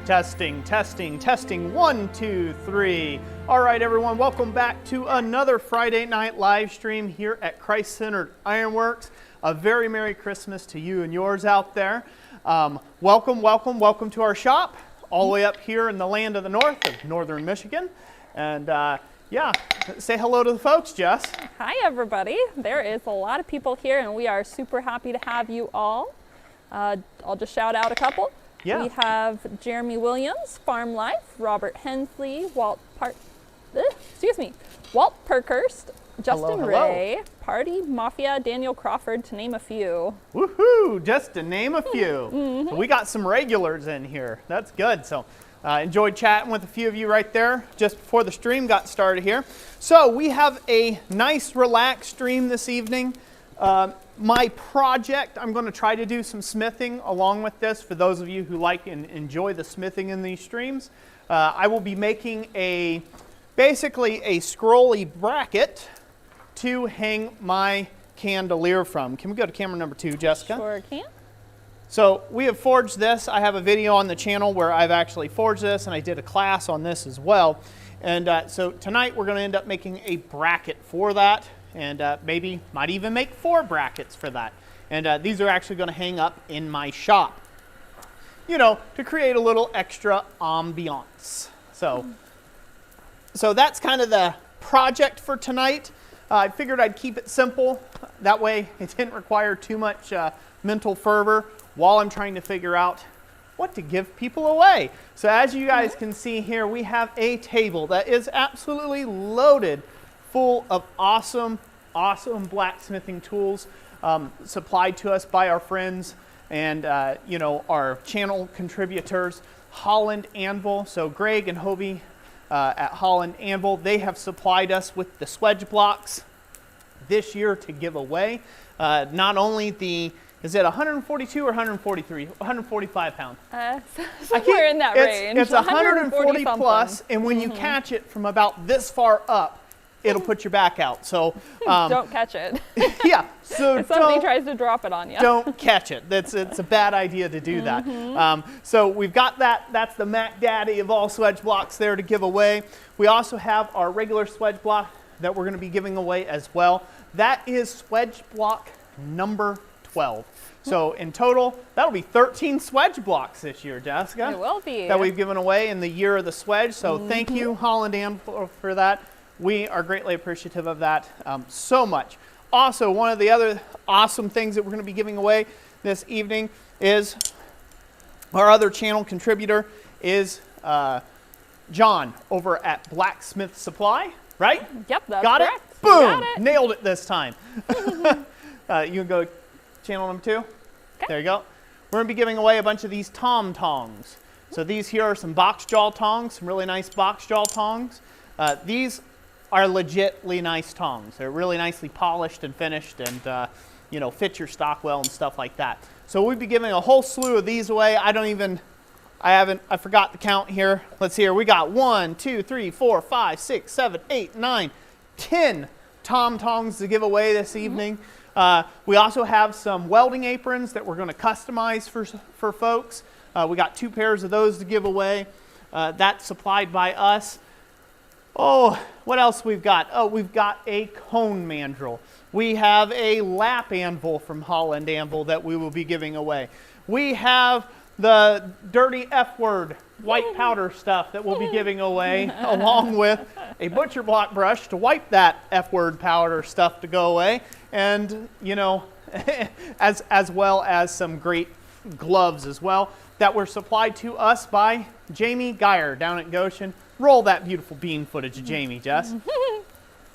Testing, testing, testing. 1, 2, 3. All right, everyone, welcome back to another Friday night live stream here at Christ Centered Ironworks. A very Merry Christmas to you and yours out there. Welcome, welcome, welcome to our shop, all the way up here in the land of the north of northern Michigan. And yeah, say hello to the folks, Jess. Hi, everybody. There is a lot of people here, and we are super happy to have you all. I'll just shout out a couple. Yeah. We have Jeremy Williams, Farm Life, Robert Hensley, Walt Perkhurst, Justin Ray, Party Mafia, Daniel Crawford, to name a few. Woohoo! Just to name a few. So we got some regulars in here. That's good. So enjoyed chatting with a few of you right there just before the stream got started here. So we have a nice relaxed stream this evening. My project, I'm going to try to do some smithing along with this for those of you who like and enjoy the smithing in these streams. I will be making basically a scrolly bracket to hang my candelier from. Can we go to camera number 2, Jessica? Sure can. So we have forged this. I have a video on the channel where I've actually forged this, and I did a class on this as well. And so tonight we're going to end up making a bracket for that. And maybe might even make 4 brackets for that. And these are actually going to hang up in my shop, you know, to create a little extra ambiance. So that's kind of the project for tonight. I figured I'd keep it simple. That way it didn't require too much mental fervor while I'm trying to figure out what to give people away. So as you guys can see here, we have a table that is absolutely loaded full of awesome blacksmithing tools supplied to us by our friends and you know, our channel contributors, Holland Anvil. So Greg and Hobie at Holland Anvil, they have supplied us with the Swage blocks this year to give away. Not only is it 142 or 143? 145 pound? Somewhere in that range. It's 140 plus, and when you catch it from about this far up, it'll put your back out. So don't catch it. Yeah. So if somebody tries to drop it on you, don't catch it. It's a bad idea to do that. So we've got that. That's the Mac Daddy of all Swage blocks there to give away. We also have our regular Swage block that we're going to be giving away as well. That is Swage block number 12. So in total, that'll be 13 Swage blocks this year, Jessica. It will be. That we've given away in the year of the Swage. So thank you, Holland Anvil, for that. We are greatly appreciative of that so much. Also, one of the other awesome things that we're going to be giving away this evening is our other channel contributor is John over at Blacksmith Supply, right? Yep, that's got correct. It? Boom! Got it. Nailed it this time. You can go to channel number 2. Okay. There you go. We're going to be giving away a bunch of these tom tongs. So these here are some box jaw tongs, some really nice box jaw tongs. These are legitly nice tongs. They're really nicely polished and finished and, you know, fit your stock well and stuff like that. So we'll be giving a whole slew of these away. I forgot the count here. Let's see here. We got 1, 2, 3, 4, 5, 6, 7, 8, 9, 10 tom tongs to give away this evening. We also have some welding aprons that we're going to customize for folks. We got 2 pairs of those to give away. That's supplied by us. Oh, what else we've got? Oh, we've got a cone mandrel. We have a lap anvil from Holland Anvil that we will be giving away. We have the dirty F word white powder stuff that we'll be giving away, along with a butcher block brush to wipe that F word powder stuff to go away, and you know, as well as some great gloves as well that were supplied to us by Jamie Geyer down at Goshen. Roll that beautiful bean footage of Jamie, Jess.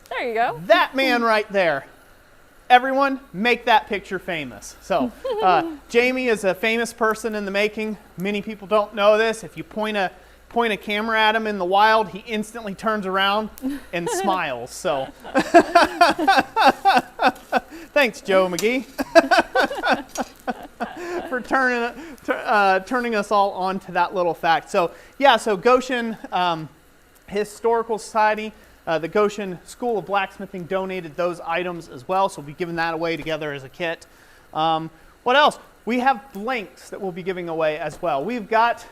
There you go. That man right there. Everyone, make that picture famous. So, Jamie is a famous person in the making. Many people don't know this. If you point a camera at him in the wild, he instantly turns around and smiles. So, thanks, Joe McGee, for turning us all on to that little fact. So, yeah, so Goshen Historical Society, the Goshen School of Blacksmithing donated those items as well, so we'll be giving that away together as a kit. What else? We have blanks that we'll be giving away as well. We've got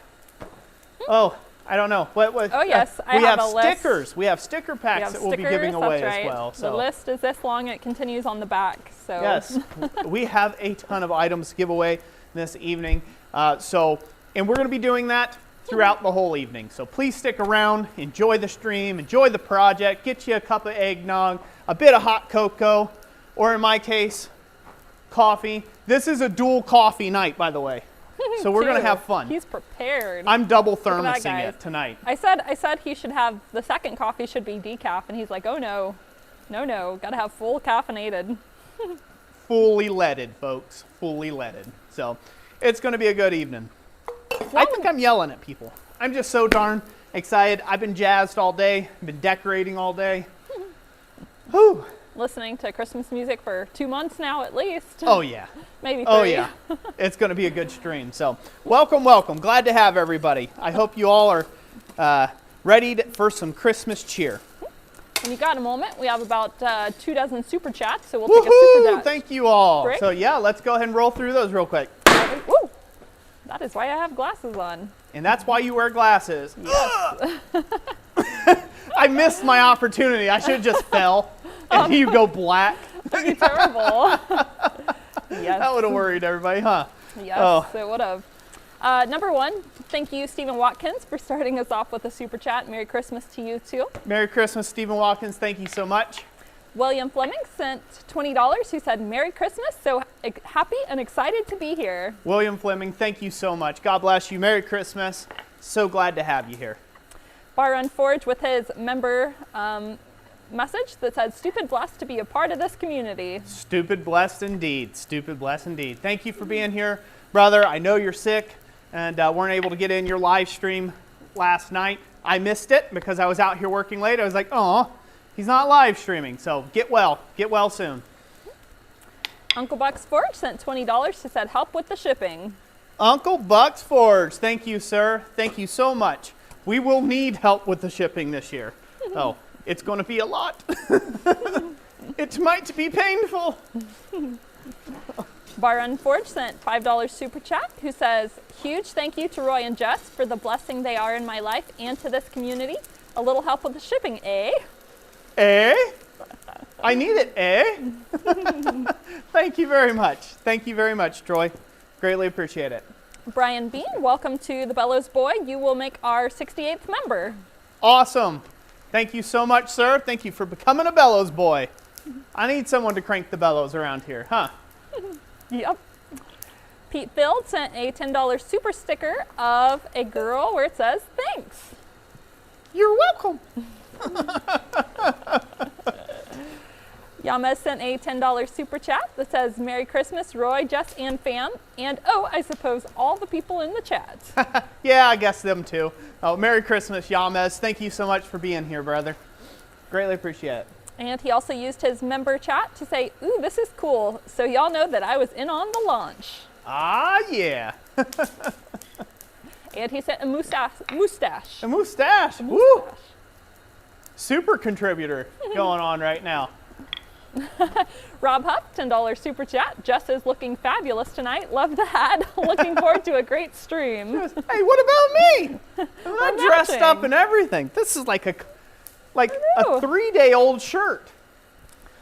Oh, I don't know. What? Oh, yes, I we have have a list. stickers. We have sticker packs that we'll be giving away that's right. as well. So The list is this long. It continues on the back. So yes, we have a ton of items to give away this evening. And we're going to be doing that throughout the whole evening. So please stick around, enjoy the stream, enjoy the project, get you a cup of eggnog, a bit of hot cocoa, or in my case, coffee. This is a dual coffee night, by the way. So we're going to have fun. He's prepared. I'm double Look at that, thermosing guys. it tonight. I said he should have, the second coffee should be decaf, and he's like, oh no, gotta have full caffeinated. Fully leaded, folks, fully leaded. So it's going to be a good evening. I think I'm yelling at people. I'm just so darn excited. I've been jazzed all day. I've been decorating all day. Whew. Listening to Christmas music for 2 months now at least. Oh, yeah. Maybe 3. Oh, yeah. It's going to be a good stream. So welcome, welcome. Glad to have everybody. I hope you all are ready for some Christmas cheer. When you got a moment, we have about 2 dozen super chats, so we'll take a super chat. Thank you all. Break. So, yeah, let's go ahead and roll through those real quick. Woo! That is why I have glasses on. And that's why you wear glasses. Yes. I missed my opportunity. I should have just fell and you go black. That'd be terrible. Yes. That would have worried everybody, huh? Yes, it would have. Number 1, thank you, Stephen Watkins, for starting us off with a super chat. Merry Christmas to you, too. Merry Christmas, Stephen Watkins. Thank you so much. William Fleming sent $20, who said, Merry Christmas, so happy and excited to be here. William Fleming, thank you so much. God bless you. Merry Christmas. So glad to have you here. Bar Run Forge with his member message that said, stupid blessed to be a part of this community. Stupid blessed indeed. Stupid blessed indeed. Thank you for being here, brother. I know you're sick and weren't able to get in your live stream last night. I missed it because I was out here working late. I was like, oh, he's not live streaming. So get well soon. Uncle Buck's Forge sent $20 to said, help with the shipping. Uncle Buck's Forge, thank you, sir. Thank you so much. We will need help with the shipping this year. Oh, it's going to be a lot. It might be painful. Bar Run Forge sent $5 super chat, who says, huge thank you to Roy and Jess for the blessing they are in my life and to this community. A little help with the shipping, eh? Eh? I need it, eh? Thank you very much. Thank you very much, Troy. Greatly appreciate it. Brian Bean, welcome to the Bellows Boy. You will make our 68th member. Awesome. Thank you so much, sir. Thank you for becoming a Bellows Boy. I need someone to crank the bellows around here, huh? Yep. Pete Field sent a $10 super sticker of a girl where it says, thanks. You're welcome. Yama sent a $10 super chat that says, Merry Christmas, Roy, Jess, and fam. And, oh, I suppose all the people in the chat. Yeah, I guess them too. Oh, Merry Christmas, Yamez. Thank you so much for being here, brother. Greatly appreciate it. And he also used his member chat to say, ooh, this is cool. So y'all know that I was in on the launch. Ah, yeah. And he sent a mustache. A mustache. Woo! Super contributor going on right now. Rob Huff, $10 super chat. Jess is looking fabulous tonight. Love the hat. Looking forward to a great stream. Hey, what about me? I'm dressed up and everything. This is like a 3-day-old shirt.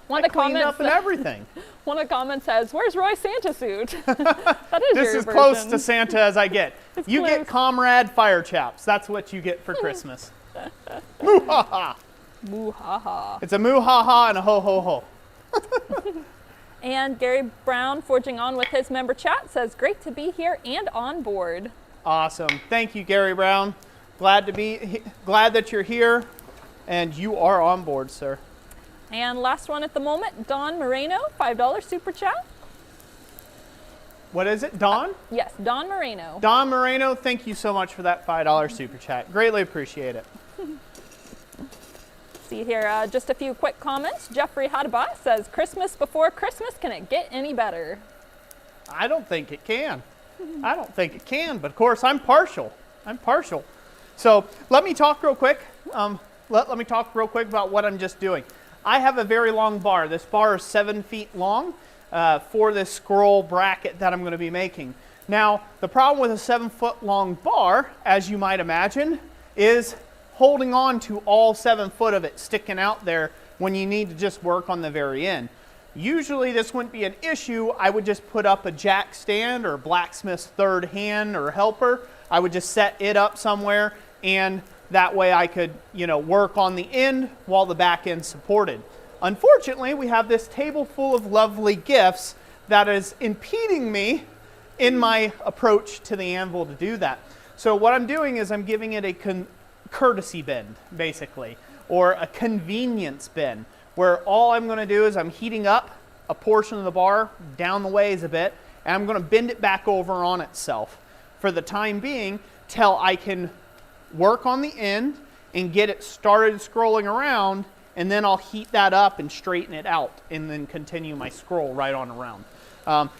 One of the cleaned comments up and everything. One of the comments says, "Where's Roy's Santa suit?" That is This your is version. close to Santa as I get. You close. get Comrade Fire Chaps. That's what you get for Christmas. Moo ha ha. Moo ha ha. It's a moo ha ha and a ho ho ho. And Gary Brown, forging on with his member chat, says, "Great to be here and on board." Awesome. Thank you, Gary Brown. Glad that you're here, and you are on board, sir. And last one at the moment, Don Moreno, $5 super chat. What is it, Don? Yes, Don Moreno. Don Moreno, thank you so much for that $5 super chat. Greatly appreciate it. See here, just a few quick comments. Jeffrey Hadaba says, "Christmas before Christmas, can it get any better?" I don't think it can. I don't think it can, but of course I'm partial. So let me talk real quick. Let me talk real quick about what I'm just doing. I have a very long bar. This bar is 7 feet long for this scroll bracket that I'm going to be making. Now, the problem with a 7-foot long bar, as you might imagine, is holding on to all 7 foot of it sticking out there when you need to just work on the very end. Usually this wouldn't be an issue. I would just put up a jack stand or blacksmith's third hand or helper. I would just set it up somewhere, and that way I could, work on the end while the back end supported. Unfortunately, we have this table full of lovely gifts that is impeding me in my approach to the anvil to do that. So what I'm doing is I'm giving it a courtesy bend, basically, or a convenience bend, where all I'm going to do is I'm heating up a portion of the bar down the ways a bit, and I'm going to bend it back over on itself for the time being till I can work on the end and get it started scrolling around, and then I'll heat that up and straighten it out and then continue my scroll right on around.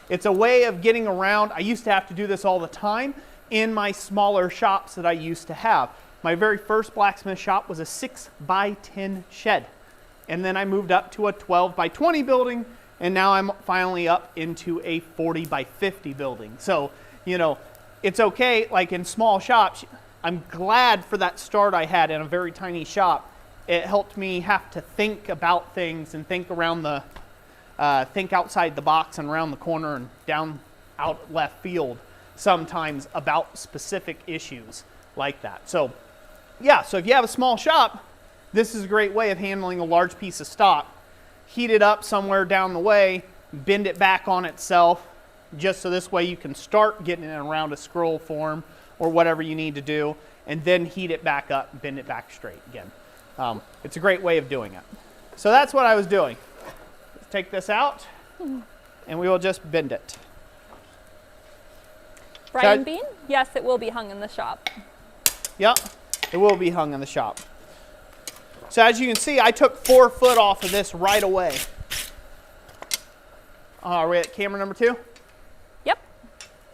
It's a way of getting around. I used to have to do this all the time in my smaller shops that I used to have. My very first blacksmith shop was a 6x10 shed. And then I moved up to a 12x20 building, and now I'm finally up into a 40x50 building. So, it's okay, like in small shops, I'm glad for that start I had in a very tiny shop. It helped me have to think about things and think outside the box and around the corner and down out left field sometimes about specific issues like that. So yeah, so if you have a small shop, this is a great way of handling a large piece of stock. Heat it up somewhere down the way, bend it back on itself, just so this way you can start getting it around a scroll form or whatever you need to do, and then heat it back up and bend it back straight again. It's a great way of doing it. So that's what I was doing. Let's take this out, and we will just bend it. Brian Bean, yes, it will be hung in the shop. Yep, it will be hung in the shop. So as you can see, I took 4 foot off of this right away. Are we at camera number 2? Yep.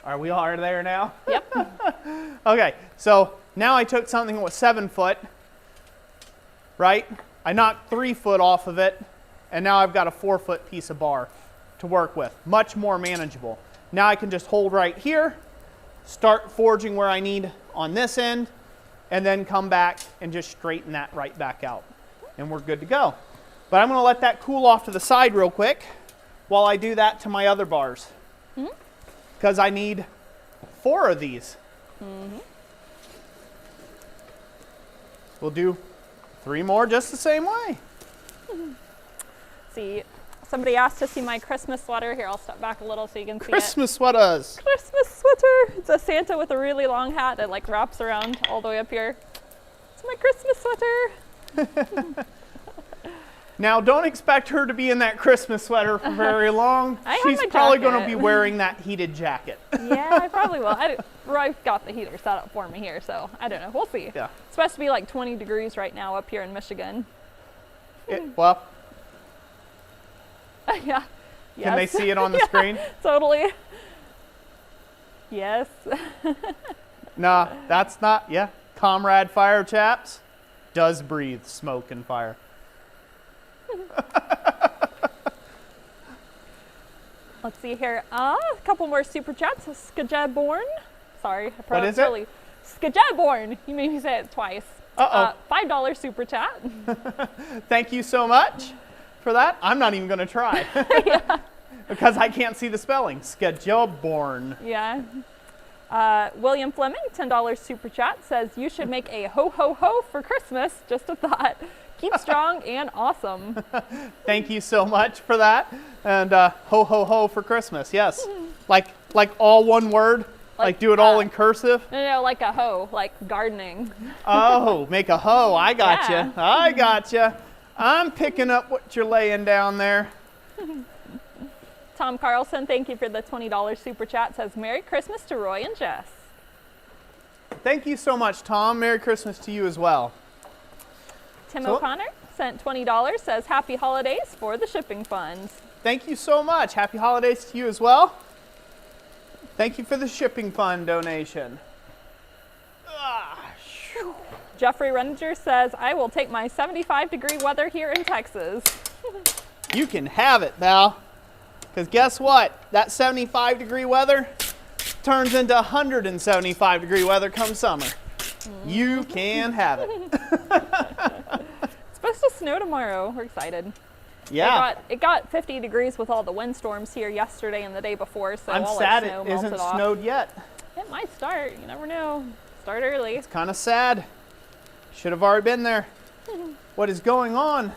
Are we all there now? Yep. Okay, so now I took something that was 7 foot, right? I knocked 3 foot off of it, and now I've got a 4 foot piece of bar to work with. Much more manageable. Now I can just hold right here, start forging where I need on this end, and then come back and just straighten that right back out. And we're good to go. But I'm going to let that cool off to the side real quick while I do that to my other bars. Because I need 4 of these. We'll do 3 more just the same way. See, somebody asked to see my Christmas sweater. Here, I'll step back a little so you can see it. Christmas sweaters. Christmas sweater. It's a Santa with a really long hat that like wraps around all the way up here. It's my Christmas sweater. Now, don't expect her to be in that Christmas sweater for very long. She's probably going to be wearing that heated jacket. Yeah, I probably will. Roy's got the heater set up for me here, so I don't know. We'll see. Yeah. It's supposed to be like 20 degrees right now up here in Michigan. Well, yeah. Can they see it on the screen? Totally. Yes. Nah, that's not, Comrade Fire Chaps does breathe smoke and fire. Let's see here. A couple more super chats. Skajaborn. Sorry, I What is it? Skajaborn. You made me say it twice. $5 super chat. Thank you so much for that. I'm not even going to try. Because I can't see the spelling. Skajaborn. Yeah. William Fleming, $10 super chat, says you should make a ho ho ho for Christmas. Just a thought. Keep strong and awesome. Thank you so much for that. And ho ho ho for Christmas. Yes. Like all one word. Like do it all in cursive. No, like a hoe, like gardening. Oh, make a hoe. I gotcha. Yeah. I gotcha. I'm picking up what you're laying down there. Tom Carlson, thank you for the $20 super chat, says Merry Christmas to Roy and Jess. Thank you so much, Tom. Merry Christmas to you as well. Tim O'Connor sent $20, says Happy Holidays for the shipping funds. Thank you so much. Happy holidays to you as well. Thank you for the shipping fund donation. Jeffrey Renninger says, I will take my 75-degree weather here in Texas. You can have it, pal. Because guess what? That 75-degree weather, turns into 175 degree weather come summer. You can have it. It's supposed to snow tomorrow. We're excited. Yeah. It got 50 degrees with all the windstorms here yesterday and the day before, so I'm all sad the snow it melted isn't off. snowed yet. It might start. You never know. Start early. It's kind of sad. Should have already been there. What is going on?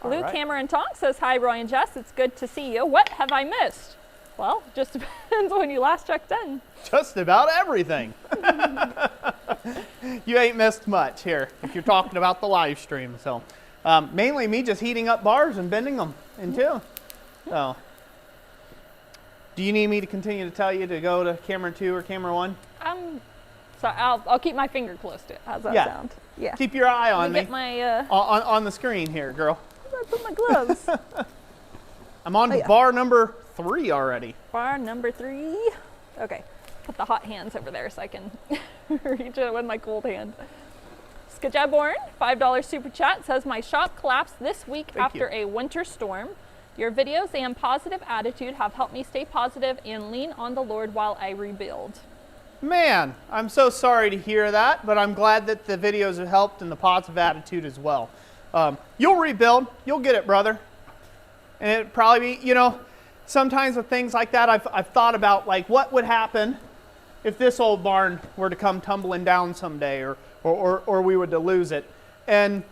Luke Hammer and Tonk says, hi, Roy and Jess. It's good to see you. What have I missed? Well, just depends when you last checked in. Just about everything. You ain't missed much here if you're talking about the live stream. So mainly me just heating up bars and bending them in two. So do you need me to continue to tell you to go to camera 2 or camera 1? So I'll keep my finger close to it. How's that sound? Yeah. Keep your eye on me. Get my on the screen here, girl. I put my gloves. I'm on to bar number 3 already. Bar number 3. Okay. Put the hot hands over there so I can reach it with my cold hand. Skajaborn, $5 super chat, says my shop collapsed this week after a winter storm. Your videos and positive attitude have helped me stay positive and lean on the Lord while I rebuild. Man, I'm so sorry to hear that, but I'm glad that the videos have helped and the positive attitude as well. You'll rebuild. You'll get it, brother. And it probably be, sometimes with things like that, I've thought about, like, what would happen if this old barn were to come tumbling down someday or we were to lose it. And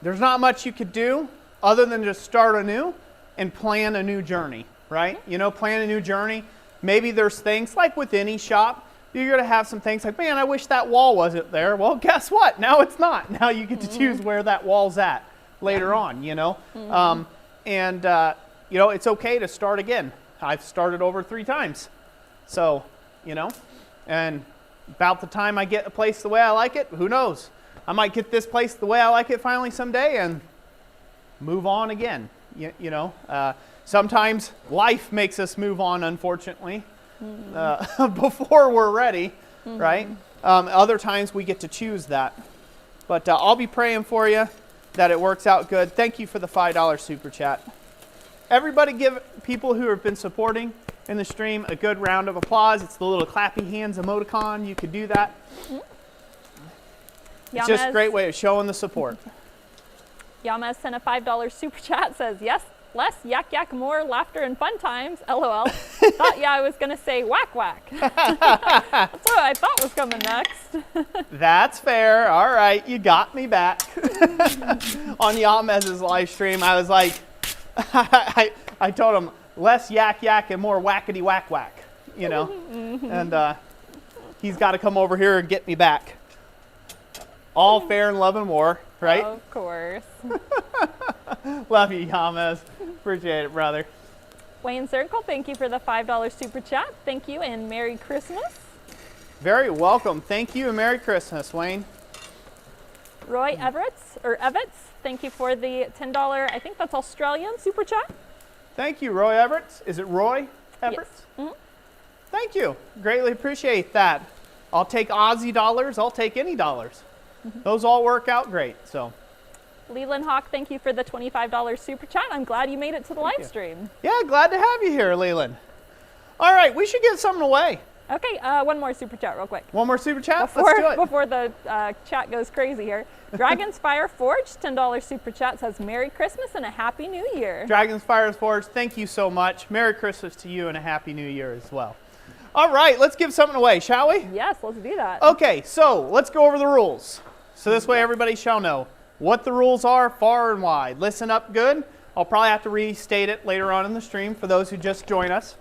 there's not much you could do other than just start anew and plan a new journey, right? Plan a new journey. Maybe there's things, like with any shop, you're going to have some things like, man, I wish that wall wasn't there. Well, guess what? Now it's not. Now you get to choose where that wall's at later on, it's okay to start again. I've started over 3 times. So, and about the time I get a place the way I like it, who knows? I might get this place the way I like it finally someday and move on again, Sometimes life makes us move on, unfortunately, before we're ready, right? Other times we get to choose that. But I'll be praying for you that it works out good. Thank you for the $5 super chat. Everybody give people who have been supporting in the stream a good round of applause. It's the little clappy hands emoticon. You could do that. It's just a great way of showing the support. Yamez sent a $5 super chat, says, yes, less yak yak, more laughter and fun times, LOL. Thought I was going to say whack whack. That's what I thought was coming next. That's fair. All right, you got me back. On Yamez's live stream, I was like, I told him, less yak yak and more whackety whack whack, and he's got to come over here and get me back. All fair in love and war, right? Of course. Love you, Yamez. Appreciate it, brother. Wayne Circle, thank you for the $5 super chat. Thank you and Merry Christmas. Very welcome. Thank you and Merry Christmas, Wayne. Roy Everett, thank you for the $10, I think that's Australian super chat. Thank you, Roy Everett. Is it Roy Everett? Yes. Thank you. Greatly appreciate that. I'll take Aussie dollars. I'll take any dollars. Those all work out great. So, Leland Hawk, thank you for the $25 super chat. I'm glad you made it to the live stream. Yeah, glad to have you here, Leland. All right, we should give something away. Okay, one more super chat real quick. One more super chat? Let's do it. Before the chat goes crazy here. Dragon's Fire Forged, $10 super chat, says Merry Christmas and a Happy New Year. Dragon's Fire Forged, thank you so much. Merry Christmas to you and a Happy New Year as well. All right, let's give something away, shall we? Yes, let's do that. Okay, so let's go over the rules. So this way everybody shall know what the rules are far and wide. Listen up good. I'll probably have to restate it later on in the stream for those who just join us.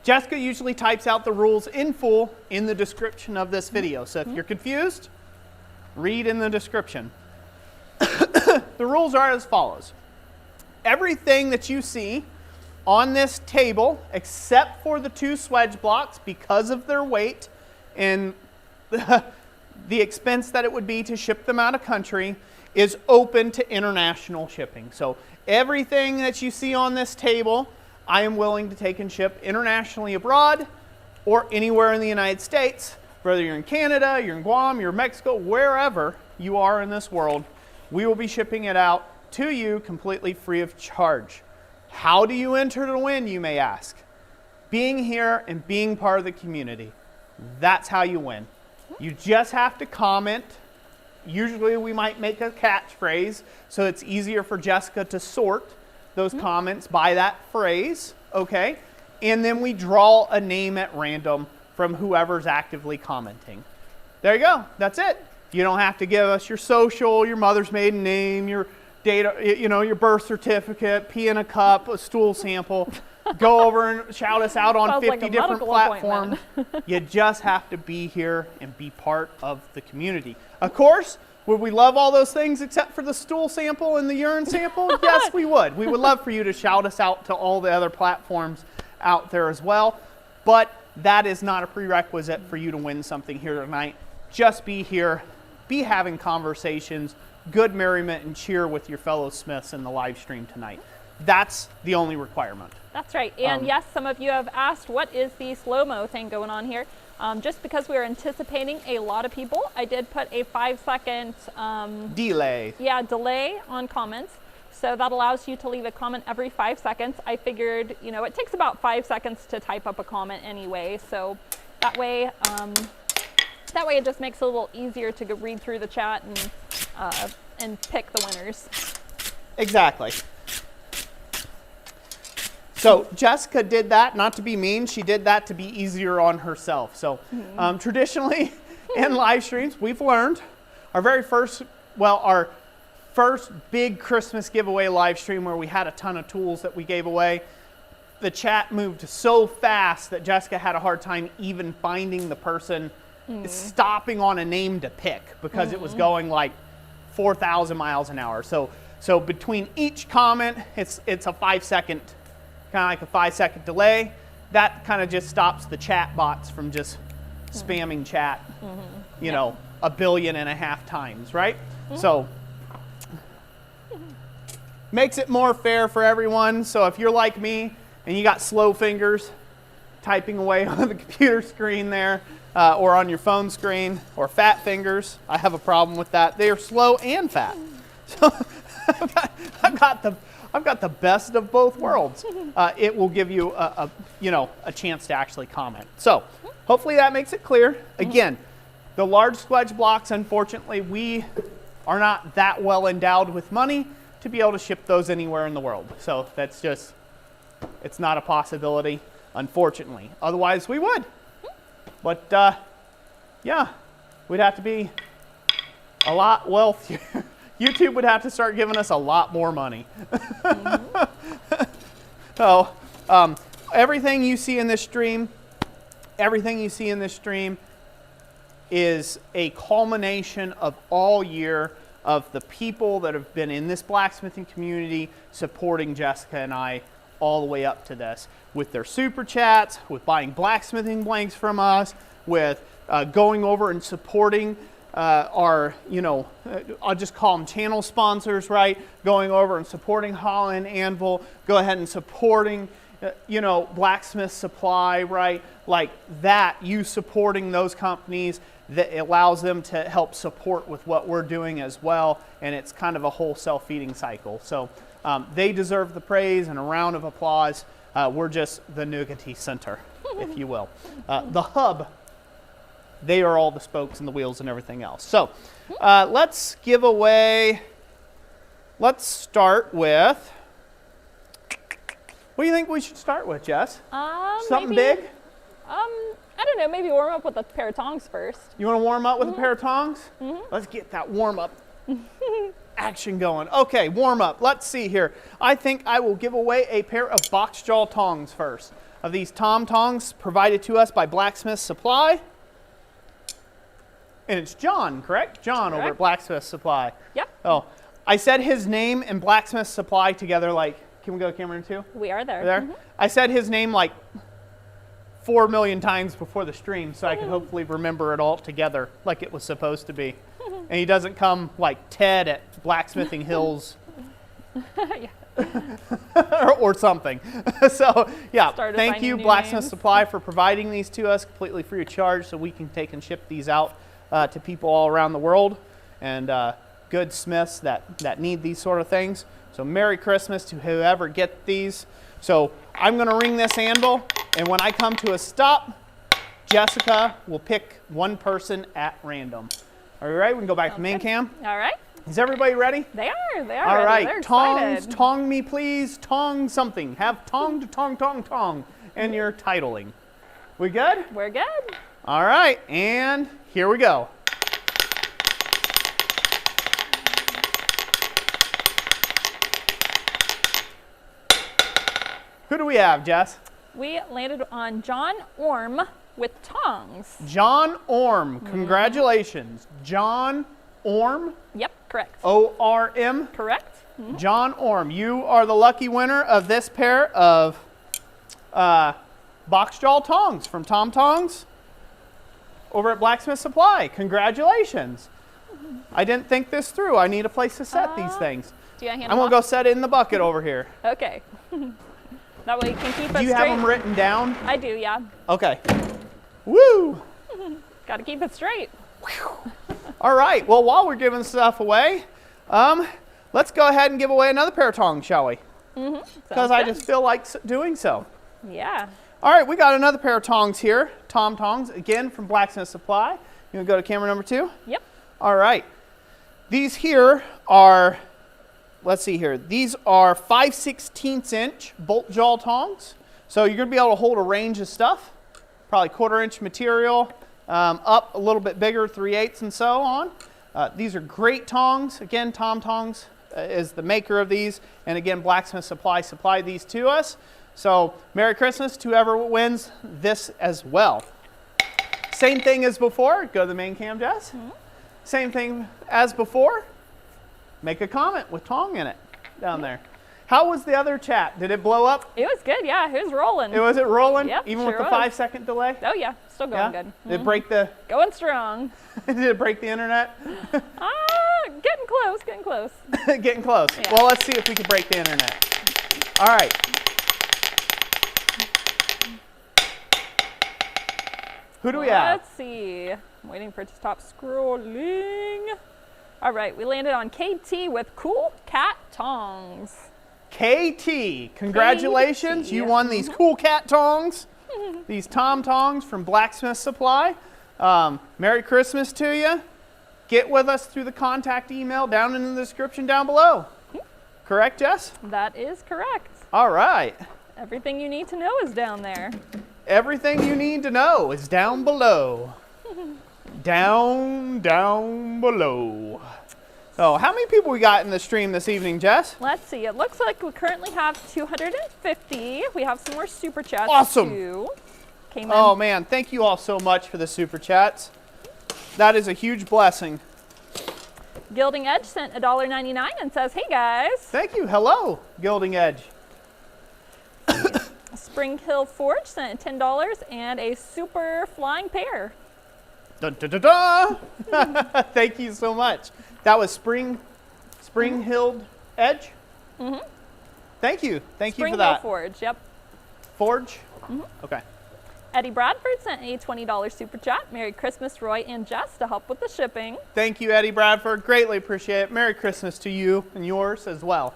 Jessica usually types out the rules in full in the description of this video. So if you're confused, read in the description. The rules are as follows. Everything that you see on this table, except for the 2 Swage blocks because of their weight and the expense that it would be to ship them out of country, is open to international shipping. So everything that you see on this table, I am willing to take and ship internationally abroad or anywhere in the United States, whether you're in Canada, you're in Guam, you're in Mexico, wherever you are in this world, we will be shipping it out to you completely free of charge. How do you enter to win, you may ask? Being here and being part of the community. That's how you win. You just have to comment. Usually we might make a catchphrase, so it's easier for Jessica to sort those comments by that phrase, okay? And then we draw a name at random from whoever's actively commenting. There you go. That's it. You don't have to give us your social, your mother's maiden name, your data, your birth certificate, pee in a cup, a stool sample. Go over and shout us out on 50 different platforms. You just have to be here and be part of the community. Of course, would we love all those things except for the stool sample and the urine sample? Yes, we would. We would love for you to shout us out to all the other platforms out there as well. But that is not a prerequisite for you to win something here tonight. Just be here, be having conversations, good merriment and cheer with your fellow Smiths in the live stream tonight. That's the only requirement. That's right. And yes, some of you have asked, what is the slow-mo thing going on here? Just because we are anticipating a lot of people, I did put a 5-second delay. Yeah, delay on comments. So that allows you to leave a comment every 5 seconds. I figured, it takes about 5 seconds to type up a comment anyway. So that way it just makes it a little easier to read through the chat and pick the winners. Exactly. So Jessica did that, not to be mean, she did that to be easier on herself. So traditionally in live streams, we've learned our first big Christmas giveaway live stream where we had a ton of tools that we gave away. The chat moved so fast that Jessica had a hard time even finding the person stopping on a name to pick because it was going like 4,000 miles an hour. So between each comment, it's a 5-second, kind of like a 5-second delay. That kind of just stops the chat bots from just spamming chat, you know, 1.5 billion times, right? So makes it more fair for everyone. So if you're like me and you got slow fingers typing away on the computer screen there, or on your phone screen, or fat fingers, I have a problem with that. They are slow and fat. So I've got the best of both worlds. It will give you a chance to actually comment. So hopefully that makes it clear. Again, the large Swage blocks, unfortunately, we are not that well endowed with money to be able to ship those anywhere in the world. So that's just, it's not a possibility, unfortunately. Otherwise we would. But yeah, we'd have to be a lot wealthier. YouTube would have to start giving us a lot more money. So everything you see in this stream is a culmination of all year of the people that have been in this blacksmithing community supporting Jessica and I all the way up to this, with their super chats, with buying blacksmithing blanks from us, with going over and supporting our, I'll just call them channel sponsors, right? Going over and supporting Holland Anvil, go ahead and supporting, Blacksmith Supply, right? Like that, you supporting those companies, that allows them to help support with what we're doing as well, and it's kind of a whole self-feeding cycle. So they deserve the praise and a round of applause. We're just the nougaty center, if you will. The hub, they are all the spokes and the wheels and everything else. So let's give away, let's start with, what do you think we should start with, Jess? Something big? I don't know, maybe warm up with a pair of tongs first. You want to warm up with a pair of tongs? Let's get that warm up action going. Okay, warm up. Let's see here. I think I will give away a pair of box jaw tongs first. Of these Tom tongs provided to us by Blacksmith Supply. And it's John, correct? John over at Blacksmith Supply. Yep. Oh, I said his name and Blacksmith Supply together like, can we go to camera 2? We are there. There? I said his name like 4 million times before the stream, so I could hopefully remember it all together like it was supposed to be. And he doesn't come like Ted at Blacksmithing Hills or something. So yeah, thank you Blacksmith Supply for providing these to us completely free of charge so we can take and ship these out to people all around the world. And good smiths that need these sort of things. So Merry Christmas to whoever get these. So I'm going to ring this anvil, and when I come to a stop, Jessica will pick one person at random. Are you ready? We can go back to main cam. All right. Is everybody ready? They are. They are All ready. right. They're Tongs, excited. tong me please, tong something. Have tong to tong, tong, tong, and your titling. We good? We're good. All right, and here we go. Who do we have, Jess? We landed on John Orm with tongs. John Orm. Congratulations. John Orm. Yep, correct. O-R-M. Correct. John Orm, you are the lucky winner of this pair of box jaw tongs from Tom Tongs over at Blacksmith Supply. Congratulations. I didn't think this through. I need a place to set these things. Do you hand I'm them going to go off? set it in the bucket over here. Okay. That way you can keep it Do you straight. have them written down? I do, yeah. Okay. Woo! Got to keep it straight. All right. Well, while we're giving stuff away, let's go ahead and give away another pair of tongs, shall we? Because I just feel like doing so. Yeah. All right, we got another pair of tongs here. Tom Tongs, again from Blacksmith Supply. You want to go to camera number 2? Yep. All right. These here are, let's see here. These are 5/16 inch bolt jaw tongs. So you're going to be able to hold a range of stuff. Probably 1/4 inch material, up a little bit bigger, 3/8 and so on. These are great tongs. Again, Tom Tongs is the maker of these. And again, Blacksmith Supply supplied these to us. So Merry Christmas to whoever wins this as well. Same thing as before. Go to the main cam, Jess. Same thing as before. Make a comment with tong in it down there. How was the other chat? Did it blow up? It was good, yeah. It was rolling. Was it rolling? Yep, Even sure with the was. 5-second delay? Oh, yeah. Still going good. Did it break the Going strong. did it break the internet? Getting close, getting close. Getting close. Yeah. Well, let's see if we can break the internet. All right. Who do we have? Let's see. I'm waiting for it to stop scrolling. All right, we landed on KT with Cool Cat Tongs. KT, congratulations. KT. You won these Cool Cat Tongs, these Tom Tongs from Blacksmith Supply. Merry Christmas to you. Get with us through the contact email down in the description down below. Correct, Jess? That is correct. All right. Everything you need to know is down there. Everything you need to know is down below. Down below. So how many people we got in the stream this evening, Jess? Let's see. It looks like we currently have 250. We have some more super chats Awesome. too. Came in. Oh man, thank you all so much for the super chats. That is a huge blessing. Gilding Edge sent $1.99 and says, "Hey guys." Thank you. Hello, Gilding Edge. Spring Hill Forge sent $10 and a super flying pair. Dun, dun, dun, dun. Thank you so much. That was Spring Hill Edge. Thank you. Thank you Spring for that. Hill Forge, yep. Forge. Okay. Eddie Bradford sent a $20 super chat. Merry Christmas, Roy and Jess, to help with the shipping. Thank you, Eddie Bradford. Greatly appreciate it. Merry Christmas to you and yours as well.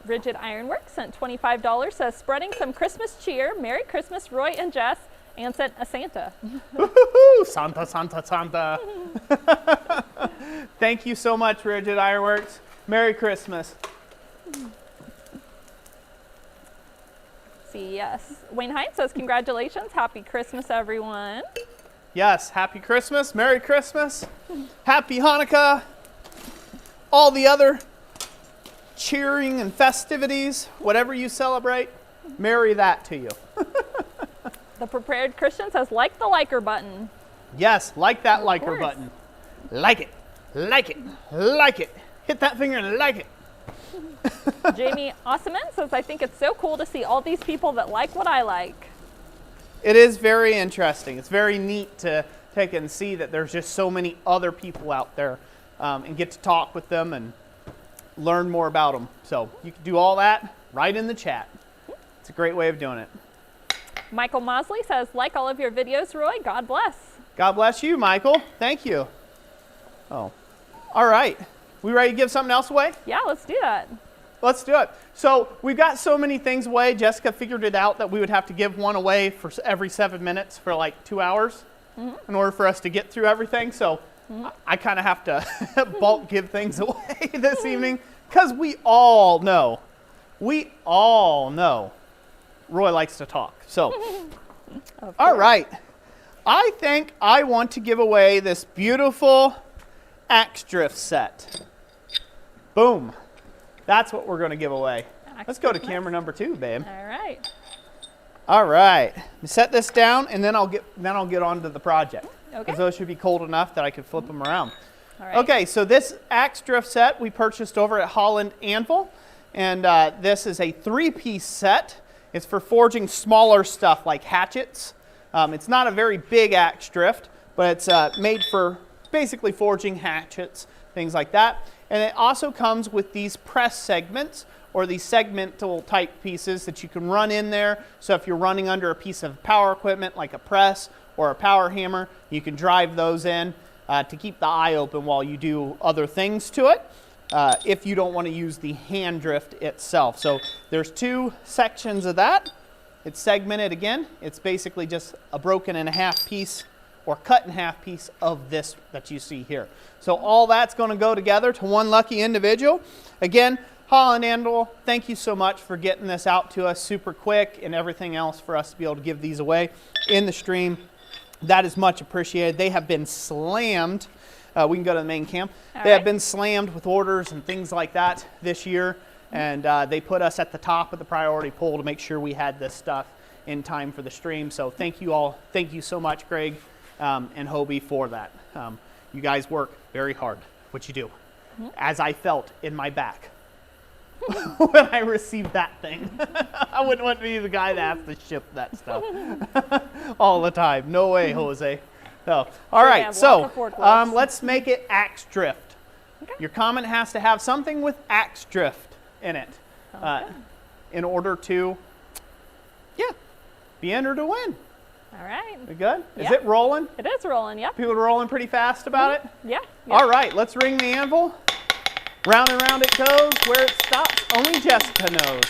Rigid Ironworks sent $25, says spreading some Christmas cheer. Merry Christmas, Roy and Jess, and sent a Santa. Woo-hoo-hoo. Santa, Santa, Santa. Thank you so much, Rigid Ironworks. Merry Christmas. See, yes. Wayne Hines says congratulations. Happy Christmas, everyone. Yes, happy Christmas, Merry Christmas, Happy Hanukkah, all the other cheering and festivities, whatever you celebrate, merry that to you. The Prepared Christian says like the liker button. Yes, like that Of liker course. button. Like it, like it, like it. Hit that finger and like it. Jamie Ossaman says, I think it's so cool to see all these people that like what I like. It is very interesting. It's very neat to take and see that there's just so many other people out there and get to talk with them and learn more about them. So you can do all that right in the chat. It's a great way of doing it. Michael Mosley says, like all of your videos, Roy, God bless. God bless you, Michael. Thank you. Oh, All right. We ready to give something else away? Yeah, let's do that. Let's do it. So we've got so many things away. Jessica figured it out that we would have to give one away for every 7 minutes for like 2 hours in order for us to get through everything. So I kind of have to bulk give things away this evening because we all know Roy likes to talk. So, all right. I think I want to give away this beautiful axe drift set. Boom. That's what we're going to give away. Let's go to camera number 2, babe. All right. All right. Set this down, and then I'll get on to the project. Okay. Because those should be cold enough that I can flip them around. All right. Okay, so this axe drift set we purchased over at Holland Anvil, and this is a 3-piece set. It's for forging smaller stuff like hatchets. It's not a very big axe drift, but it's made for basically forging hatchets, things like that. And it also comes with these press segments, or these segmental type pieces that you can run in there. So if you're running under a piece of power equipment like a press or a power hammer, you can drive those in to keep the eye open while you do other things to it, if you don't want to use the hand drift itself. So there's 2 sections of that. It's segmented again. It's basically just a broken in half piece or cut in half piece of this that you see here. So all that's going to go together to one lucky individual. Again, Holland Anvil, thank you so much for getting this out to us super quick and everything else for us to be able to give these away in the stream. That is much appreciated. They have been slammed. We can go to the main cam. They have been slammed with orders and things like that this year. And they put us at the top of the priority poll to make sure we had this stuff in time for the stream. So thank you all. Thank you so much, Greg and Hobie, for that. You guys work very hard, which you do, as I felt in my back when I received that thing. I wouldn't want to be the guy that has to ship that stuff all the time. No way, Jose. So, all right, so let's make it axe drift. Okay. Your comment has to have something with axe drift in it in order to, be entered to win. All right. We good? Is it rolling? It is rolling, yep. People are rolling pretty fast about it? Yeah. All right, let's ring the anvil. Round and round it goes. Where it stops, only Jessica knows.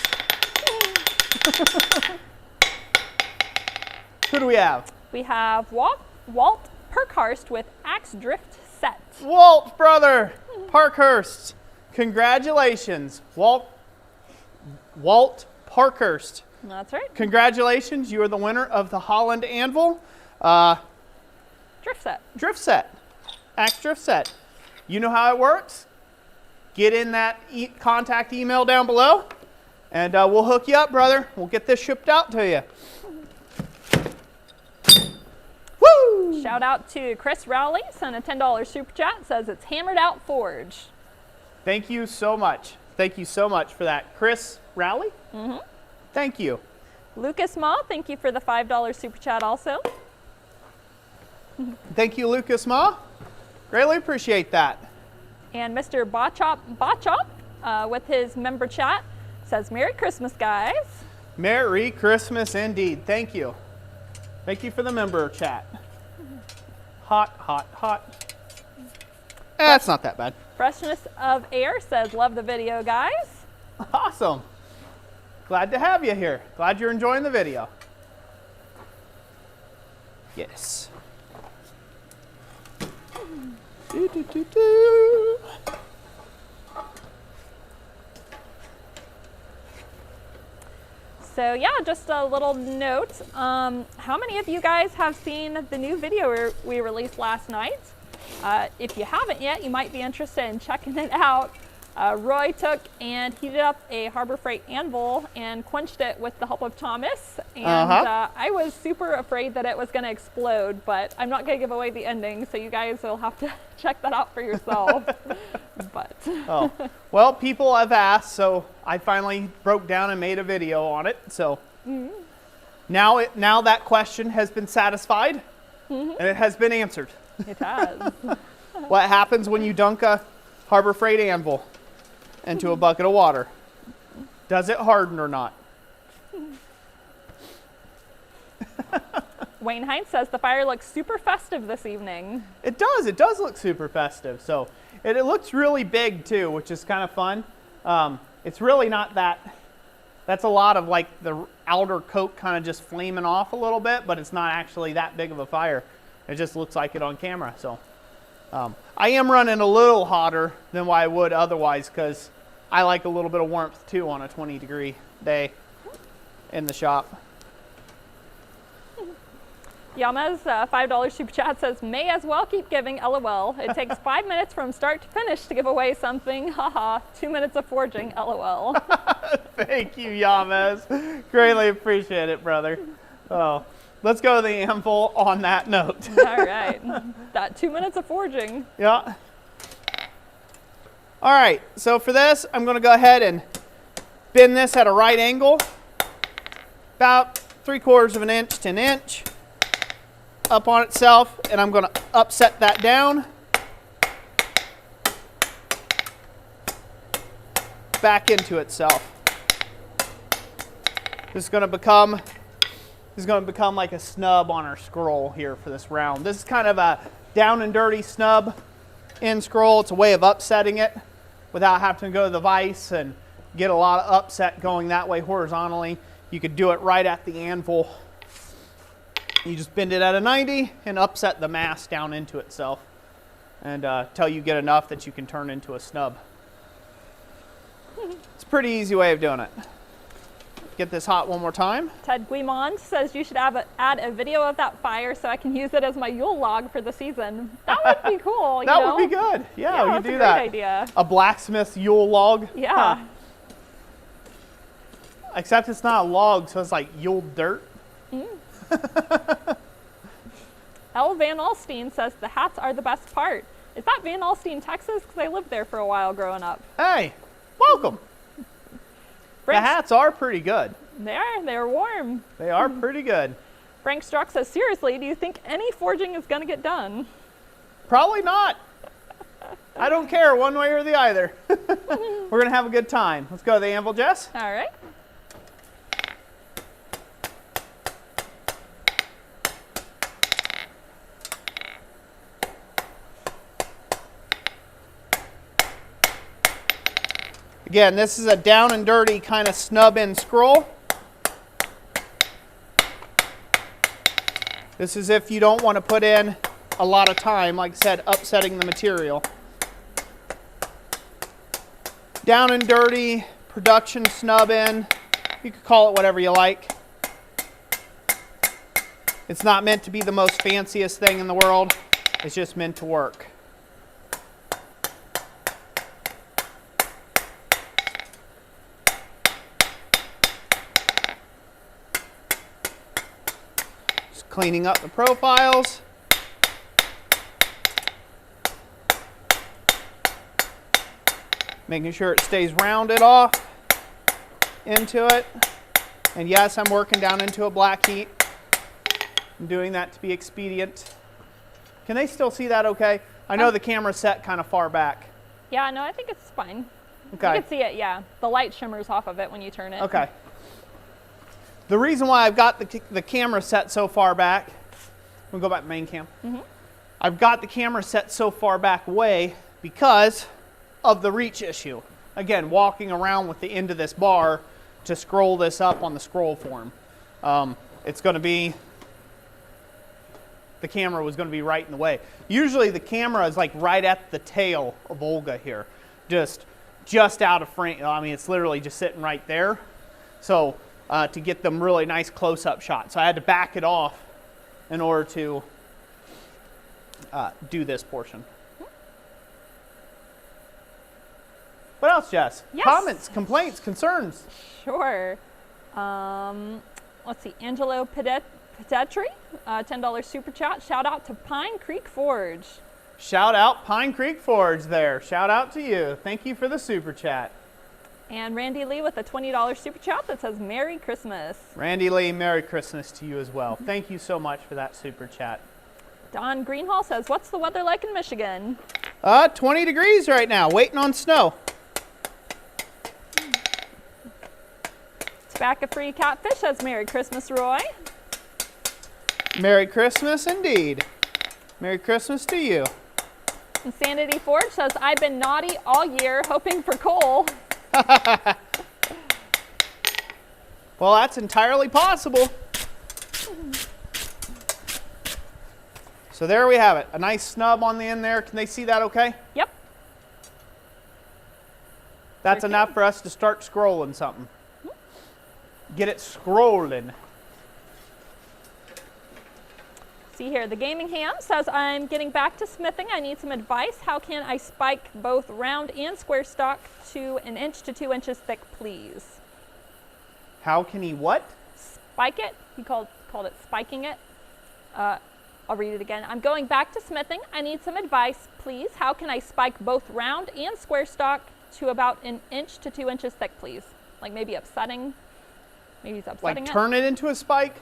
Who do we have? We have Walt Parkhurst with axe drift set. Walt, brother. Parkhurst. Congratulations. Walt Parkhurst. That's right. Congratulations. You are the winner of the Holland Anvil drift set. Drift set. Axe drift set. You know how it works. Get in that contact email down below, and we'll hook you up, brother. We'll get this shipped out to you. Woo! Shout out to Chris Rowley, sent a $10 super chat, says it's hammered out forge. Thank you so much. Thank you so much for that. Chris Rowley? Mm-hmm. Thank you. Lucas Ma, thank you for the $5 super chat also. Thank you, Lucas Ma. Greatly appreciate that. And Mr. Bachop with his member chat says, Merry Christmas, guys. Merry Christmas indeed. Thank you. Thank you for the member chat. Hot, hot, hot. That's not that bad. Freshness of Air says, love the video, guys. Awesome. Glad to have you here. Glad you're enjoying the video. Yes. So yeah, just a little note. How many of you guys have seen the new video we released last night? If you haven't yet, you might be interested in checking it out. Roy took and heated up a Harbor Freight anvil and quenched it with the help of Thomas. And I was super afraid that it was going to explode, but I'm not going to give away the ending, so you guys will have to check that out for yourself. Well, people have asked, so I finally broke down and made a video on it. So now that question has been satisfied, and it has been answered. It has. What happens when you dunk a Harbor Freight anvil into a bucket of water? Does it harden or not? Wayne Hines says the fire looks super festive this evening. It does look super festive. So it looks really big too, which is kind of fun. It's really not that's a lot of like the outer coat kind of just flaming off a little bit, but it's not actually that big of a fire. It just looks like it on camera. So I am running a little hotter than what I would otherwise because I like a little bit of warmth too on a 20-degree day in the shop. Yama's $5 super chat says, may as well keep giving, LOL. It takes 5 minutes from start to finish to give away something. Haha, 2 minutes of forging, LOL. Thank you, Yamas. Greatly appreciate it, brother. Oh, let's go to the anvil on that note. All right, that 2 minutes of forging. Yeah. All right, so for this, I'm going to go ahead and bend this at a right angle, about 3/4 of an inch to an inch. Up on itself, and I'm going to upset that down, back into itself. This is going to become like a snub on our scroll here for this round. This is kind of a down and dirty snub in scroll. It's a way of upsetting it without having to go to the vise and get a lot of upset going that way horizontally. You could do it right at the anvil. You just bend it at a 90 and upset the mass down into itself until you get enough that you can turn into a snub. It's a pretty easy way of doing it. Get this hot one more time. Ted Guimond says you should add a video of that fire so I can use it as my Yule log for the season. That would be cool. That would be good. Yeah, we could do that. That's a great idea. A blacksmith Yule log. Yeah. Huh. Except it's not a log, so it's like Yule dirt. L. Van Alstine says the hats are the best part. Is that Van Alstine, Texas? Because I lived there for a while growing up. Hey, welcome. The hats are pretty good. They are. They're warm. They are pretty good. Frank Struck says, seriously, do you think any forging is going to get done? Probably not. I don't care one way or the other. We're going to have a good time. Let's go to the anvil, Jess. All right. Again, this is a down and dirty kind of snub in scroll. This is if you don't want to put in a lot of time, like I said, upsetting the material. Down and dirty, production snub in. You could call it whatever you like. It's not meant to be the most fanciest thing in the world. It's just meant to work. Cleaning up the profiles. Making sure it stays rounded off into it. And yes, I'm working down into a black heat. I'm doing that to be expedient. Can they still see that okay? I know the camera's set kind of far back. Yeah, no, I think it's fine. Okay. You can see it, yeah. The light shimmers off of it when you turn it. Okay. The reason why I've got the camera set so far back, we'll go back to main cam. I've got the camera set so far back away because of the reach issue. Again, walking around with the end of this bar to scroll this up on the scroll form. It's going to be, the camera was going to be right in the way. Usually the camera is like right at the tail of Olga here, just out of frame. I mean, it's literally just sitting right there. So to get them really nice close-up shots. So I had to back it off in order to do this portion. What else, Jess? Yes. Comments, complaints, concerns? Sure. Let's see. Angelo Pedetri, $10 super chat. Shout out to Pine Creek Forge. Shout out Pine Creek Forge there. Shout out to you. Thank you for the super chat. And Randy Lee with a $20 super chat that says Merry Christmas. Randy Lee, Merry Christmas to you as well. Thank you so much for that super chat. Don Greenhall says, what's the weather like in Michigan? 20 degrees right now, waiting on snow. Tobacco Free Catfish says Merry Christmas, Roy. Merry Christmas indeed. Merry Christmas to you. Insanity Forge says, I've been naughty all year hoping for coal. Well, that's entirely possible. So there we have it. A nice snub on the end there. Can they see that okay? Yep. That's enough for us to start scrolling something. Get it scrolling. See here, the Gaming Ham says, I'm getting back to smithing. I need some advice. How can I spike both round and square stock to 1 inch to 2 inches thick, please? How can he what? Spike it. He called it spiking it. I'll read it again. I'm going back to smithing. I need some advice, please. How can I spike both round and square stock to about 1 inch to 2 inches thick, please? Like maybe upsetting. Maybe he's upsetting Like turn it into a spike?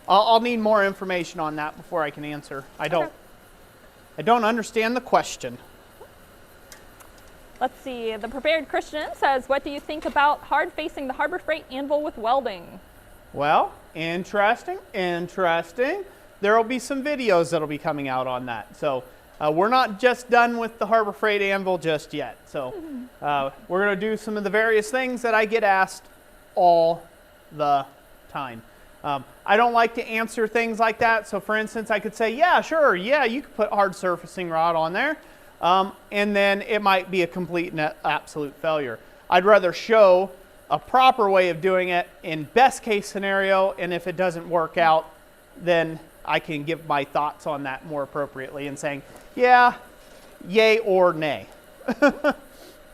I'll need more information on that before I can answer. I don't understand the question. Let's see. The Prepared Christian says, what do you think about hard facing the Harbor Freight anvil with welding? Well, interesting. There will be some videos that will be coming out on that. So we're not just done with the Harbor Freight anvil just yet. So we're going to do some of the various things that I get asked all the time. I don't like to answer things like that. So for instance, I could say, yeah, sure, yeah, you could put hard surfacing rod on there. And then it might be a complete and absolute failure. I'd rather show a proper way of doing it in best case scenario, and if it doesn't work out, then I can give my thoughts on that more appropriately and saying, yeah, yay or nay,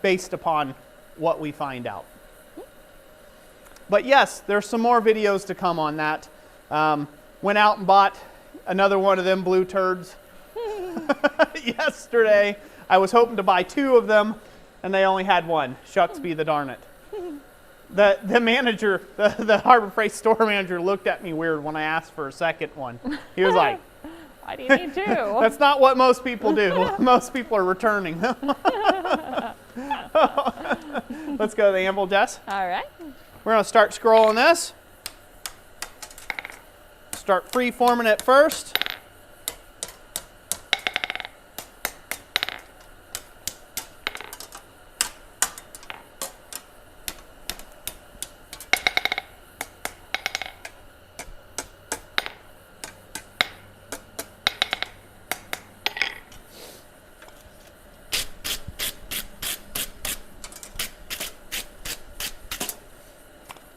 based upon what we find out. But yes, there's some more videos to come on that. Went out and bought another one of them blue turds yesterday. I was hoping to buy 2 of them, and they only had 1. Shucks be the darn it. The manager, the Harbor Freight store manager, looked at me weird when I asked for a second one. He was like, why do you need 2? That's not what most people do. Most people are returning them. Let's go to the anvil, Jess. All right. We're going to start scrolling this. Start free-forming it first.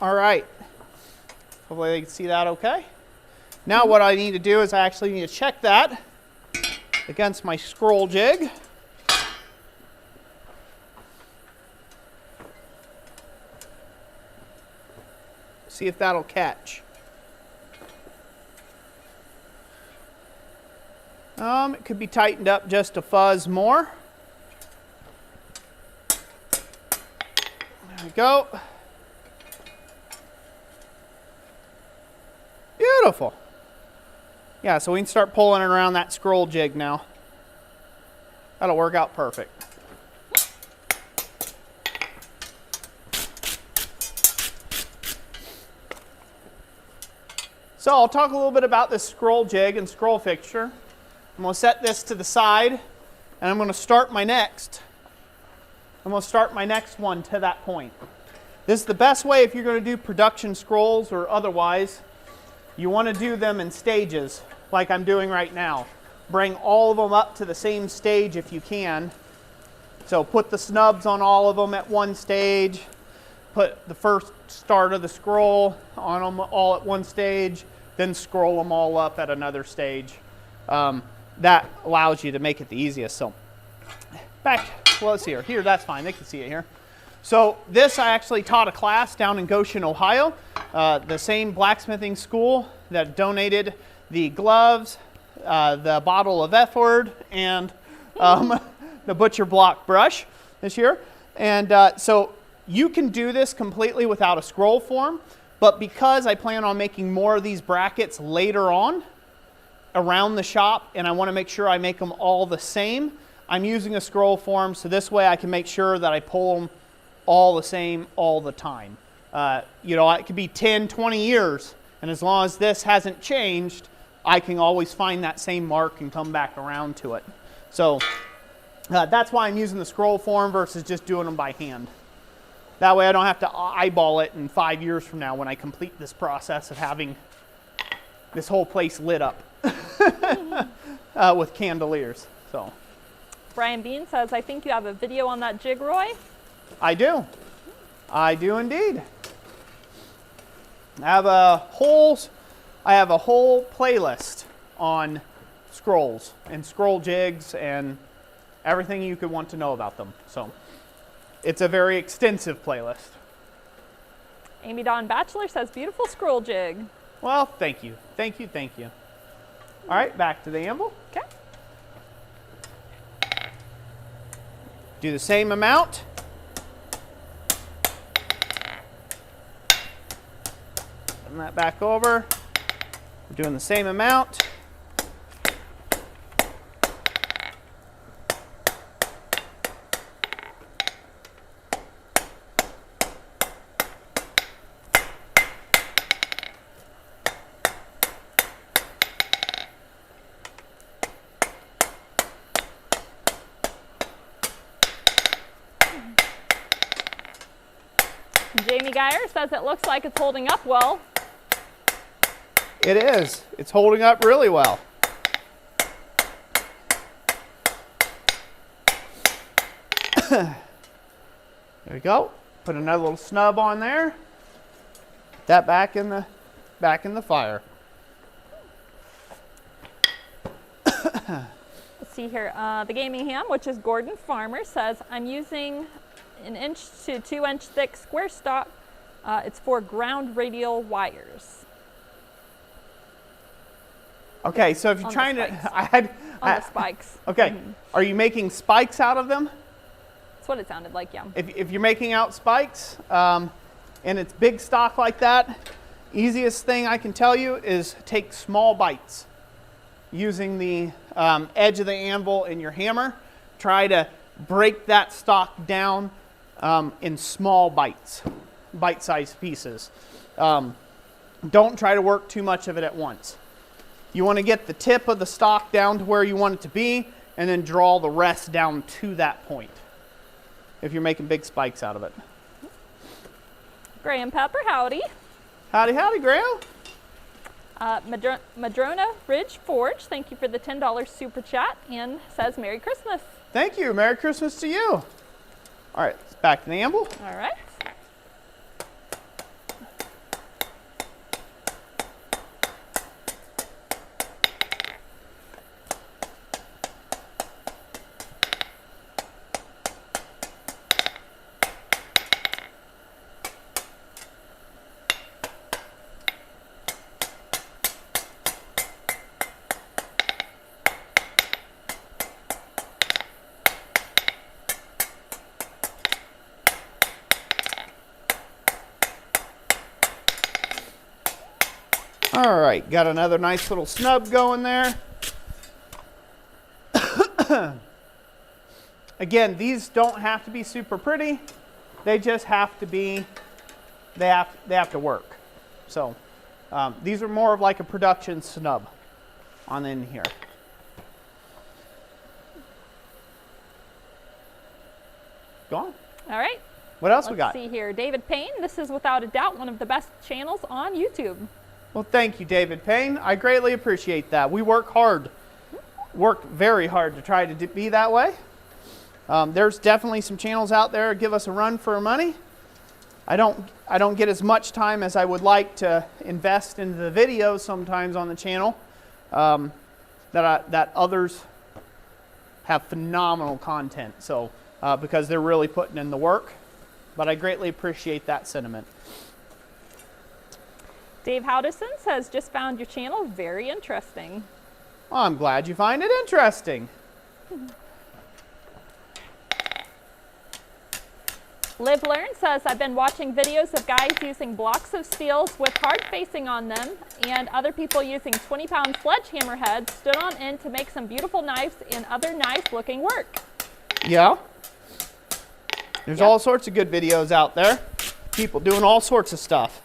All right, hopefully they can see that okay. Now what I need to do is I actually need to check that against my scroll jig. See if that'll catch. It could be tightened up just a fuzz more. There we go. Beautiful. Yeah, so we can start pulling it around that scroll jig now. That'll work out perfect. So I'll talk a little bit about this scroll jig and scroll fixture. I'm going to set this to the side, and I'm going to start my next. I'm going to start my next one to that point. This is the best way if you're going to do production scrolls or otherwise. You want to do them in stages, like I'm doing right now. Bring all of them up to the same stage if you can. So put the snubs on all of them at one stage. Put the first start of the scroll on them all at one stage. Then scroll them all up at another stage. That allows you to make it the easiest. So back, well, let's see here. Here, that's fine. They can see it here. So this I actually taught a class down in Goshen, Ohio. The same blacksmithing school that donated the gloves, the bottle of F-word, and the butcher block brush this year. And so you can do this completely without a scroll form, but because I plan on making more of these brackets later on around the shop, and I want to make sure I make them all the same, I'm using a scroll form, so this way I can make sure that I pull them all the same all the time. You know, it could be 10, 20 years, and as long as this hasn't changed, I can always find that same mark and come back around to it. So that's why I'm using the scroll form versus just doing them by hand. That way I don't have to eyeball it in 5 years from now when I complete this process of having this whole place lit up with chandeliers. So Brian Bean says, I think you have a video on that jig, Roy. I do. I do indeed. I have a whole playlist on scrolls and scroll jigs and everything you could want to know about them. So it's a very extensive playlist. Amy Dawn Bachelor says, beautiful scroll jig. Well, thank you. Thank you, thank you. All right, back to the anvil. Okay. Do the same amount. Turn that back over. We're doing the same amount. Jamie Geyer says it looks like it's holding up well. It is. It's holding up really well. There we go. Put another little snub on there. Put that back in the fire. Let's see here. The Gaming Ham, which is Gordon Farmer, says, I'm using an 1 to 2 inch thick square stock. It's for ground radial wires. Okay, so if you're trying to, on the spikes. Okay, are you making spikes out of them? That's what it sounded like, yeah. If you're making out spikes and it's big stock like that, easiest thing I can tell you is take small bites. Using the edge of the anvil in your hammer, try to break that stock down in small bites, bite-sized pieces. Don't try to work too much of it at once. You want to get the tip of the stock down to where you want it to be, and then draw the rest down to that point if you're making big spikes out of it. Graham Pepper, howdy. Howdy, howdy, Graham. Madrona Ridge Forge, thank you for the $10 super chat, and says Merry Christmas. Thank you. Merry Christmas to you. All right, back to the anvil. All right. All right, got another nice little snub going there. Again, these don't have to be super pretty. They just have to be, they have to work. So these are more of like a production snub on in here. Go on. All right. What else we got? Let's see here. David Payne, this is without a doubt one of the best channels on YouTube. Well, thank you, David Payne. I greatly appreciate that. We work very hard to try to be that way. There's definitely some channels out there that give us a run for our money. I don't get as much time as I would like to invest into the videos sometimes on the channel. That others have phenomenal content. So because they're really putting in the work. But I greatly appreciate that sentiment. Dave Howdison says, just found your channel very interesting. Well, I'm glad you find it interesting. Live Learn says, I've been watching videos of guys using blocks of steels with hard facing on them and other people using 20-pound sledgehammer heads stood on end to make some beautiful knives and other nice looking work. Yeah. There's all sorts of good videos out there. People doing all sorts of stuff.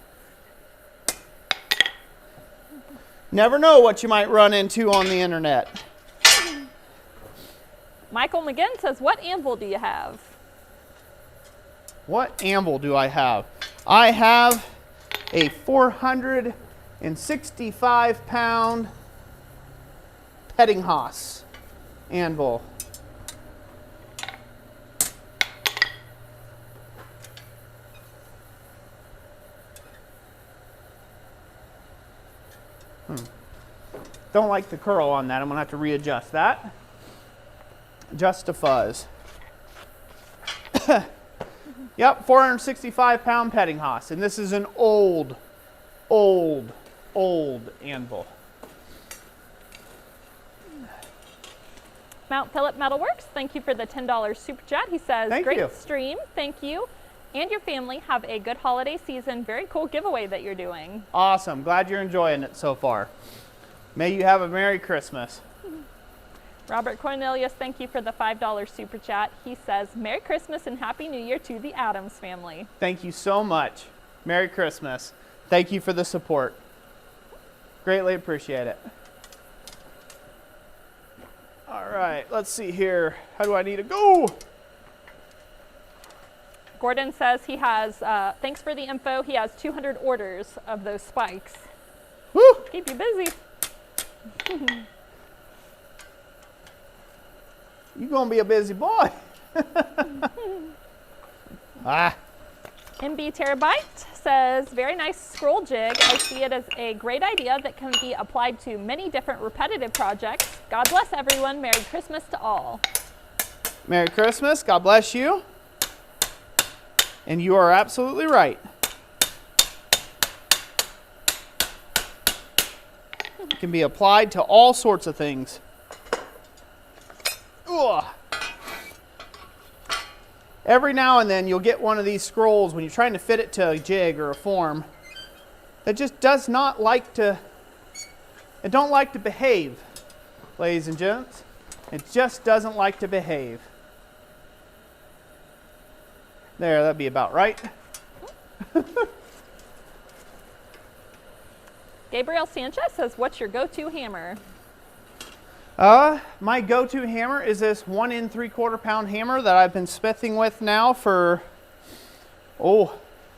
Never know what you might run into on the internet. Michael McGinn says, what anvil do you have? What anvil do I have? I have a 465-pound Pettinghaus anvil. Don't like the curl on that. I'm going to have to readjust that. Just a fuzz. Yep, 465-pound Pettinghaus. And this is an old anvil. Mount Phillip Metalworks, thank you for the $10 super chat. He says, great stream, thank you. And your family have a good holiday season. Very cool giveaway that you're doing. Awesome. Glad you're enjoying it so far. May you have a Merry Christmas. Robert Cornelius, thank you for the $5 super chat. He says, Merry Christmas and Happy New Year to the Adams family. Thank you so much. Merry Christmas. Thank you for the support. Greatly appreciate it. All right, let's see here. How do I need to go? Gordon says he has, thanks for the info, he has 200 orders of those spikes. Woo! Keep you busy. You're going to be a busy boy. MB Terabyte says, very nice scroll jig. I see it as a great idea that can be applied to many different repetitive projects. God bless everyone. Merry Christmas to all. Merry Christmas. God bless you. And you are absolutely right. It can be applied to all sorts of things. Ugh. Every now and then you'll get one of these scrolls when you're trying to fit it to a jig or a form that just does not like to, it don't like to behave, ladies and gents. It just doesn't like to behave. There, that'd be about right. Gabriel Sanchez says, what's your go-to hammer? My go-to hammer is this 1 3/4 pound hammer that I've been smithing with now for,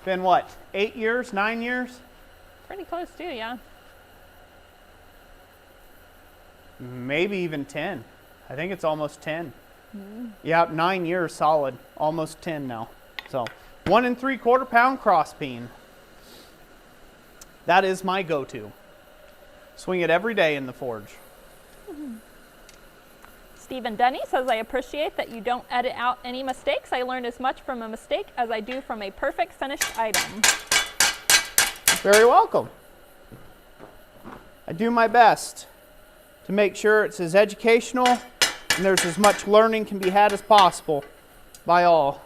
been what, 8 years, 9 years? Pretty close too, yeah. Maybe even 10. I think it's almost 10. Yeah, 9 years solid, almost 10 now. So 1 3/4 pound cross peen. That is my go-to. Swing it every day in the forge. Stephen Denny says, I appreciate that you don't edit out any mistakes. I learned as much from a mistake as I do from a perfect finished item. Very welcome. I do my best to make sure it's as educational and there's as much learning can be had as possible by all.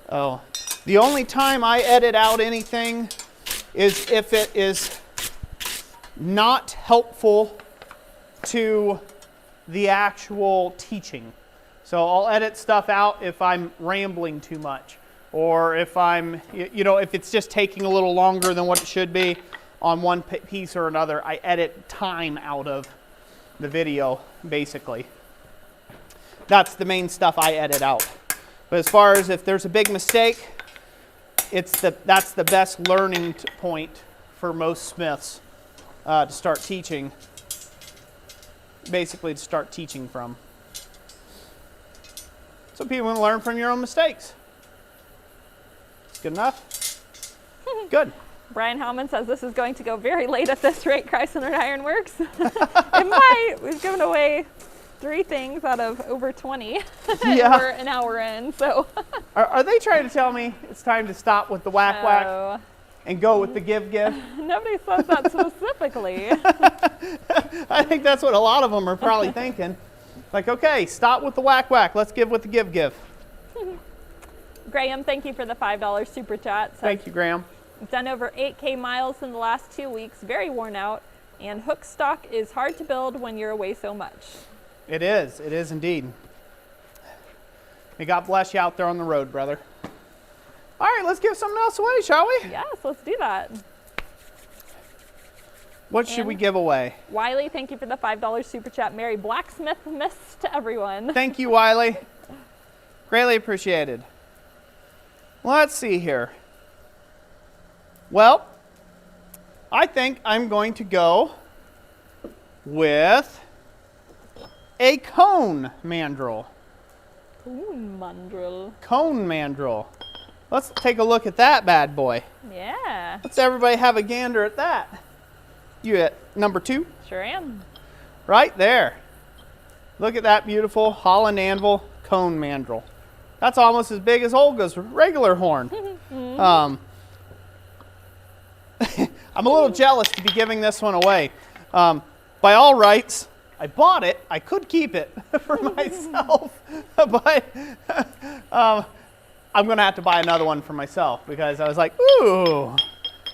Oh, the only time I edit out anything is if it is not helpful to the actual teaching. So I'll edit stuff out if I'm rambling too much, or if I'm, if it's just taking a little longer than what it should be on one piece or another. I edit time out of the video, basically. That's the main stuff I edit out. But as far as if there's a big mistake, that's the best learning point for most smiths to start teaching. Basically to start teaching from. So people can learn from your own mistakes. Good enough? Good. Brian Hellman says this is going to go very late at this rate, Christ Centered Ironworks. It might. We've given away 3 things out of over 20. Yeah. We're an hour in, so. Are they trying to tell me it's time to stop with the whack whack and go with the give give? Nobody says that specifically. I think that's what a lot of them are probably thinking. Like, okay, stop with the whack whack. Let's give with the give give. Graham, thank you for the $5 super chat. Thank you, Graham. Done over 8K miles in the last 2 weeks, very worn out, and hook stock is hard to build when you're away so much. It is indeed. May God bless you out there on the road, brother. All right, let's give something else away, shall we? Yes, let's do that. What should we give away? Wiley, thank you for the $5 super chat. Merry Blacksmith miss to everyone. Thank you, Wiley. Greatly appreciated. Let's see here. Well, I think I'm going to go with a cone mandrel. Cone mandrel. Cone mandrel. Let's take a look at that bad boy. Yeah. Let's everybody have a gander at that. You at number 2? Sure am. Right there. Look at that beautiful Holland Anvil cone mandrel. That's almost as big as Olga's regular horn. I'm a little jealous to be giving this one away. By all rights, I bought it. I could keep it for myself, but I'm going to have to buy another one for myself because I was like, ooh.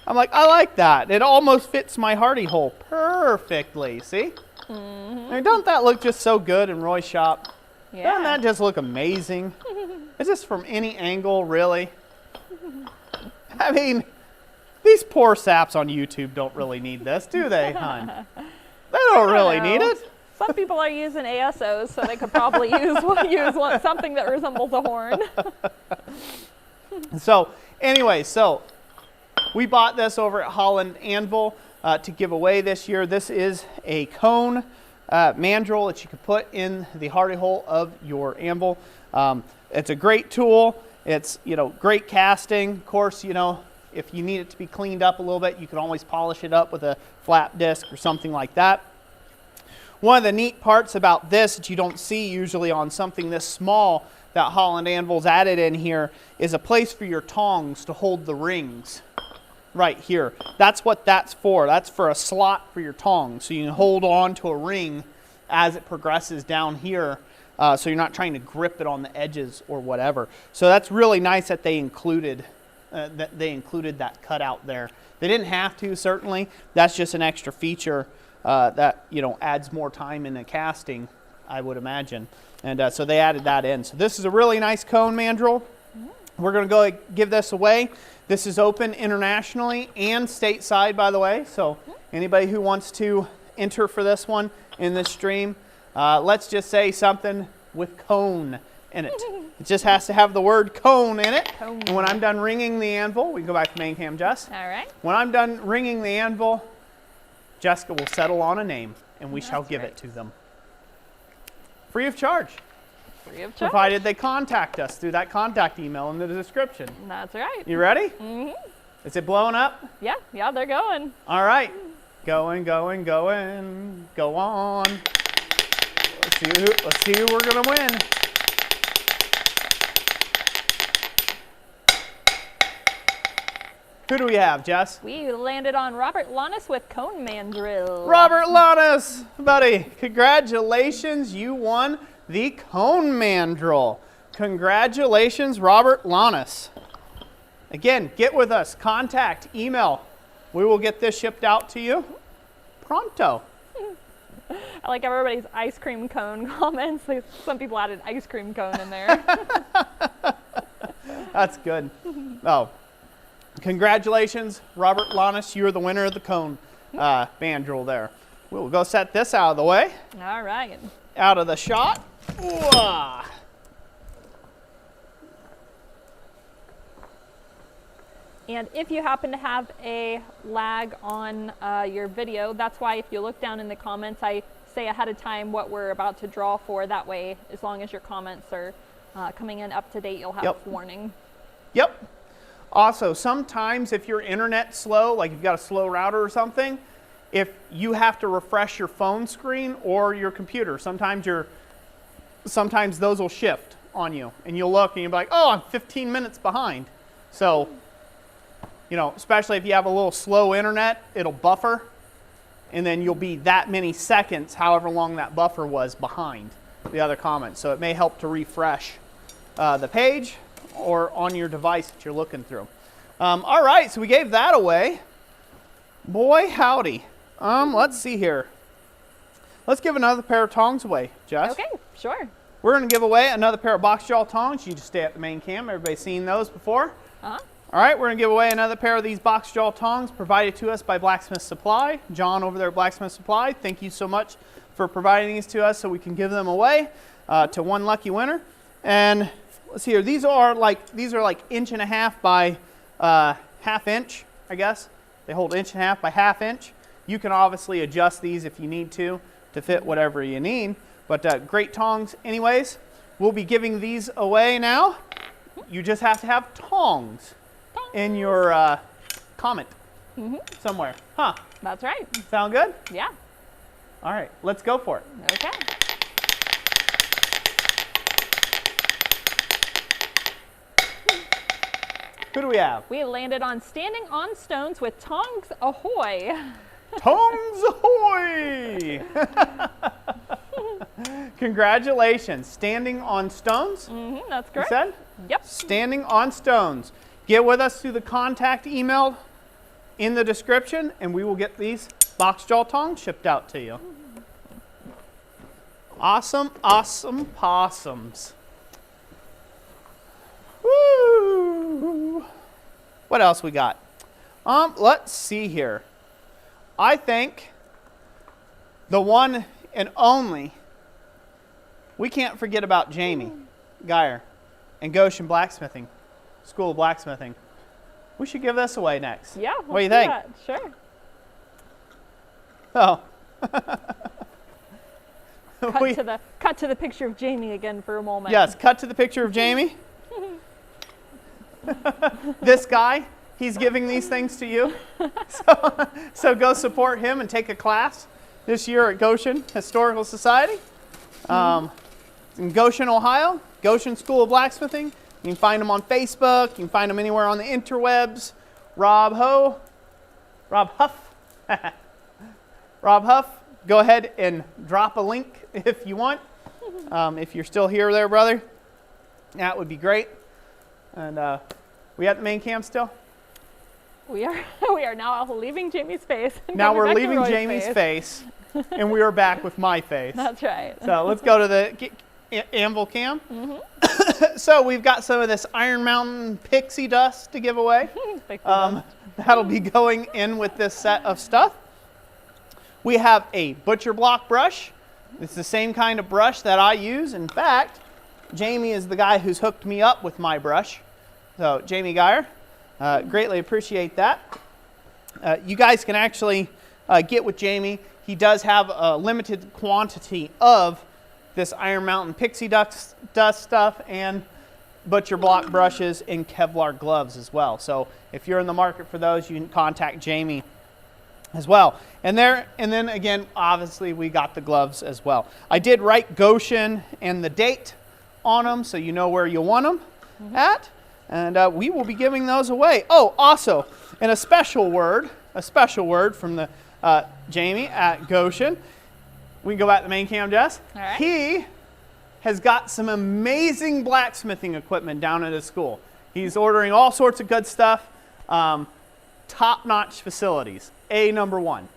I'm like, I like that. It almost fits my hardy hole perfectly. See? I mean, don't that look just so good in Roy's shop? Yeah. Doesn't that just look amazing? Is this from any angle, really? I mean, these poor saps on YouTube don't really need this, do they, hon? They don't really need it. Some people are using ASOs, so they could probably use something that resembles a horn. So, anyway, we bought this over at Holland Anvil to give away this year. This is a cone mandrel that you can put in the hardy hole of your anvil. It's a great tool. It's, great casting. Of course, if you need it to be cleaned up a little bit, you can always polish it up with a flat disc or something like that. One of the neat parts about this that you don't see usually on something this small that Holland Anvil's added in here is a place for your tongs to hold the rings. Right here. That's what that's for. That's for a slot for your tongs. So you can hold on to a ring as it progresses down here. So you're not trying to grip it on the edges or whatever. So that's really nice that they included that cutout there. They didn't have to, certainly. That's just an extra feature that adds more time in the casting, I would imagine. And so they added that in. So this is a really nice cone mandrel. We're going to go give this away. This is open internationally and stateside, by the way. So anybody who wants to enter for this one in this stream, let's just say something with cone in it. It just has to have the word cone in it. Cone. And when I'm done ringing the anvil, we can go back to main cam, Jess. All right. When I'm done ringing the anvil, Jessica will settle on a name, and we shall give it to them. Free of charge. Free of charge. Provided they contact us through that contact email in the description. That's right. You ready? Mm-hmm. Is it blowing up? Yeah, they're going. All right. Going. Go on. Let's see who we're going to win. Who do we have, Jess? We landed on Robert Lannis with Cone Mandrel. Robert Lannis, buddy, congratulations. You won the Cone Mandrel. Congratulations, Robert Lannis. Again, get with us. Contact, email. We will get this shipped out to you pronto. I like everybody's ice cream cone comments. Some people added ice cream cone in there. That's good. Oh. Congratulations, Robert Lannis. You're the winner of the cone mandrel there. We'll go set this out of the way. All right. Out of the shot. Ooh. And if you happen to have a lag on your video, that's why if you look down in the comments, I say ahead of time what we're about to draw for. That way, as long as your comments are coming in up to date, you'll have warning. Yep. Also, sometimes if your internet's slow, like you've got a slow router or something, if you have to refresh your phone screen or your computer, sometimes those will shift on you. And you'll look and you'll be like, oh, I'm 15 minutes behind. So, especially if you have a little slow internet, it'll buffer. And then you'll be that many seconds, however long that buffer was, behind the other comments. So it may help to refresh the page or on your device that you're looking through. All right, so we gave that away. Boy, howdy. Let's see here. Let's give another pair of tongs away, Jess. Okay, sure. We're going to give away another pair of box jaw tongs. You just stay at the main cam. Everybody's seen those before. All right, we're going to give away another pair of these box jaw tongs provided to us by Blacksmith Supply. John over there at Blacksmith Supply, thank you so much for providing these to us so we can give them away to one lucky winner. And let's see here, these are like 1.5 by ½ inch, I guess. They hold 1.5 by ½ inch. You can obviously adjust these if you need to fit whatever you need. But great tongs anyways. We'll be giving these away now. You just have to have tongs in your comment somewhere. Huh? That's right. Sound good? Yeah. All right, let's go for it. Okay. Who do we have? We landed on Standing on Stones with Tongs Ahoy. Tongs ahoy! Congratulations. Standing on Stones? That's correct. You said? Yep. Standing on Stones. Get with us through the contact email in the description, and we will get these box jaw tongs shipped out to you. Awesome, awesome possums. Woo! What else we got? Let's see here. I think the one and only, we can't forget about Jamie Geyer and Goshen Blacksmithing, School of Blacksmithing. We should give this away next. Yeah. What do you think? That. Sure. Oh. Cut to the picture of Jamie again for a moment. Yes, cut to the picture of Jamie. This guy, he's giving these things to you. So go support him and take a class this year at Goshen Historical Society. In Goshen, Ohio, Goshen School of Blacksmithing. You can find them on Facebook. You can find them anywhere on the interwebs. Rob Huff. Rob Huff, go ahead and drop a link if you want. If you're still here there, brother, that would be great. And we at the main cam still? We are now leaving Jamie's face. Now we're leaving Jamie's face, and we are back with my face. That's right. So let's go to the anvil cam. So we've got some of this Iron Mountain pixie dust to give away. That'll be going in with this set of stuff. We have a butcher block brush. It's the same kind of brush that I use. In fact, Jamie is the guy who's hooked me up with my brush. So Jamie Geyer, greatly appreciate that. You guys can actually get with Jamie. He does have a limited quantity of this Iron Mountain pixie dust stuff and butcher block brushes and Kevlar gloves as well. So if you're in the market for those, you can contact Jamie as well. And then again, obviously we got the gloves as well. I did write Goshen and the date on them so you know where you want them at. And we will be giving those away. Oh, also, and a special word from the Jamie at Goshen. We can go back to the main cam, Jess. All right. He has got some amazing blacksmithing equipment down at his school. He's ordering all sorts of good stuff. Top-notch facilities. number 1.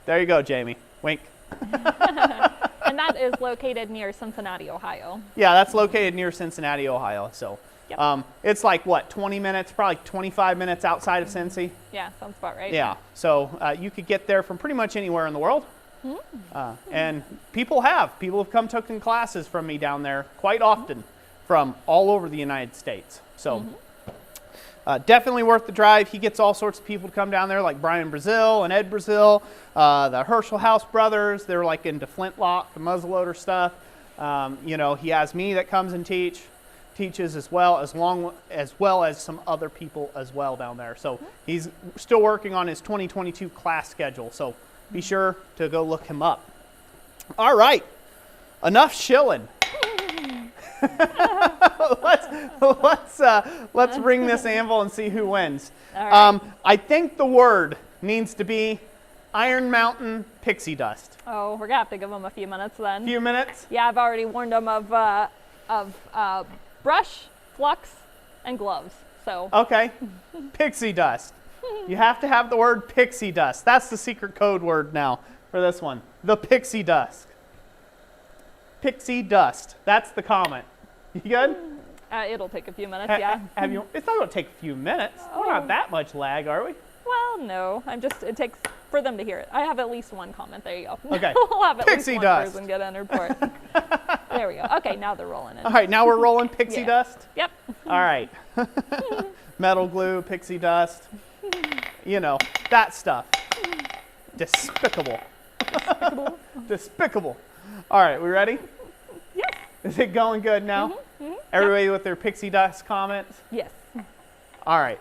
There you go, Jamie. Wink. And that is located near Cincinnati, Ohio. Yeah, that's located near Cincinnati, Ohio. So Yep. It's like, what, 20 minutes, probably 25 minutes outside of Cincy? Yeah, sounds about right. Yeah, so you could get there from pretty much anywhere in the world. And people have come taking classes from me down there quite often from all over the United States. So definitely worth the drive. He gets all sorts of people to come down there, like Brian Brazil and Ed Brazil, the Herschel House brothers. They're like into flintlock, the muzzleloader stuff. He has me that comes and teaches as well as some other people as well down there. So he's still working on his 2022 class schedule. So be sure to go look him up. All right, enough shilling. Let's ring this anvil and see who wins. All right. I think the word needs to be Iron Mountain pixie dust. Oh, we're gonna have to give them a few minutes then. Few minutes? Yeah, I've already warned them of brush, flux, and gloves. So. Okay, pixie dust. You have to have the word pixie dust. That's the secret code word now for this one. The pixie dust. Pixie dust. That's the comment. You good? It'll take a few minutes, yeah. It's not going to take a few minutes. Oh. We're not that much lag, are we? Well, no. It takes for them to hear it. I have at least one comment. There you go. Okay. We'll have at Pixie least dust. one person get entered for it. There we go. Okay, now they're rolling in. All right, now we're rolling pixie dust. Yep. All right. Metal glue, pixie dust. You know, that stuff. Despicable. Despicable. All right, we ready? Yes. Is it going good now? Everybody with their pixie dust comments? Yes. All right.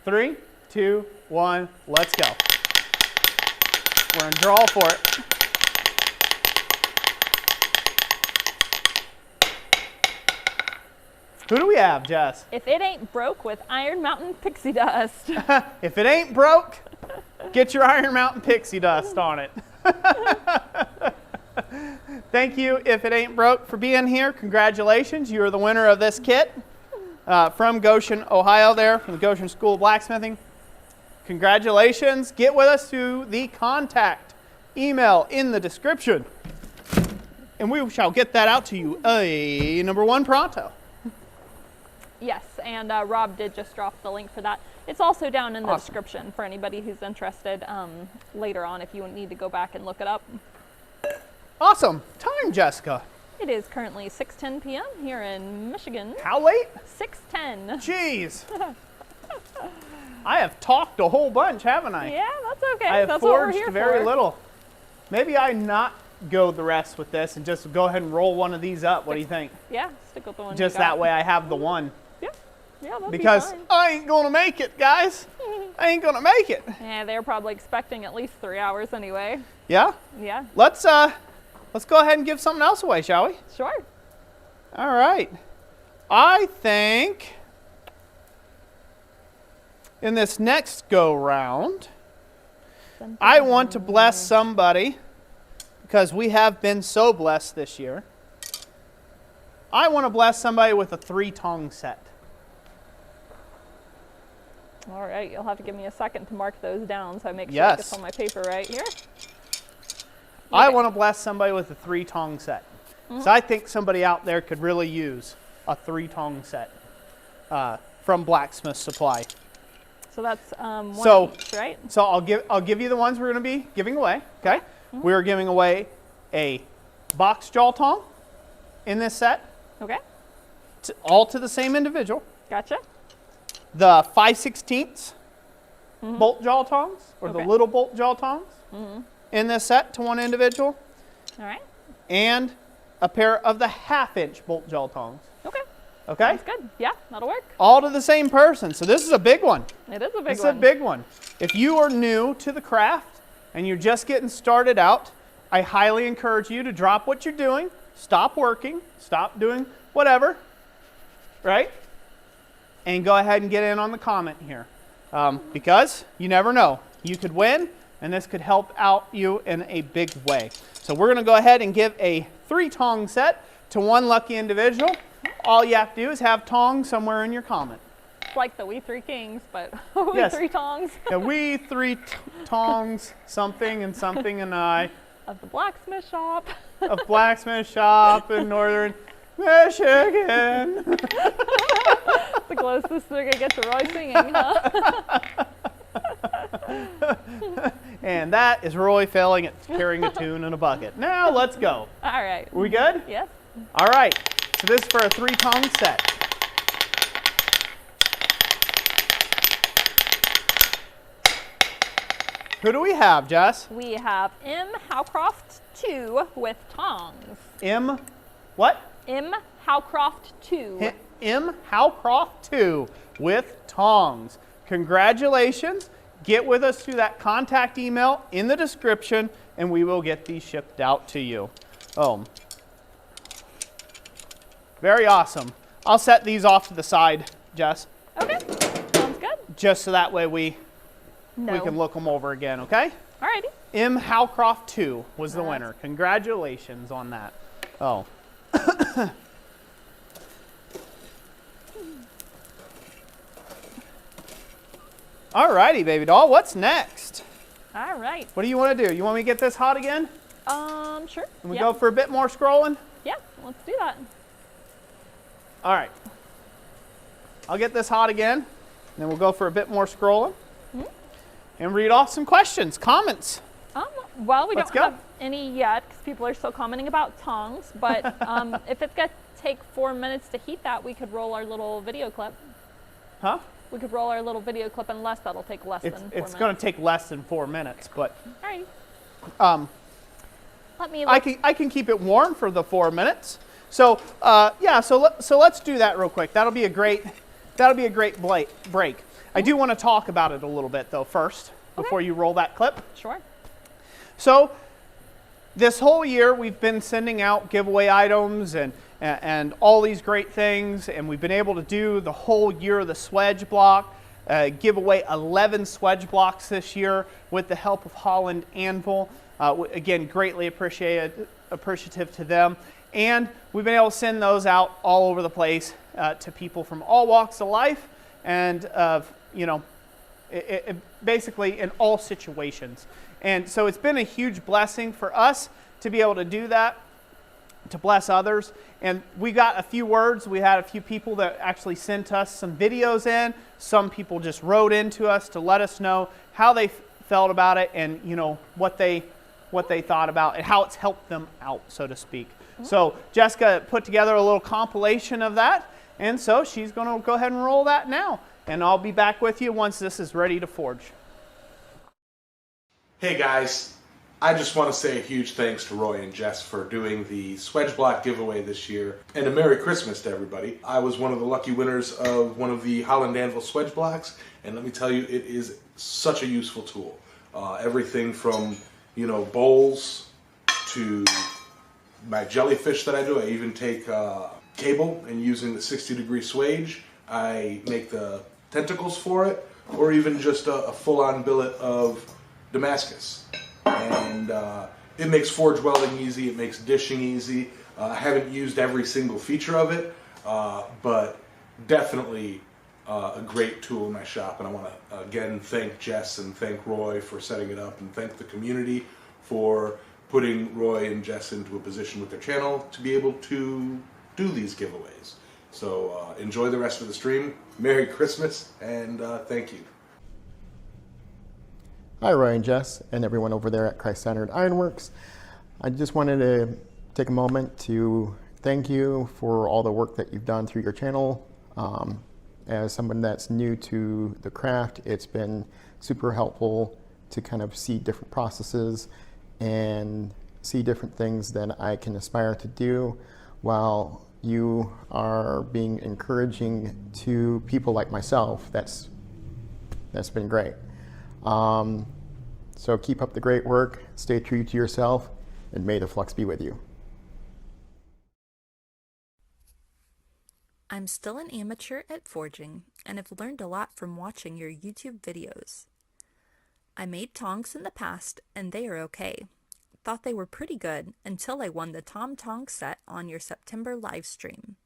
3, 2, 1, let's go. We're going to draw for it. Who do we have, Jess? If it ain't broke with Iron Mountain pixie dust. If it ain't broke, get your Iron Mountain pixie dust on it. Thank you, If It Ain't Broke, for being here. Congratulations. You are the winner of this kit from Goshen, Ohio there, from the Goshen School of Blacksmithing. Congratulations. Get with us through the contact email in the description. And we shall get that out to you, number one, pronto. Yes, and Rob did just drop the link for that. It's also down in the description for anybody who's interested later on if you need to go back and look it up. Awesome. Time, Jessica. It is currently 6:10 p.m. here in Michigan. How late? 6:10. Jeez. I have talked a whole bunch, haven't I? Yeah, that's okay. I have that's what we're forged here very for. little. Maybe I not go the rest with this and just go ahead and roll one of these up. What do you think? Yeah, stick with the one. Just you got. that way I have the one. Yeah, that'd Because be fine. I ain't going to make it, guys. I ain't going to make it. Yeah, they're probably expecting at least 3 hours anyway. Yeah? Yeah, Let's go ahead and give something else away, shall we? sure. All right. I think in this next go round, I want to bless somebody because we have been so blessed this year. I want to bless somebody with a 3-tong set. All right, you'll have to give me a second to mark those down so I make sure Yes. it gets on my paper right here. I Okay. want to bless somebody with a 3-tong set. So I think somebody out there could really use a 3-tong set from Blacksmith Supply. So that's one So- each, right? So I'll give you the ones we're going to be giving away. Okay, we're giving away a box jaw tong in this set, Okay, all to the same individual. gotcha. The 5/16 bolt jaw tongs, or the Okay. little bolt jaw tongs, in this set to one individual, All right. and a pair of the 1/2-inch bolt jaw tongs. Okay, Okay, sounds good. Yeah, that'll work. all to the same person. So this is a big one. It is a big This is one. a big one. If you are new to the craft and you're just getting started out, I highly encourage you to drop what you're doing, stop working, stop doing whatever, right? And go ahead and get in on the comment here. Because you never know. You could win, and this could help out you in a big way. So we're going to go ahead and give a 3-tong set to one lucky individual. All you have to do is have tongs somewhere in your comment. It's like the We Three Kings, but we Yes. 3 tongs Yeah, we 3 tongs, something and something and I, of the blacksmith shop. a blacksmith shop in northern Michigan. The closest they're gonna get to Roy singing, huh? And that is Roy failing at carrying a tune in a bucket. Now let's go. All right. We good? Yes. All right. So this is for a 3-tong set. Who do we have, Jess? We have M. Howcroft 2 with tongs. M. What? M. Howcroft 2. M. Howcroft 2 with tongs. Congratulations. Get with us through that contact email in the description, and we will get these shipped out to you. Oh, very awesome. I'll set these off to the side, Jess, Okay. Sounds good. just so that way we No. can look them over again, okay? Alrighty. M. Howcroft 2 was the Alright. winner. Congratulations on that. Oh. Alrighty, baby doll. What's next? All right. What do you want to do? You want me to get this hot again? Sure. And we yeah. go for a bit more scrolling? Yeah, let's do that. All right. I'll get this hot again, and then we'll go for a bit more scrolling and read off some questions, comments. Well, we don't have any yet because people are still commenting about tongs, but if it's going to take 4 minutes to heat that, we could roll our little video clip. Huh? We could roll our little video clip, unless that'll take less than 4 minutes. It's going to take less than 4 minutes, but all right. Let me look. I can keep it warm for the 4 minutes. So yeah, so let's do that real quick. That'll be a great break. I do want to talk about it a little bit though first before you roll that clip. Sure. So this whole year we've been sending out giveaway items and all these great things, and we've been able to do the whole year of the Swage block, give away 11 Swage blocks this year with the help of Holland Anvil. Again, greatly appreciative to them. And we've been able to send those out all over the place to people from all walks of life and, basically in all situations. And so it's been a huge blessing for us to be able to do that, to bless others. And we got a few words. We had a few people that actually sent us some videos in. Some people just wrote into us to let us know how they felt about it and, what they thought about it, how it's helped them out, so to speak. So Jessica put together a little compilation of that, and so she's going to go ahead and roll that now. And I'll be back with you once this is ready to forge. Hey guys, I just want to say a huge thanks to Roy and Jess for doing the Swage block giveaway this year, and a Merry Christmas to everybody. I was one of the lucky winners of one of the Holland Anvil Swage blocks, and let me tell you, it is such a useful tool. Everything from, bowls to my jellyfish that I do. I even take cable and using the 60-degree swage, I make the tentacles for it, or even just a full-on billet of Damascus. And it makes forge welding easy, it makes dishing easy. I haven't used every single feature of it, but definitely a great tool in my shop. And I want to again thank Jess and thank Roy for setting it up, and thank the community for putting Roy and Jess into a position with their channel to be able to do these giveaways. So enjoy the rest of the stream. Merry Christmas, and thank you. Hi Roy and Jess and everyone over there at Christ Centered Ironworks. I just wanted to take a moment to thank you for all the work that you've done through your channel. As someone that's new to the craft, it's been super helpful to kind of see different processes and see different things that I can aspire to do, while you are being encouraging to people like myself. That's been great. So keep up the great work, stay true to yourself, and may the flux be with you. I'm still an amateur at forging and have learned a lot from watching your YouTube videos. I made tongs in the past and they are okay. Thought they were pretty good until I won the Tom Tong set on your September live stream.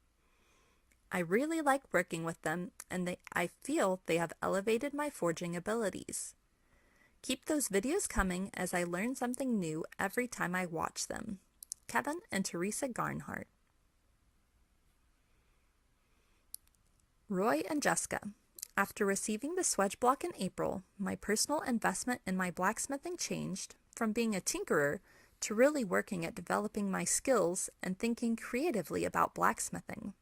I really like working with them, and I feel they have elevated my forging abilities. Keep those videos coming, as I learn something new every time I watch them. Kevin and Teresa Garnhart. Roy and Jessica. After receiving the Swage block in April, my personal investment in my blacksmithing changed from being a tinkerer to really working at developing my skills and thinking creatively about blacksmithing.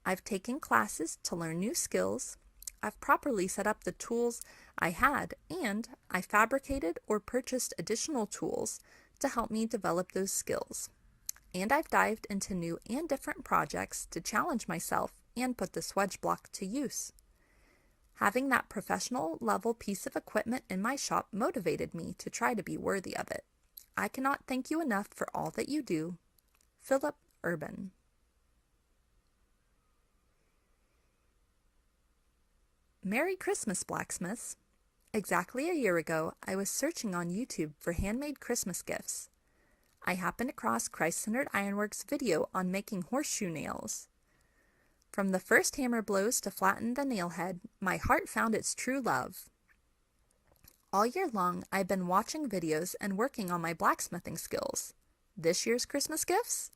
I've taken classes to learn new skills, I've properly set up the tools I had, and I fabricated or purchased additional tools to help me develop those skills. And I've dived into new and different projects to challenge myself and put the Swage block to use. Having that professional level piece of equipment in my shop motivated me to try to be worthy of it. I cannot thank you enough for all that you do. Philip Urban. Merry Christmas, blacksmiths. Exactly a year ago, I was searching on YouTube for handmade Christmas gifts. I happened across Christ Centered Ironworks' video on making horseshoe nails. From the first hammer blows to flatten the nail head, my heart found its true love. All year long, I've been watching videos and working on my blacksmithing skills. This year's Christmas gifts?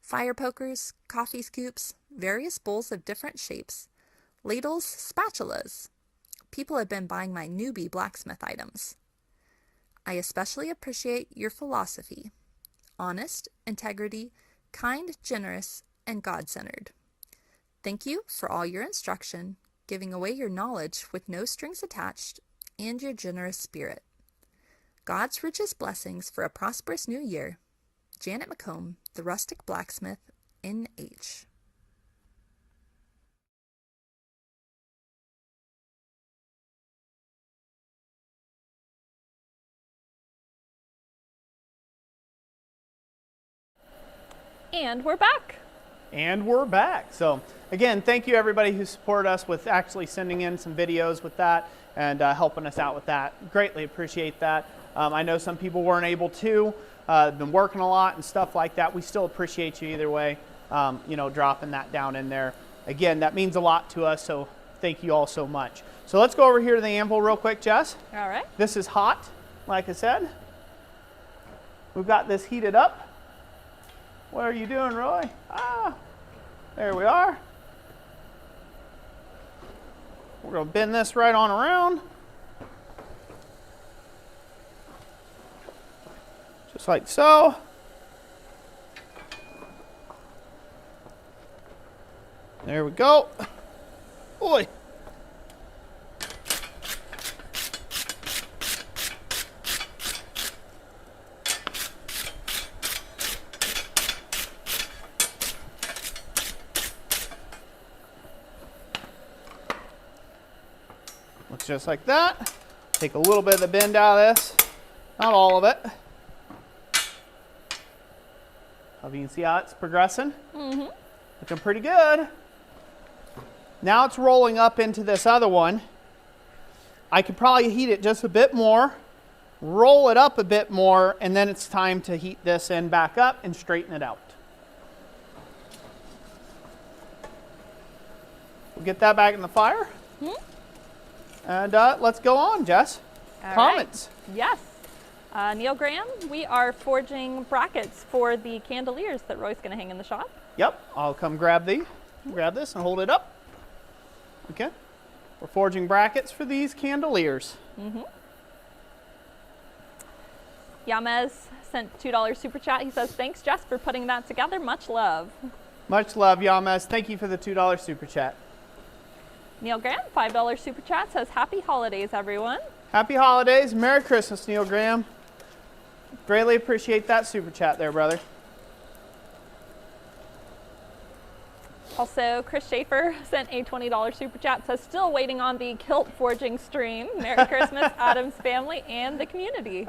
Fire pokers, coffee scoops, various bowls of different shapes, ladles, spatulas. People have been buying my newbie blacksmith items. I especially appreciate your philosophy. Honest, integrity, kind, generous, and God-centered. Thank you for all your instruction, giving away your knowledge with no strings attached, and your generous spirit. God's richest blessings for a prosperous new year. Janet McComb, the Rustic Blacksmith, NH. And we're back. And we're back. So again, thank you everybody who supported us with actually sending in some videos with that and helping us out with that. Greatly appreciate that. I know some people weren't able to, been working a lot and stuff like that. We still appreciate you either way, you know, dropping that down in there. Again, that means a lot to us, so thank you all so much. So let's go over here to the anvil real quick, Jess. All right. This is hot, like I said. We've got this heated up. What are you doing, Roy? Ah, there we are. We're going to bend this right on around. Just like so. There we go. Boy. Looks just like that. Take a little bit of the bend out of this. Not all of it. Hope you can see how it's progressing. Mm-hmm. Looking pretty good. Now it's rolling up into this other one. I could probably heat it just a bit more, roll it up a bit more, and then it's time to heat this end back up and straighten it out. We'll get that back in the fire. Mm-hmm. And let's go on, Jess. All Comments. Right. Yes. Neil Graham, we are forging brackets for the candeliers that Roy's going to hang in the shop. Yep, I'll come grab this and hold it up. Okay, we're forging brackets for these candeliers. Mm-hmm. Yamez sent $2 super chat. He says, thanks, Jess, for putting that together. Much love. Much love, Yamez. Thank you for the $2 super chat. Neil Graham, $5 super chat, says, happy holidays, everyone. Happy holidays. Merry Christmas, Neil Graham. Greatly appreciate that super chat there, brother. Also, Chris Schaefer sent a $20 super chat, says, still waiting on the kilt forging stream. Merry Christmas, Adam's family and the community.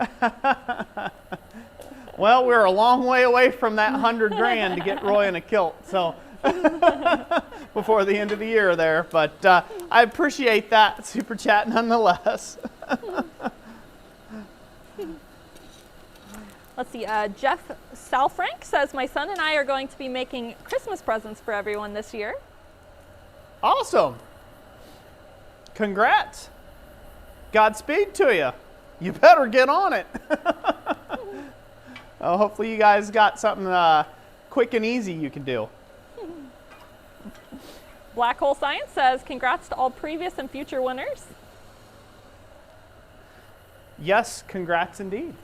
Well, we're a long way away from that 100 grand to get Roy in a kilt, so before the end of the year there. But I appreciate that super chat nonetheless. Let's see, Jeff Salfrank says, my son and I are going to be making Christmas presents for everyone this year. Awesome. Congrats. Godspeed to you. You better get on it. Hopefully you guys got something quick and easy you can do. Black Hole Science says, congrats to all previous and future winners. Yes, congrats indeed.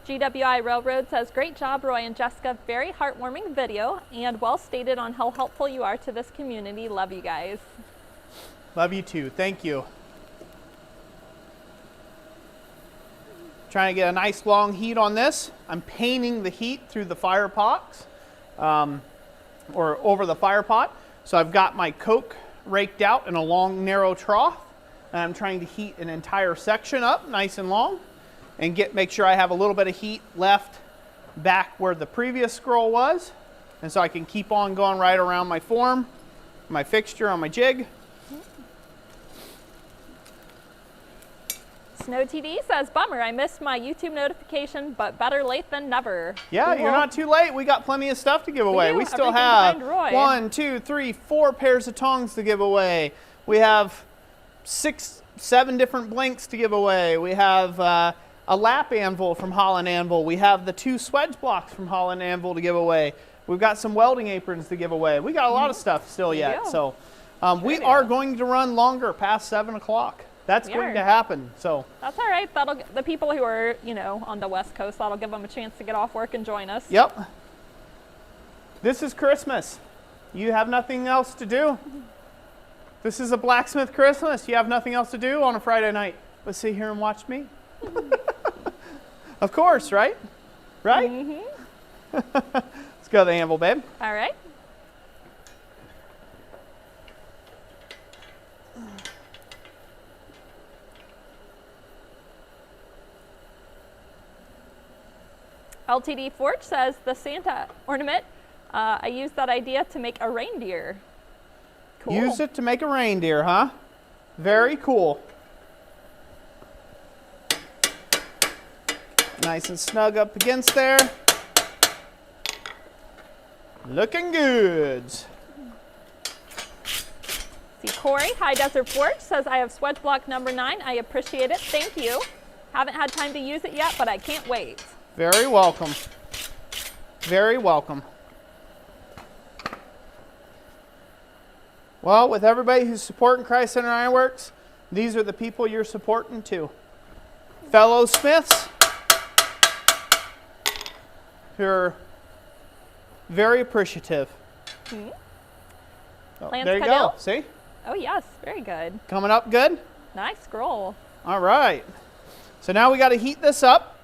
GWI Railroad says, great job, Roy and Jessica. Very heartwarming video and well stated on how helpful you are to this community. Love you guys. Love you too. Thank you. Trying to get a nice long heat on this. I'm painting the heat through the fire pots or over the fire pot. So I've got my coke raked out in a long narrow trough and I'm trying to heat an entire section up nice and long and make sure I have a little bit of heat left back where the previous scroll was, and so I can keep on going right around my form, my fixture on my jig. Snow TD says, bummer, I missed my YouTube notification, but better late than never. Yeah, you're not too late. We got plenty of stuff to give away. We still have 1, 2, 3, 4 pairs of tongs to give away. We have 6, 7 different blinks to give away. We have a lap anvil from Holland Anvil. We have the 2 swedge blocks from Holland Anvil to give away. We've got some welding aprons to give away. We got a lot of stuff still yet. So We are going to run longer past 7 o'clock. That's going to happen. So that's all right. That'll the people who are, you know, on the West Coast, that'll give them a chance to get off work and join us. Yep. This is Christmas. You have nothing else to do. This is a blacksmith Christmas. You have nothing else to do on a Friday night but sit here and watch me. Of course, right? Right? Mm-hmm. Let's go to the anvil, babe. All right. LTD Forge says, the Santa ornament, I used that idea to make a reindeer. Cool. Use it to make a reindeer, huh? Very cool. Nice and snug up against there. Looking good. See, Corey, High Desert Forge, says, I have Swage block number 9. I appreciate it. Thank you. Haven't had time to use it yet, but I can't wait. Very welcome. Very welcome. Well, with everybody who's supporting Christ Centered Ironworks, these are the people you're supporting too. Fellow Smiths who are very appreciative. Mm-hmm. Oh, there you go. See? Oh, yes. Very good. Coming up good? Nice scroll. All right. So now we got to heat this up.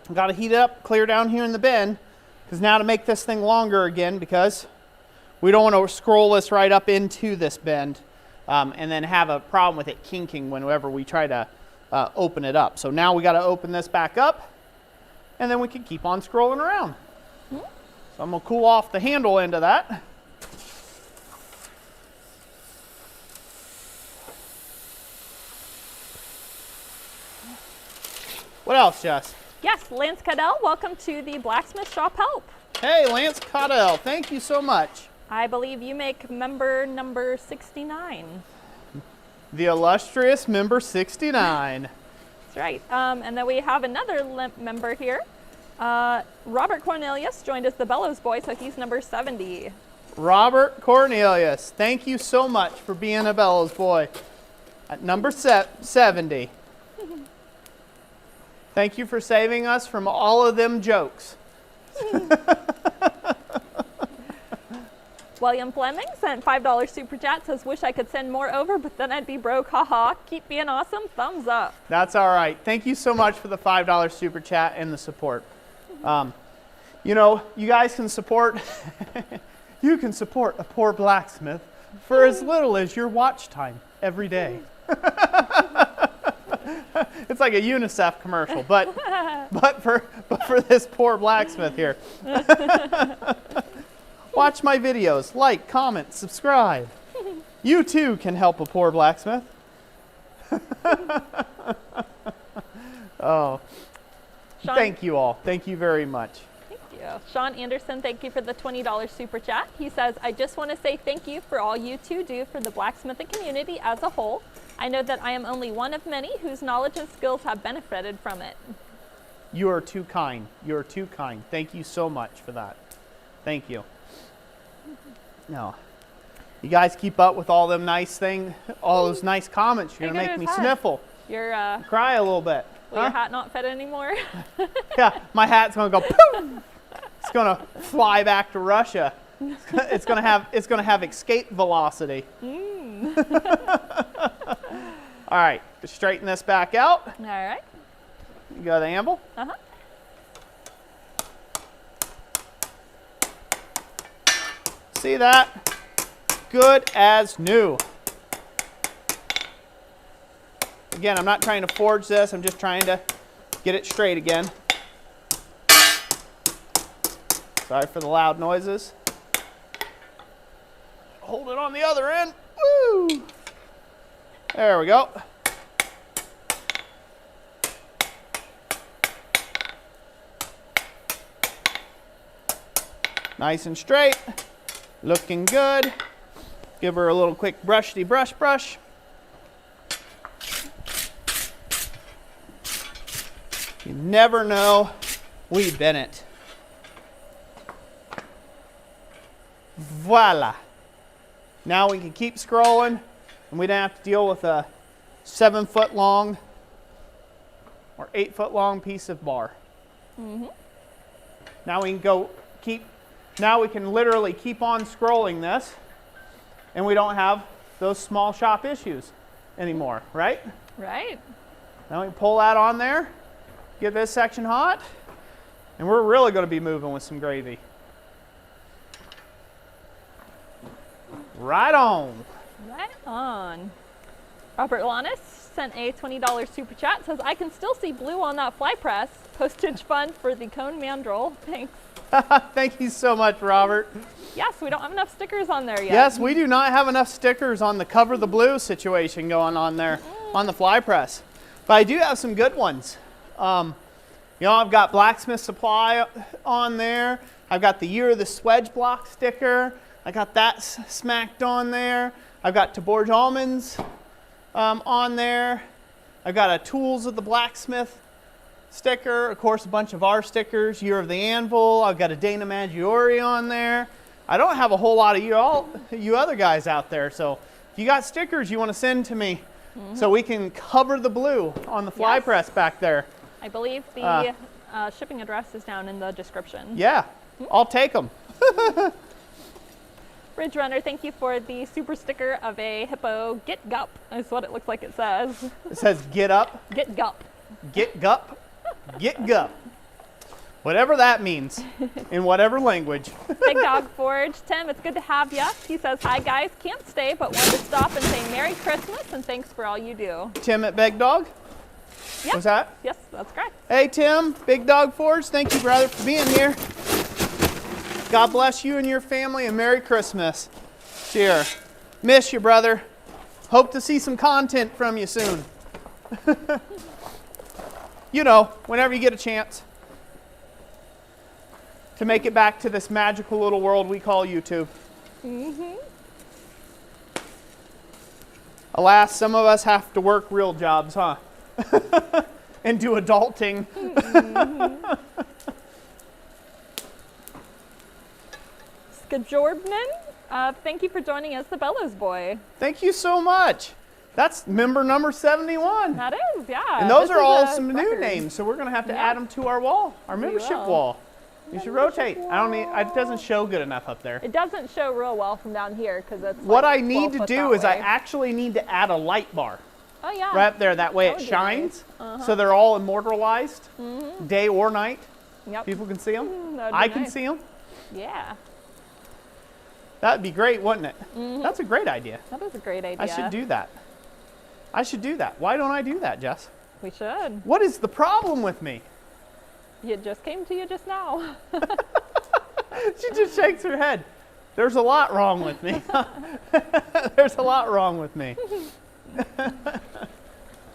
We got to heat it up clear down here in the bin, because now to make this thing longer again, because we don't want to scroll this right up into this bend and then have a problem with it kinking whenever we try to open it up. So now we got to open this back up, and then we can keep on scrolling around. Mm-hmm. So I'm going to cool off the handle end of that. What else, Jess? Yes, Lance Cadell, welcome to the Blacksmith Shop Help. Hey, Lance Cadell, thank you so much. I believe you make member number 69. The illustrious member 69. That's right. And then we have another member here. Robert Cornelius joined as the Bellows Boy, so he's number 70. Robert Cornelius, thank you so much for being a Bellows Boy at number 70. Thank you for saving us from all of them jokes. William Fleming sent $5 super chat, says, wish I could send more over, but then I'd be broke. Haha. Keep being awesome. Thumbs up. That's all right. Thank you so much for the $5 super chat and the support. You know, you guys can support, you can support a poor blacksmith for as little as your watch time every day. It's like a UNICEF commercial, but for this poor blacksmith here. Watch my videos, like, comment, subscribe. You too can help a poor blacksmith. Oh, Sean, thank you all. Thank you very much. Thank you. Sean Anderson, thank you for the $20 super chat. He says, I just want to say thank you for all you two do for the blacksmithing community as a whole. I know that I am only one of many whose knowledge and skills have benefited from it. You are too kind. You are too kind. Thank you so much for that. Thank you. No. You guys keep up with all them nice things, all those nice comments. You're going to make me sniffle. Your cry a little bit. Will your hat not fit anymore? Yeah, my hat's going to go poof. It's going to fly back to Russia. It's going to have escape velocity. All right, straighten this back out. All right. You go to the anvil. Uh-huh. See that? Good as new. Again, I'm not trying to forge this. I'm just trying to get it straight again. Sorry for the loud noises. Hold it on the other end. Woo! There we go. Nice and straight. Looking good. Give her a little quick brushy brush. You never know. We been it. Voila. Now we can keep scrolling, and we don't have to deal with a 7-foot long or 8-foot long piece of bar. Now we can now we can literally keep on scrolling this, and we don't have those small shop issues anymore, right? Right. Now we can pull that on there, get this section hot, and we're really going to be moving with some gravy. Right on. Right on. Robert Lanis sent a $20 super chat. Says, I can still see blue on that fly press. Postage fund for the cone mandrel. Thanks. Thank you so much, Robert. Yes, we don't have enough stickers on there yet. Yes, we do not have enough stickers on the cover the blue situation going on there on the fly press. But I do have some good ones. You know, I've got Blacksmith Supply on there. I've got the Year of the Swage block sticker. I got that smacked on there. I've got Taborge Almonds on there. I've got a Tools of the Blacksmith sticker. Of course, a bunch of our stickers. Year of the Anvil. I've got a Dana Maggiore on there. I don't have a whole lot of you other guys out there. So if you got stickers you want to send to me so we can cover the blue on the fly press back there. I believe the shipping address is down in the description. Yeah, I'll take them. Ridge Runner, thank you for the super sticker of a hippo get gup, is what it looks like it says. It says get up, Get gup. get gup, get gup. Whatever that means, in whatever language. Big Dog Forge, Tim, it's good to have you. He says, hi guys, can't stay, but wanted to stop and say Merry Christmas and thanks for all you do. Tim at Big Dog? Yep. Was that? Yes, that's correct. Hey Tim, Big Dog Forge, thank you brother for being here. God bless you and your family and Merry Christmas. Cheer. Miss you, brother. Hope to see some content from you soon. You know, whenever you get a chance to make it back to this magical little world we call YouTube. Alas, some of us have to work real jobs, huh? And do adulting. Skajordman, thank you for joining us, the Bellows Boy. Thank you so much. That's member number 71. That is, yeah. And those this are all is a some new record. names, so we're going to have to add them to our wall, our membership will. wall. You should rotate. It doesn't show good enough up there. It doesn't show real well from down here because it's What like I need 12 to foot do that is I way. actually need to add a light bar Oh yeah. right up there. That way That it would be shines, nice. so they're all immortalized, day or night. Yep. People can see them. That'd be I can nice. see them. Yeah. That'd be great, wouldn't it? That's a great idea. That is a great idea. I should do that. I should do that. Why don't I do that, Jess? We should. What is the problem with me? It just came to you just now. She just shakes her head. There's a lot wrong with me. There's a lot wrong with me.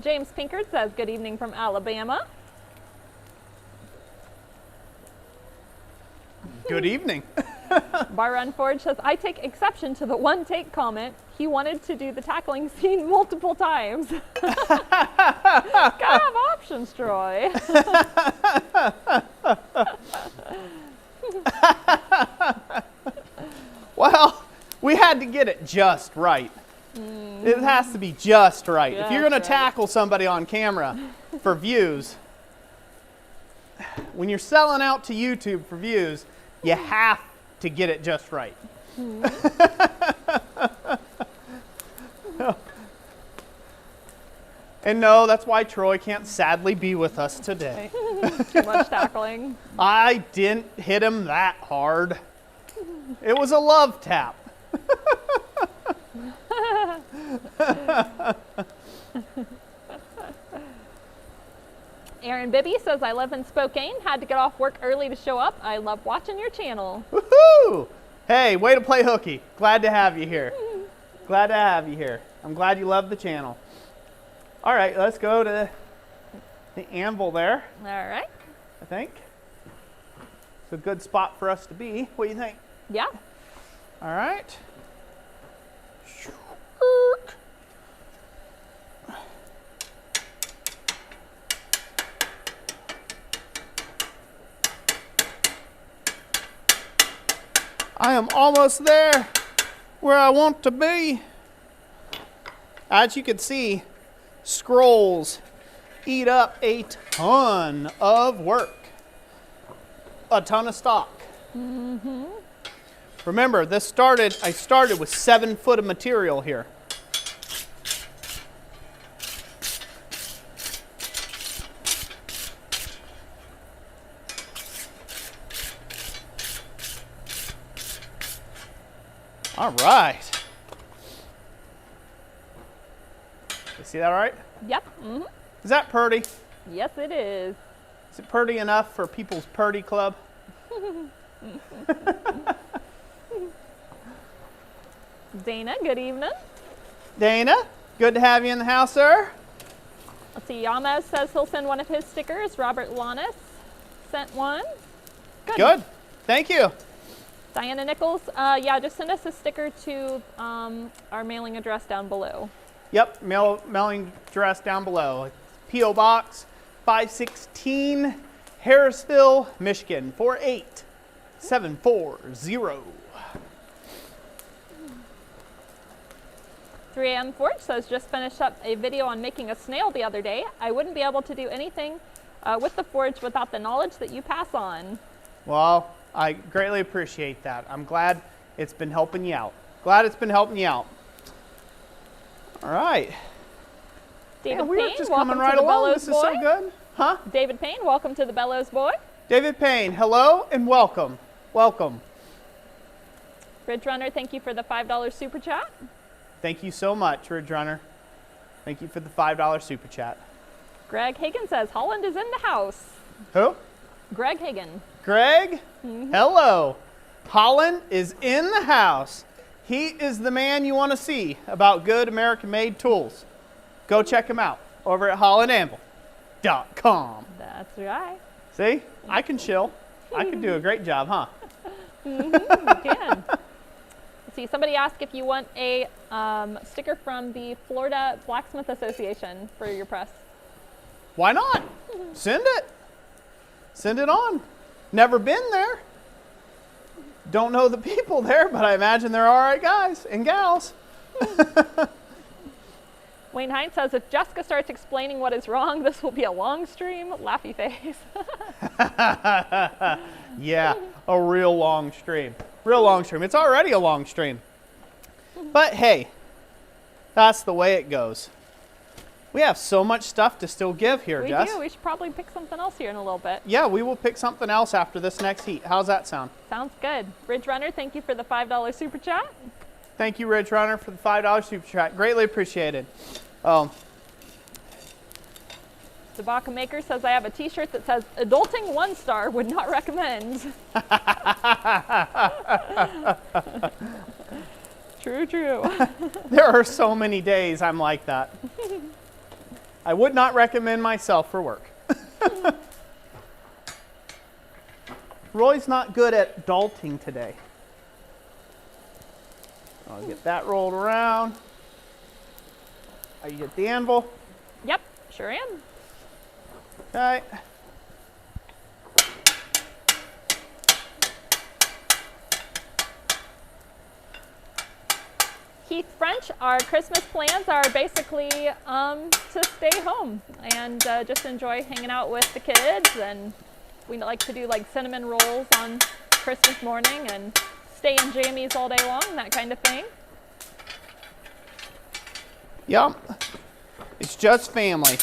James Pinkard says, good evening from Alabama. Good evening. Barrun Forge says, I take exception to the one take comment. He wanted to do the tackling scene multiple times. Gotta have options, Troy. Well, we had to get it just right. It has to be just right. If you're going to Just right. tackle somebody on camera for views, when you're selling out to YouTube for views, you have to get it just right. And no, that's why Troy can't sadly be with us today. Too much tackling. I didn't hit him that hard. It was a love tap. Aaron Bibby says, I live in Spokane. Had to get off work early to show up. I love watching your channel. Woohoo! Hey, way to play hooky. Glad to have you here. Glad to have you here. I'm glad you love the channel. All right, let's go to the anvil there, All right. I think. It's a good spot for us to be. What do you think? Yeah. All right. I am almost there. where I want to be. As you can see, scrolls eat up a ton of work, a ton of stock. Mm-hmm. Remember, I started with 7 foot of material here. All right. You see that all right? Yep. Mm-hmm. Is that purdy? Yes, it is. Is it purdy enough for people's purdy club? Dana, good evening. Dana, good to have you in the house, sir. Let's see, Yamez says he'll send one of his stickers. Robert Lannis sent one. Good. Thank you. Diana Nichols, yeah, just send us a sticker to our mailing address down below. Yep, mailing address down below. P.O. Box 516, Harrisville, Michigan, 48740. 3 a.m. Forge says, just finished up a video on making a snail the other day. I wouldn't be able to do anything with the forge without the knowledge that you pass on. Well, I greatly appreciate that. I'm glad it's been helping you out. Glad it's been helping you out. All right. David we're Payne, just welcome coming to right the along. Bellows This Boy. is so good. Huh? David Payne, welcome to the Bellows Boy. David Payne, hello and welcome. Welcome. Ridge Runner, thank you for the $5 super chat. Thank you so much, Ridge Runner. Thank you for the $5 super chat. Greg Hagan says, Holland is in the house. Who? Greg Hagan. Greg, hello. Holland is in the house. He is the man you want to see about good American-made tools. Go check him out over at hollandanvil.com. That's right. See? I can chill. I can do a great job, huh? You can. Let's see, somebody asked if you want a sticker from the Florida Blacksmith Association for your press. Why not? Send it. Send it on. Never been there. Don't know the people there, but I imagine they're all right guys and gals. Wayne Hines says, if Jessica starts explaining what is wrong, this will be a long stream. Laughy face. Yeah, a real long stream. Real long stream. It's already a long stream. But hey, that's the way it goes. We have so much stuff to still give here, Jess. We do. We should probably pick something else here in a little bit. Yeah, we will pick something else after this next heat. How's that sound? Sounds good. Ridge Runner, thank you for the $5 super chat. Thank you, Ridge Runner, for the $5 super chat. Greatly appreciated. Tabaka Maker says, I have a t-shirt that says, adulting 1 star, would not recommend. True, true. There are so many days I'm like that. I would not recommend myself for work. Roy's not good at adulting today. I'll get that rolled around. Are you get the anvil? Yep, sure am. Okay. Keith French, our Christmas plans are basically to stay home and just enjoy hanging out with the kids, and we like to do like cinnamon rolls on Christmas morning and stay in jammies all day long, that kind of thing. Yep. It's just family.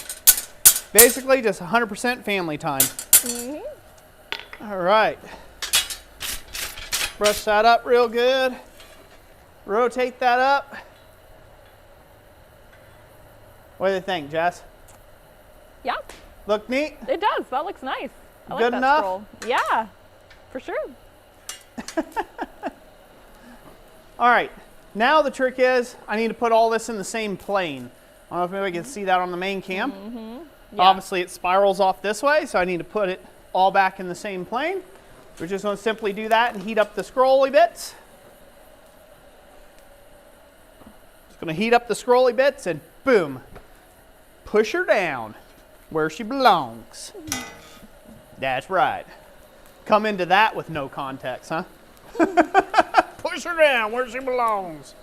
Basically just 100% family time. All right. Brush that up real good. Rotate that up. What do you think, Jess? Yeah, Look neat? it does. That looks nice. I like Good that enough? scroll. Yeah, for sure. All right. Now the trick is I need to put all this in the same plane. I don't know if maybe I can see that on the main cam. Yeah. Obviously it spirals off this way, so I need to put it all back in the same plane. We're just going to simply do that and heat up the scrolly bits. Just going to heat up the scrolly bits and boom, push her down where she belongs. That's right. Come into that with no context, huh? push her down where she belongs.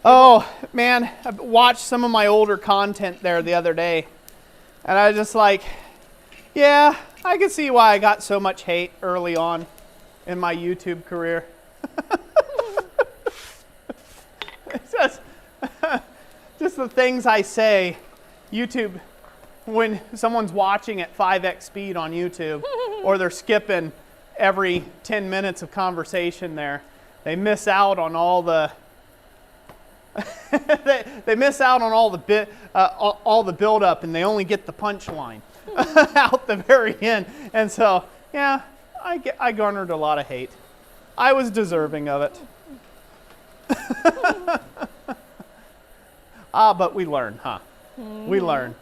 Oh, man, I watched some of my older content there the other day, and I was just like, yeah, I can see why I got so much hate early on in my YouTube career. It's just the things I say. YouTube, when someone's watching at 5x speed on YouTube, or they're skipping every 10 minutes of conversation there, they miss out on all the they miss out on all the build up, and they only get the punchline out the very end. And so, yeah, I garnered a lot of hate. I was deserving of it. But we learn, huh? We learn.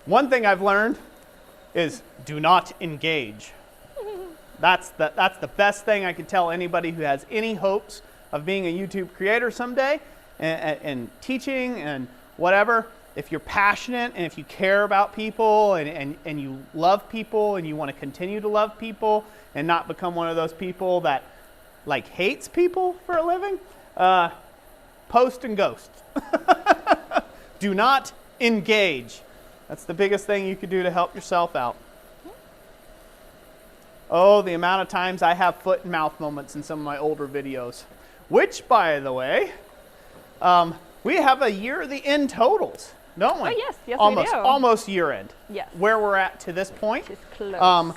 One thing I've learned is do not engage. That's the best thing I could tell anybody who has any hopes of being a YouTube creator someday and teaching and whatever. If you're passionate and if you care about people and you love people and you want to continue to love people and not become one of those people that like hates people for a living, post and ghost. Do not engage. That's the biggest thing you could do to help yourself out. Oh, the amount of times I have foot and mouth moments in some of my older videos. Which, by the way, we have a year of the end totals, don't we? Oh, yes, we do. Almost year end. Yes. Where we're at to this point. It's close.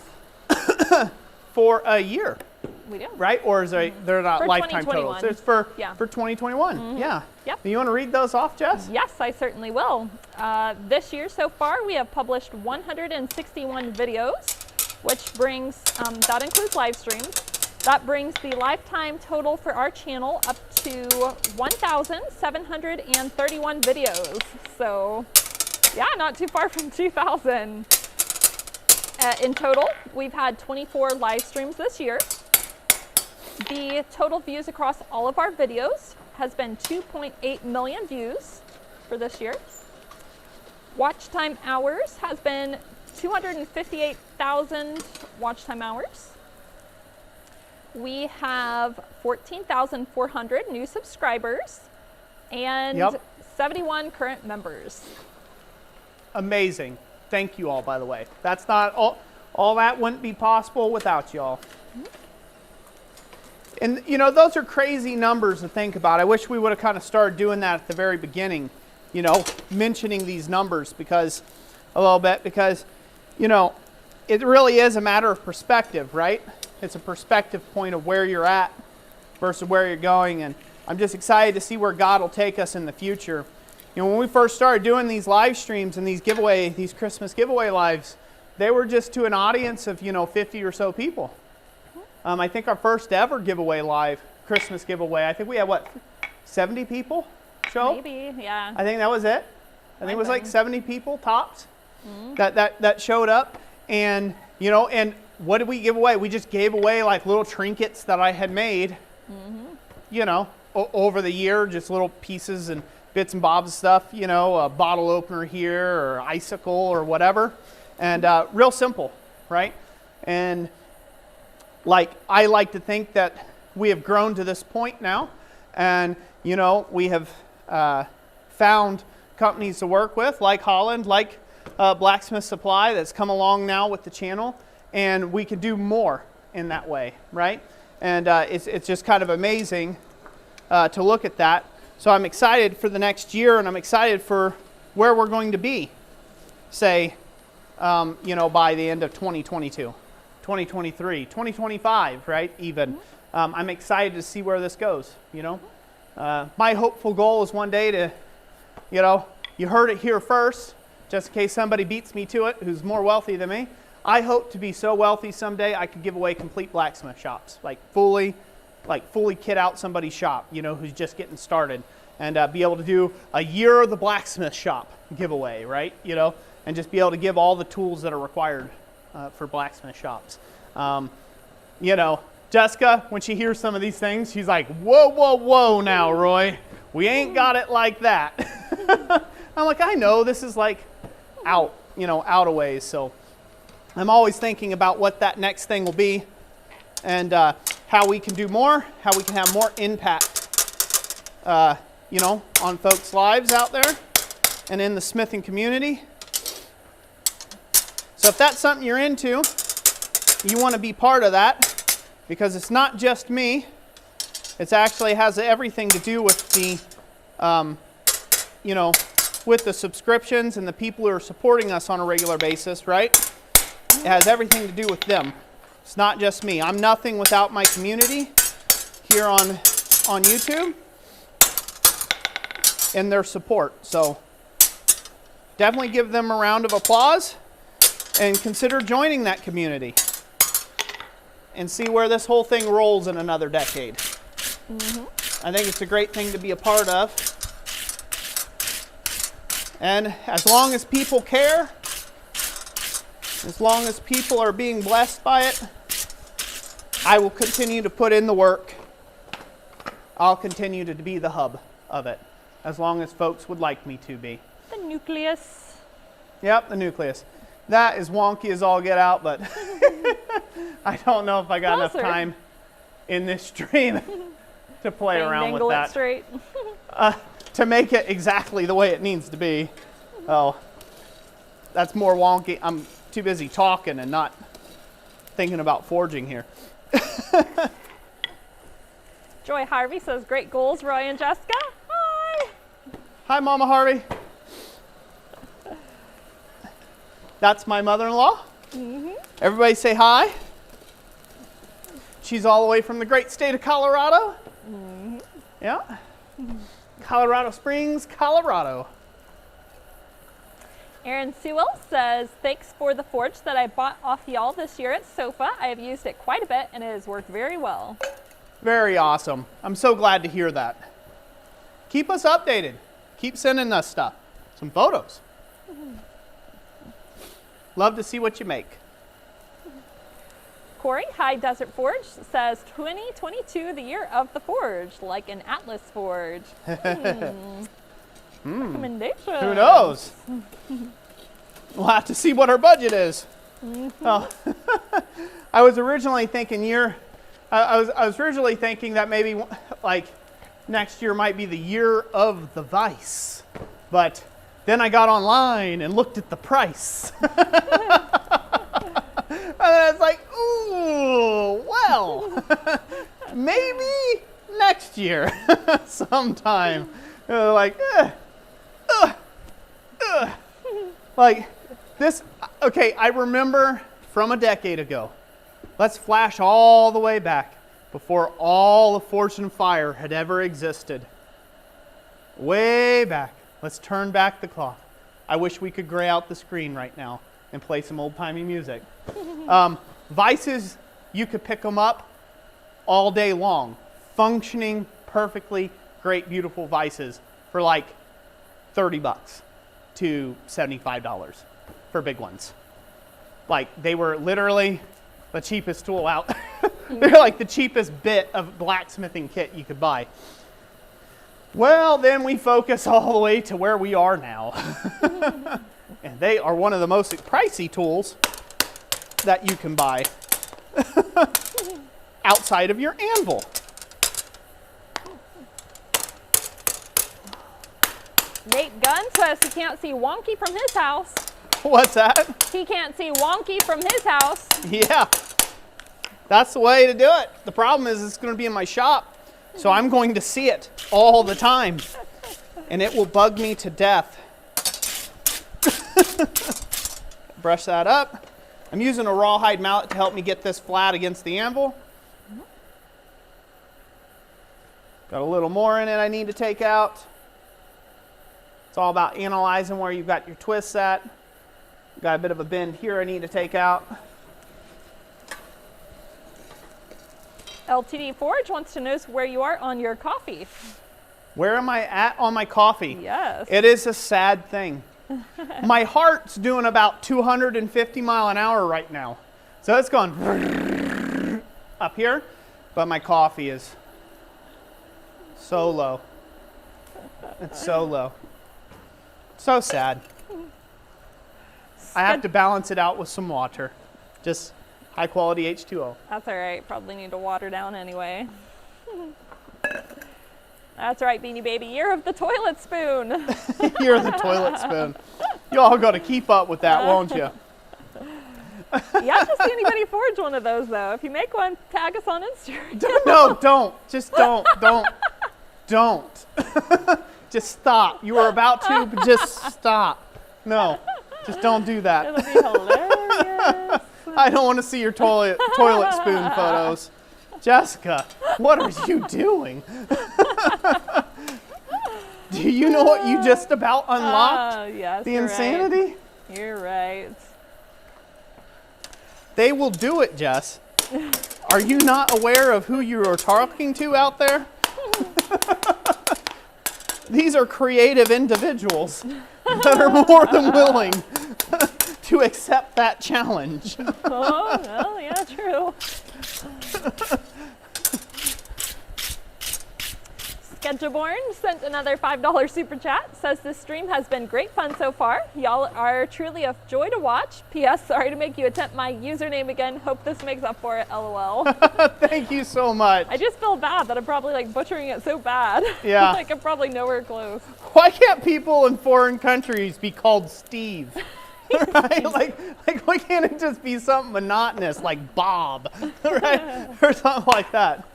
For a year. We do. Right? Or is they're not For lifetime 2021. totals. It's for 2021. Mm-hmm. Yeah. Yep. You want to read those off, Jess? Yes, I certainly will. This year so far, we have published 161 videos, which brings, that includes live streams. That brings the lifetime total for our channel up to 1,731 videos. So, yeah, not too far from 2,000. In total, we've had 24 live streams this year. The total views across all of our videos has been 2.8 million views for this year. Watch time hours has been 258,000 watch time hours. We have 14,400 new subscribers and 71 current members. Amazing. Thank you all, by the way. That's not all that wouldn't be possible without y'all. And you know, those are crazy numbers to think about. I wish we would have kind of started doing that at the very beginning, you know, mentioning these numbers because you know, it really is a matter of perspective, right? It's a perspective point of where you're at versus where you're going, and I'm just excited to see where God will take us in the future. You know, when we first started doing these live streams and these Christmas giveaway lives, they were just to an audience of, 50 or so people. I think our first ever Christmas giveaway, I think we had 70 people show? Maybe, yeah. I think that was it. I think it was like 70 people tops that showed up, and and what did we give away? We just gave away like little trinkets that I had made, over the year, just little pieces and bits and bobs of stuff, a bottle opener here or icicle or whatever, and real simple, right? And I like to think that we have grown to this point now, and we have found companies to work with, like Holland, like Blacksmith Supply, that's come along now with the channel, and we can do more in that way, right? And it's just kind of amazing to look at that. So I'm excited for the next year, and I'm excited for where we're going to be, say, by the end of 2022, 2023, 2025, right? Even. I'm excited to see where this goes, My hopeful goal is one day to, you heard it here first, just in case somebody beats me to it who's more wealthy than me. I hope to be so wealthy someday I could give away complete blacksmith shops, fully kit out somebody's shop, who's just getting started, and be able to do a year of the blacksmith shop giveaway, right? And just be able to give all the tools that are required for blacksmith shops. Jessica, when she hears some of these things, she's like, whoa, whoa, whoa now, Roy. We ain't got it like that. I'm like, I know, this is out a ways. So I'm always thinking about what that next thing will be. And how we can do more, how we can have more impact, you know, on folks' lives out there and in the smithing community. So if that's something you're into, you want to be part of that, because it's not just me. It actually has everything to do with the, you know, with the subscriptions and the people who are supporting us on a regular basis, right? It has everything to do with them. It's not just me. I'm nothing without my community here on YouTube and their support. So definitely give them a round of applause and consider joining that community and see where this whole thing rolls in another decade. I think it's a great thing to be a part of. And as long as people care, as long as people are being blessed by it, I will continue to put in the work. I'll continue to be the hub of it, as long as folks would like me to be. The nucleus. Yep, the nucleus. That is wonky as all get out, but I don't know if I got enough time in this stream to play around with that. It straight. To make it exactly the way it needs to be. Oh, that's more wonky. I'm too busy talking and not thinking about forging here. Joy Harvey says, great goals, Roy and Jessica. Hi. Hi, Mama Harvey. That's my mother-in-law. Everybody say hi. She's all the way from the great state of Colorado. Yeah. Colorado Springs, Colorado. Aaron Sewell says, thanks for the forge that I bought off y'all this year at SOFA. I have used it quite a bit and it has worked very well. Very awesome. I'm so glad to hear that. Keep us updated. Keep sending us stuff. Some photos. Love to see what you make. Corey, High Desert Forge, says 2022, the year of the forge, like an Atlas forge. Recommendation. Who knows? We'll have to see what our budget is. Oh. I was originally thinking I was originally thinking that maybe like next year might be the year of the vice, but then I got online and looked at the price. And it's like, ooh, well, maybe next year sometime. Like this. Okay, I remember from a decade ago. Let's flash all the way back before all of Forged in Fire had ever existed. Way back. Let's turn back the clock. I wish we could gray out the screen right now and play some old-timey music. Vices, you could pick them up all day long. Functioning perfectly, great, beautiful vices for like $30 to $75 for big ones. Like, they were literally the cheapest tool out. They're like the cheapest bit of blacksmithing kit you could buy. Well, then we focus all the way to where we are now. And they are one of the most pricey tools that you can buy outside of your anvil. Nate Gunn says he can't see wonky from his house. What's that? He can't see wonky from his house. Yeah, that's the way to do it. The problem is it's going to be in my shop, so I'm going to see it all the time, and it will bug me to death. Brush that up. I'm using a rawhide mallet to help me get this flat against the anvil. Got a little more in it I need to take out. It's all about analyzing where you've got your twists at. Got a bit of a bend here I need to take out. LTD Forge wants to know where you are on your coffee. Where am I at on my coffee? Yes. It is a sad thing. My heart's doing about 250 mile an hour right now. So it's going up here, but my coffee is so low. It's so low. So sad. I have to balance it out with some water. Just High quality H2O. That's all right. Probably need to water down anyway. That's right, Beanie Baby. Year of the toilet spoon. You're the toilet spoon. You all got to keep up with that, won't you? You have to see anybody forge one of those, though. If you make one, tag us on Instagram. No, don't. Just don't. Don't. Just stop. You were about to, but just stop. No, just don't do that. It'll be hilarious. I don't want to see your toilet spoon photos. Jessica, what are you doing? Do you know what you just about unlocked? Yes, the insanity? Right. You're right. They will do it, Jess. Are you not aware of who you are talking to out there? These are creative individuals that are more than willing to accept that challenge. Oh, well, yeah, true. Sketchaborn sent another $5 super chat. Says this stream has been great fun so far. Y'all are truly a joy to watch. P.S. Sorry to make you attempt my username again. Hope this makes up for it. LOL. Thank you so much. I just feel bad that I'm probably like butchering it so bad. Yeah. Like I'm probably nowhere close. Why can't people in foreign countries be called Steve? Right? Like why can't it just be something monotonous like Bob, right? Or something like that.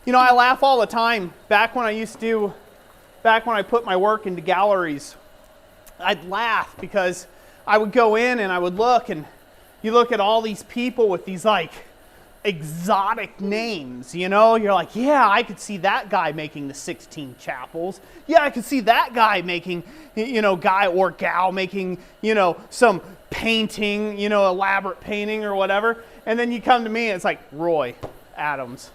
You know, I laugh all the time. Back when I put my work into galleries, I'd laugh because I would go in and I would look, and you look at all these people with these like exotic names, you know? You're like, yeah, I could see that guy making the 16 chapels. Yeah, I could see that guy making, you know, guy or gal making, you know, some painting, you know, elaborate painting or whatever. And then you come to me and it's like Roy Adams.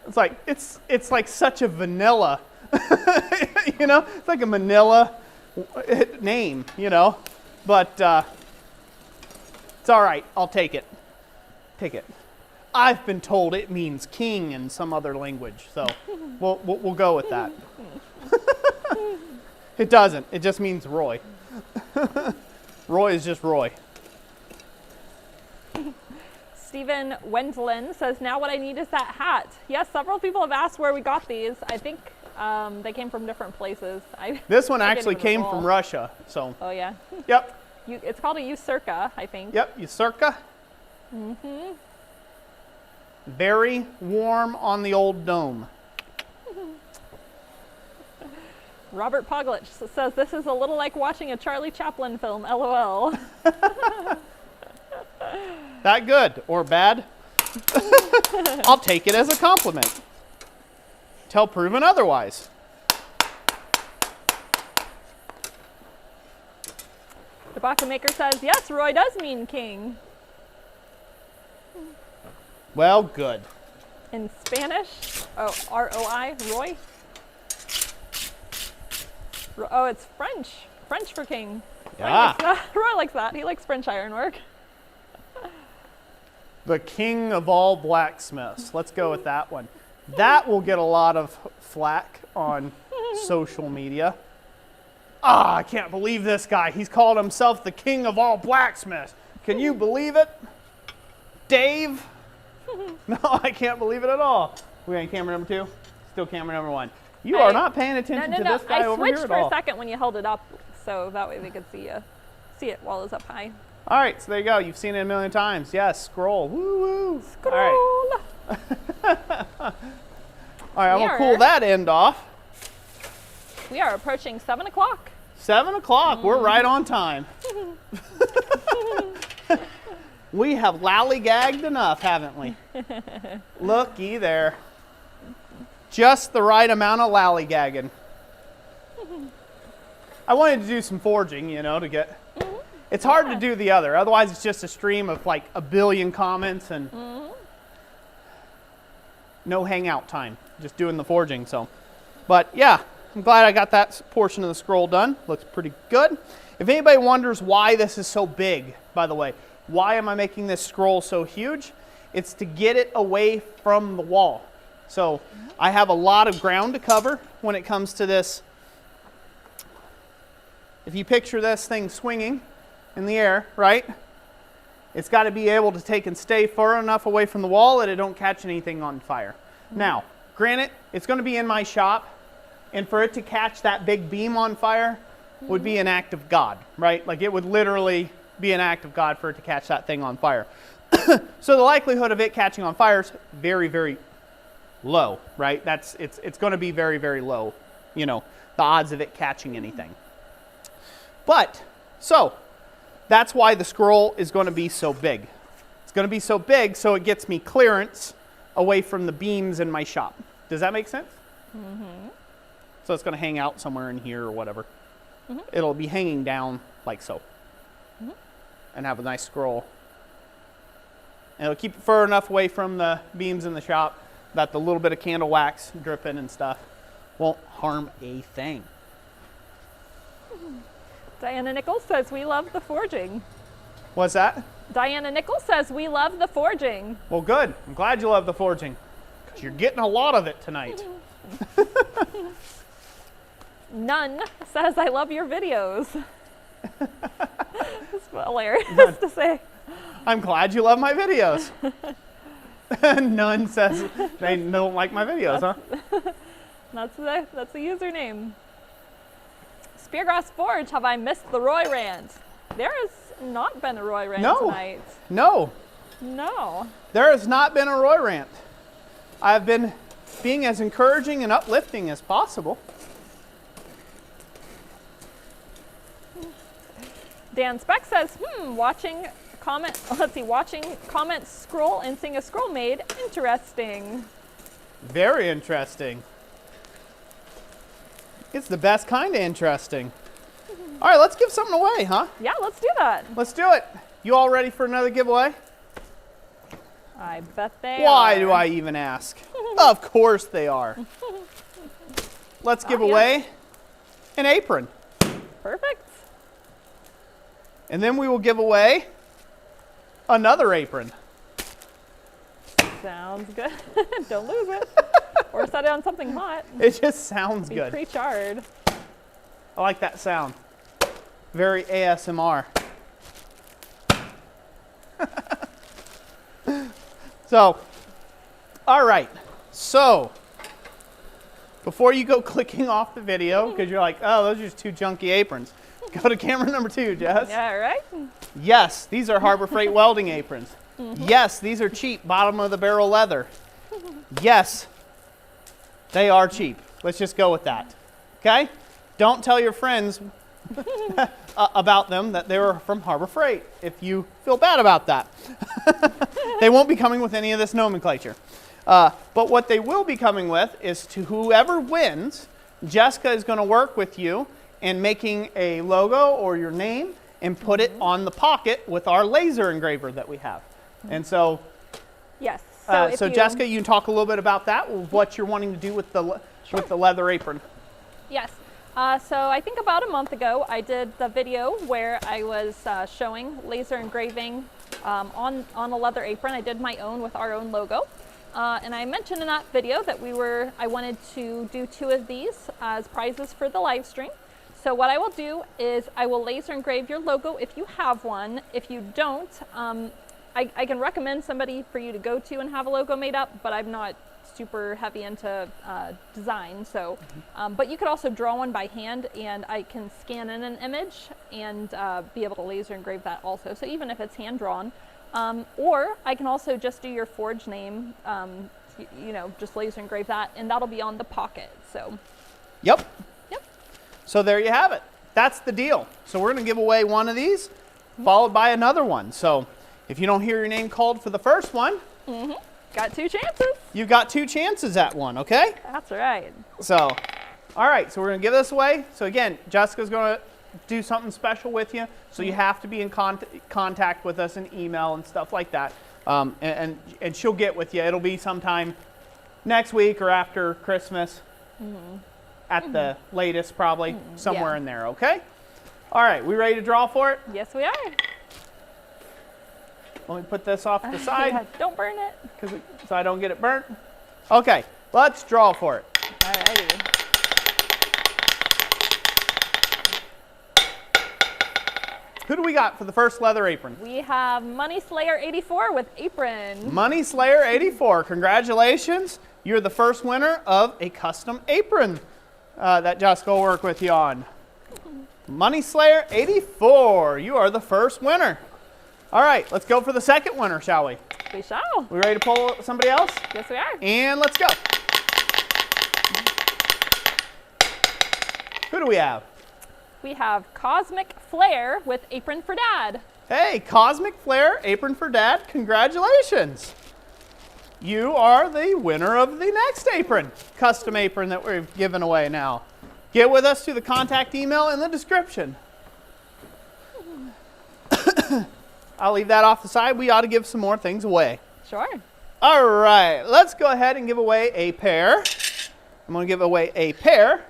It's like, it's like such a vanilla, you know? It's like a Manila name, you know? But it's all right. I'll take it. Take it. I've been told it means king in some other language, so we'll go with that. It doesn't. It just means Roy. Roy is just Roy. Stephen Wendland says, now what I need is that hat. Yes, several people have asked where we got these. I think they came from different places. This one actually came from Russia. So. Oh, yeah? Yep. It's called a Usurka, I think. Yep, Usurka. Mm-hmm. Very warm on the old dome. Robert Poglich says, this is a little like watching a Charlie Chaplin film, LOL. That good or bad? I'll take it as a compliment. Till proven otherwise. The Baka Maker says, yes, Roy does mean king. Well, good. In Spanish, oh, R-O-I, Roy. Oh, it's French. French for king. Yeah. Roy likes that. He likes French ironwork. The king of all blacksmiths. Let's go with that one. That will get a lot of flack on social media. I can't believe this guy. He's called himself the king of all blacksmiths. Can you believe it? Dave? No, I can't believe it at all. We on camera number 2? Still camera number 1. You are not paying attention to this guy over here at all. I switched for a second when you held it up, so that way they could see it while it's up high. All right, so there you go. You've seen it a million times. Yes, scroll. Woo woo. Scroll. All right. All right, I'm gonna pull that end off. We are approaching 7 o'clock. 7 o'clock. We're right on time. We have lollygagged enough, haven't we? Looky there. Just the right amount of lollygagging. I wanted to do some forging, you know, to get... It's hard to do the other. Otherwise, it's just a stream of like a billion comments and no hangout time. Just doing the forging, so. But yeah, I'm glad I got that portion of the scroll done. Looks pretty good. If anybody wonders why this is so big, by the way, why am I making this scroll so huge? It's to get it away from the wall. So I have a lot of ground to cover when it comes to this. If you picture this thing swinging in the air, right? It's got to be able to take and stay far enough away from the wall that it don't catch anything on fire. Now, granted, it's going to be in my shop, and for it to catch that big beam on fire would be an act of God, right? Like it would literally be an act of God for it to catch that thing on fire. So the likelihood of it catching on fire is very, very low, right? It's going to be very, very low, you know, the odds of it catching anything. But, so, that's why the scroll is going to be so big. It's going to be so big so it gets me clearance away from the beams in my shop. Does that make sense? Mm-hmm. So it's going to hang out somewhere in here or whatever. Mm-hmm. It'll be hanging down like so. Mm-hmm. And have a nice scroll. And it'll keep it far enough away from the beams in the shop that the little bit of candle wax dripping and stuff won't harm a thing. Diana Nichols says we love the forging. What's that? Diana Nichols says we love the forging. Well, good. I'm glad you love the forging, because you're getting a lot of it tonight. None says I love your videos. It's hilarious to say. I'm glad you love my videos. None says they don't like my videos, huh? That's the username. Speargrass Forge, have I missed the Roy rant? There has not been a Roy rant tonight. No. No. There has not been a Roy rant. I've been being as encouraging and uplifting as possible. Dan Speck says, watching comments scroll and seeing a scroll made. Interesting. Very interesting. It's the best kind of interesting. All right, let's give something away, huh? Yeah, let's do that. Let's do it. You all ready for another giveaway? I bet they Why are. do I even ask? Of course they are. Let's give away an apron. Perfect. And then we will give away another apron. Sounds good. Don't lose it. Or set it on something hot. It just sounds good. Be pre-charred. I like that sound. Very ASMR. So, all right. So, before you go clicking off the video, because you're like, oh, those are just two junky aprons, go to camera number 2, Jess. Yeah, right? Yes, these are Harbor Freight welding aprons. Yes, these are cheap, bottom of the barrel leather. Yes, they are cheap. Let's just go with that. Okay? Don't tell your friends about them that they were from Harbor Freight if you feel bad about that. They won't be coming with any of this nomenclature. But what they will be coming with is to whoever wins, Jessica is going to work with you in making a logo or your name and put it on the pocket with our laser engraver that we have. And so, yes. So Jessica, you can talk a little bit about that, what you're wanting to do with the leather apron. Yes. So I think about a month ago, I did the video where I was showing laser engraving on a leather apron. I did my own with our own logo. And I mentioned in that video that I wanted to do 2 of these as prizes for the live stream. So what I will do is I will laser engrave your logo if you have one. If you don't, I can recommend somebody for you to go to and have a logo made up, but I'm not super heavy into design. So, but you could also draw one by hand, and I can scan in an image and be able to laser engrave that also. So even if it's hand drawn, or I can also just do your forge name, you know, just laser engrave that, and that'll be on the pocket. So. Yep. So there you have it. That's the deal. So we're going to give away one of these, followed by another one. So if you don't hear your name called for the first one, got 2 chances. You've got 2 chances at one, okay? That's right. So, all right, so we're going to give this away. So again, Jessica's going to do something special with you. So you have to be in contact with us in email and stuff like that. And she'll get with you. It'll be sometime next week or after Christmas. At the latest, probably, somewhere in there, okay? All right, we ready to draw for it? Yes, we are. Let me put this off to the side. Yeah, don't burn it. So I don't get it burnt. Okay, let's draw for it. Alrighty. Who do we got for the first leather apron? We have Money Slayer 84 with Aprons. Money Slayer 84. Congratulations. You're the first winner of a custom apron that Jessica will work with you on. Money Slayer 84. You are the first winner. All right, let's go for the second winner, shall we? We shall. We ready to pull somebody else? Yes, we are. And let's go. Who do we have? We have Cosmic Flare with Apron for Dad. Hey, Cosmic Flare, Apron for Dad, congratulations. You are the winner of the next apron, custom apron that we're giving away now. Get with us to the contact email in the description. I'll leave that off the side. We ought to give some more things away. Sure. All right, let's go ahead and give away a pair. I'm going to give away a pair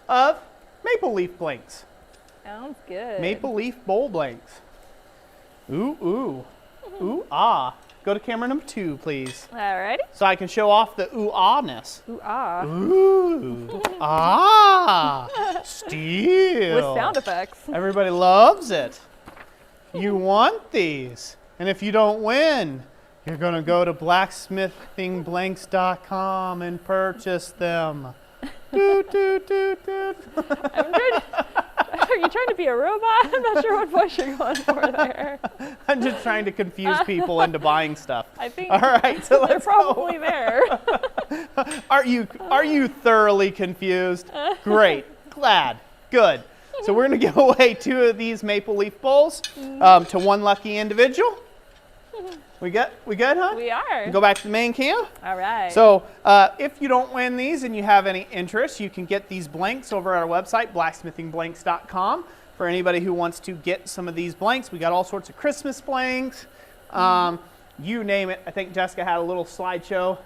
of maple leaf blanks. Sounds good. Maple leaf bowl blanks. Ooh, ooh. Ooh, ah. Go to camera number 2, please. Alrighty. So I can show off the ooh, ah-ness. Ooh, ah. Ooh, ah. Steel. With sound effects. Everybody loves it. You want these. And if you don't win, you're going to go to blacksmithingblanks.com and purchase them. Doot, doot, doot, doot. Are you trying to be a robot? I'm not sure what voice you're going for there. I'm just trying to confuse people into buying stuff. I think all right, so they're let's probably go. there. Are you thoroughly confused? Great. Glad. Good. So we're going to give away 2 of these maple leaf bowls to one lucky individual. We good, huh? We are. Go back to the main cam. All right. So if you don't win these and you have any interest, you can get these blanks over at our website, blacksmithingblanks.com. For anybody who wants to get some of these blanks, we got all sorts of Christmas blanks. You name it. I think Jessica had a little slideshow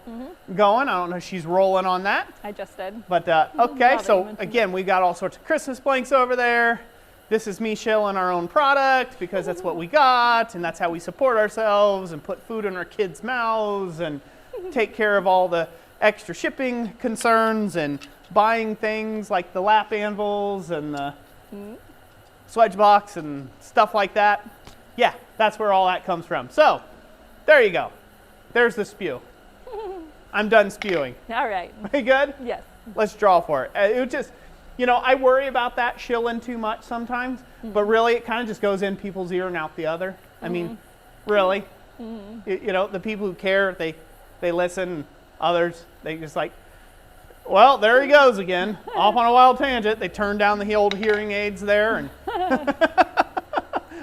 going. I don't know if she's rolling on that. I just did. But okay, so again, we got all sorts of Christmas blanks over there. This is me shilling our own product because that's what we got, and that's how we support ourselves and put food in our kids' mouths and take care of all the extra shipping concerns and buying things like the lap anvils and the Swage box and stuff like that. Yeah, that's where all that comes from. So there you go. There's the spew. I'm done spewing. All right. Are you good? Yes. Let's draw for it. It was just, you know, I worry about that shilling too much sometimes, but really it kind of just goes in people's ear and out the other. I mean, really, you know, the people who care, they listen. Others, they just like, well, there he goes again, off on a wild tangent. They turn down the old hearing aids there and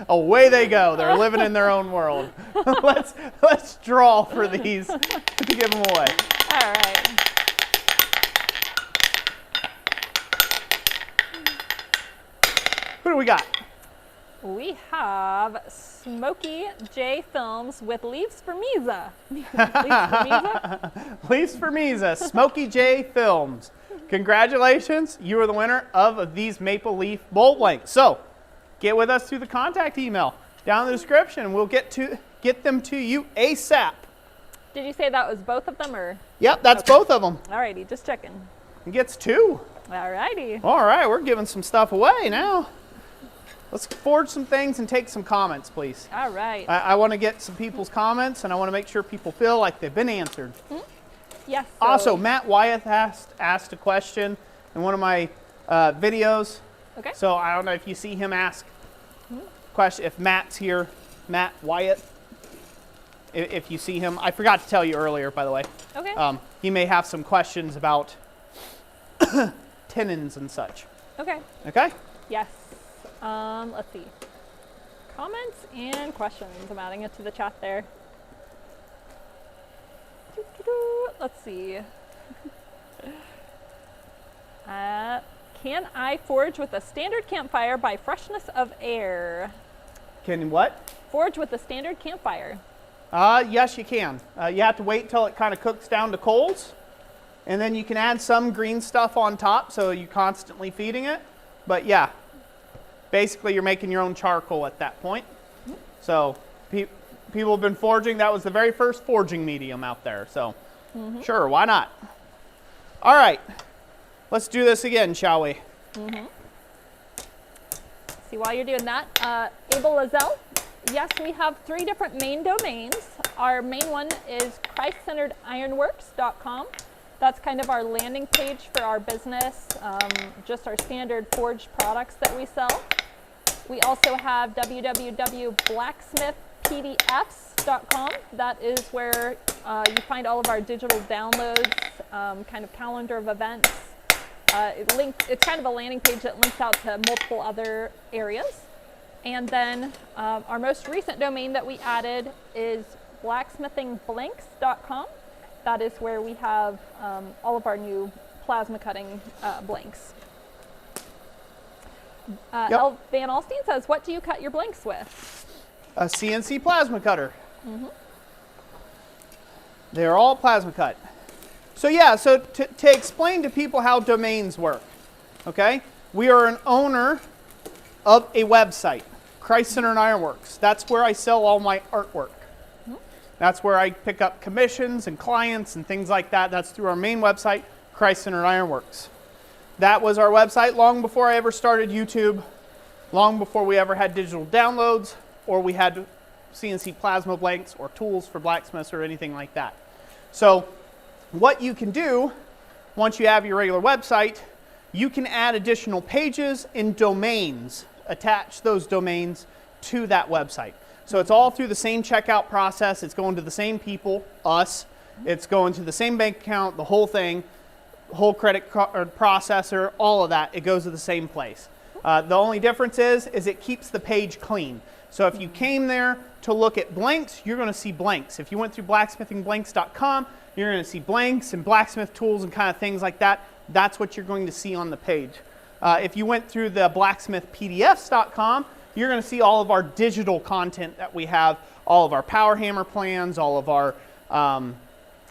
away they go. They're living in their own world. Let's draw for these to give them away. All right. Who do we got? We have Smokey J Films with Leaves for Misa. Leaves for Misa, Smokey J Films. Congratulations, you are the winner of these maple leaf bowl blanks. So, get with us through the contact email down in the description. We'll get them to you ASAP. Did you say that was both of them, or? Yep, that's both of them. Alrighty, just checking. He gets 2. Alrighty. All right, we're giving some stuff away now. Let's forward some things and take some comments, please. All right. I want to get some people's comments, and I want to make sure people feel like they've been answered. Yes. Also, Matt Wyeth asked a question in one of my videos. Okay. So I don't know if you see him ask question. If Matt's here, Matt Wyeth. If you see him, I forgot to tell you earlier, by the way. Okay. He may have some questions about tenons and such. Okay. Okay. Yes. Let's see. Comments and questions. I'm adding it to the chat there. Let's see. Can I forge with a standard campfire by freshness of air? Can what? Forge with a standard campfire. Yes, you can. You have to wait till it kind of cooks down to coals, and then you can add some green stuff on top, so you're constantly feeding it. But yeah, basically you're making your own charcoal at that point. So people have been forging. That was the very first forging medium out there. So sure, why not? All right, let's do this again, shall we? See see, while you're doing that, Abel Lazelle, yes, we have 3 different main domains. Our main one is ChristCenteredIronworks.com. That's kind of our landing page for our business, just our standard forged products that we sell. We also have www.blacksmithpdfs.com. That is where you find all of our digital downloads, kind of calendar of events. It's kind of a landing page that links out to multiple other areas. And then our most recent domain that we added is blacksmithingblanks.com. That is where we have all of our new plasma cutting blanks. El Van Alstine says, what do you cut your blanks with? A CNC plasma cutter. They're all plasma cut. So yeah, so to explain to people how domains work, okay? We are an owner of a website, Christ Centered Ironworks. That's where I sell all my artwork. That's where I pick up commissions and clients and things like that. That's through our main website, Christ Centered Ironworks. That was our website long before I ever started YouTube, long before we ever had digital downloads, or we had CNC plasma blanks or tools for blacksmiths or anything like that. So what you can do, once you have your regular website, you can add additional pages and domains, attach those domains to that website. So it's all through the same checkout process. It's going to the same people, us. It's going to the same bank account, the whole thing, whole credit card processor, all of that. It goes to the same place. The only difference is it keeps the page clean. So if you came there to look at blanks, you're going to see blanks. If you went through blacksmithingblanks.com, you're going to see blanks and blacksmith tools and kind of things like that. That's what you're going to see on the page. If you went through the blacksmithpdfs.com, you're going to see all of our digital content that we have, all of our power hammer plans, all of our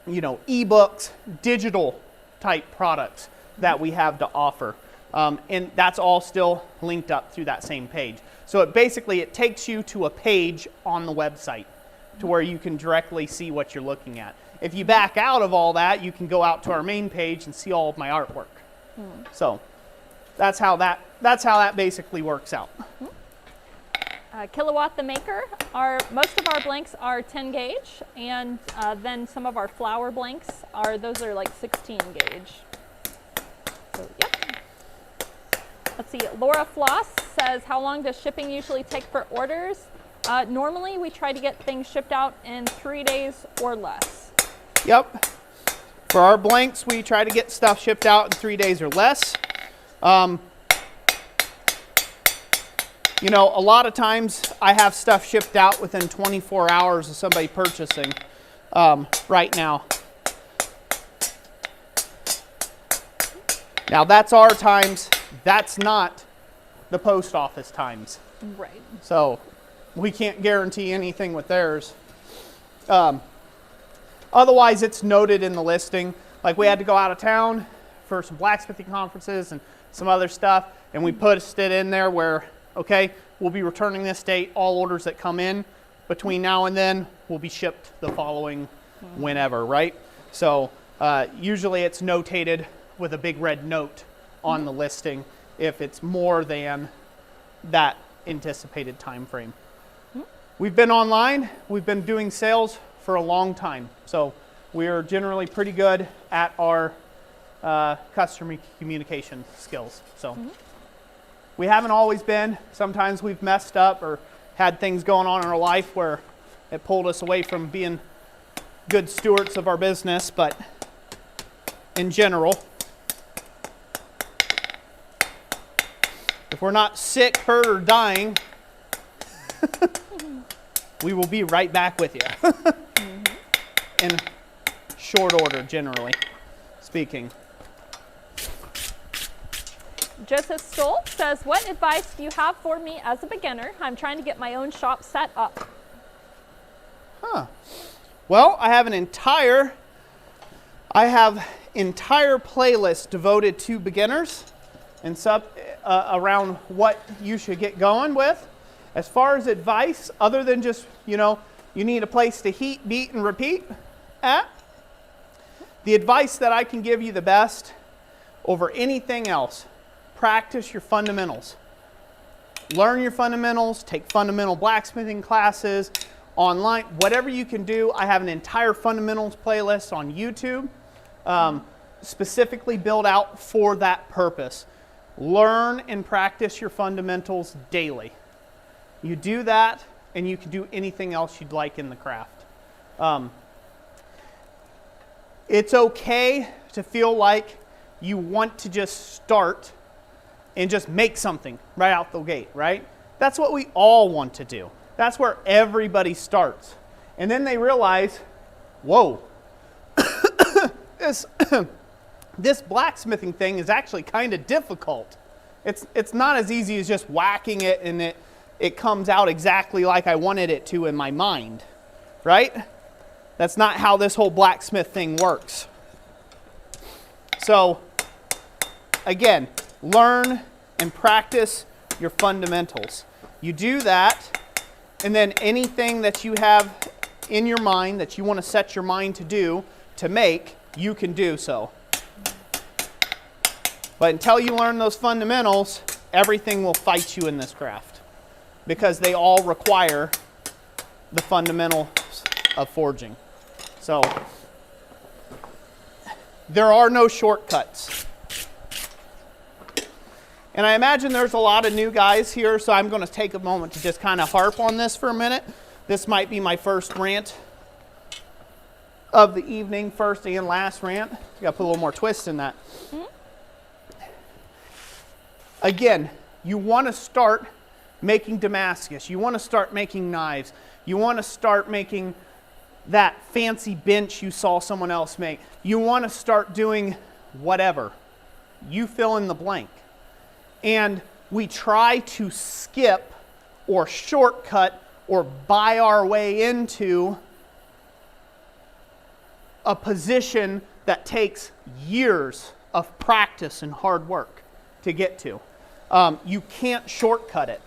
ebooks, digital type products that we have to offer. And that's all still linked up through that same page. So it takes you to a page on the website to where you can directly see what you're looking at. If you back out of all that, you can go out to our main page and see all of my artwork. So that's how that basically works out. Kilowatt the Maker, most of our blanks are 10 gauge, and then some of our flower blanks those are like 16 gauge. So, yep. Let's see, Laura Floss says, how long does shipping usually take for orders? Normally we try to get things shipped out in 3 days or less. Yep. For our blanks, we try to get stuff shipped out in 3 days or less. A lot of times I have stuff shipped out within 24 hours of somebody purchasing right now. Now that's our times. That's not the post office times. Right. So we can't guarantee anything with theirs. Otherwise, it's noted in the listing. Like we had to go out of town for some blacksmithing conferences and some other stuff, and we posted in there where, okay, we'll be returning this date. All orders that come in between now and then will be shipped the following whenever, right? So usually it's notated with a big red note on the listing if it's more than that anticipated time frame. We've been online. We've been doing sales for a long time. So we are generally pretty good at our customer communication skills. So we haven't always been. Sometimes we've messed up or had things going on in our life where it pulled us away from being good stewards of our business, but in general, if we're not sick, hurt, or dying, we will be right back with you. In short order, generally speaking. Joseph Stoll says, what advice do you have for me as a beginner? I'm trying to get my own shop set up. Well, I have entire playlist devoted to beginners and around what you should get going with. As far as advice, other than just, you need a place to heat, beat, and repeat at, the advice that I can give you the best over anything else, practice your fundamentals. learn your fundamentals, take fundamental blacksmithing classes online, whatever you can do. I have an entire fundamentals playlist on YouTube, specifically built out for that purpose. Learn and practice your fundamentals daily. You do that, and you can do anything else you'd like in the craft. It's okay to feel like you want to just start and just make something right out the gate, right? That's what we all want to do. That's where everybody starts. And then they realize, whoa, this blacksmithing thing is actually kind of difficult. It's not as easy as just whacking it and it comes out exactly like I wanted it to in my mind, right? That's not how this whole blacksmith thing works. So, again, learn and practice your fundamentals. You do that, and then anything that you have in your mind that you want to set your mind to do, to make, you can do so. But until you learn those fundamentals, everything will fight you in this craft, because they all require the fundamentals of forging. So, there are no shortcuts. And I imagine there's a lot of new guys here, so I'm going to take a moment to just kind of harp on this for a minute. This might be my first rant of the evening, first and last rant. You got to put a little more twist in that. Again, you want to start making Damascus. You want to start making knives. You want to start making that fancy bench you saw someone else make. You want to start doing whatever. You fill in the blank. And we try to skip or shortcut or buy our way into a position that takes years of practice and hard work to get to. You can't shortcut it.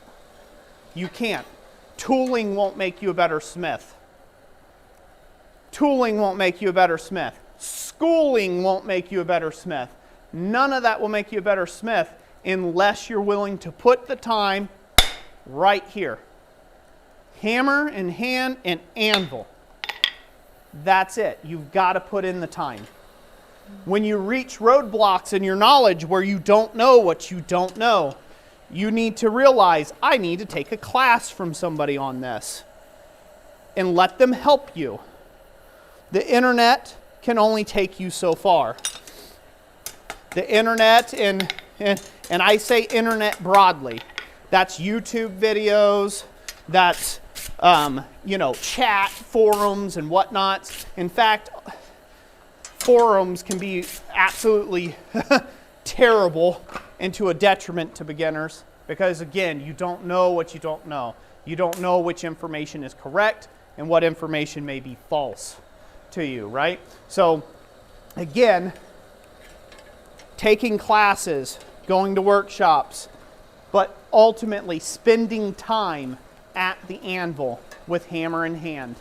You can't. Tooling won't make you a better smith. Tooling won't make you a better smith. Schooling won't make you a better smith. None of that will make you a better smith unless you're willing to put the time right here. Hammer and hand and anvil. That's it. You've got to put in the time. When you reach roadblocks in your knowledge where you don't know what you don't know, you need to realize, I need to take a class from somebody on this and let them help you. The internet can only take you so far. The internet, and I say internet broadly, that's YouTube videos, that's chat forums and whatnot. In fact, forums can be absolutely terrible and to a detriment to beginners, because again, you don't know what you don't know. You don't know which information is correct and what information may be false to you, right? So again, taking classes, going to workshops, but ultimately spending time at the anvil with hammer in hand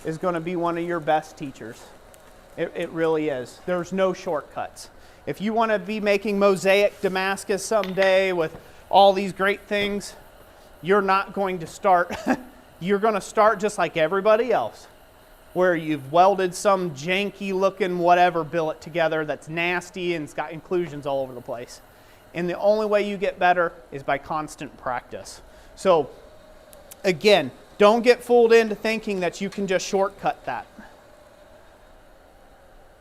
is going to be one of your best teachers. It really is. There's no shortcuts. If you want to be making mosaic Damascus someday with all these great things, you're not going to start. You're going to start just like everybody else, where you've welded some janky looking whatever billet together that's nasty and it's got inclusions all over the place. And the only way you get better is by constant practice. So again, don't get fooled into thinking that you can just shortcut that.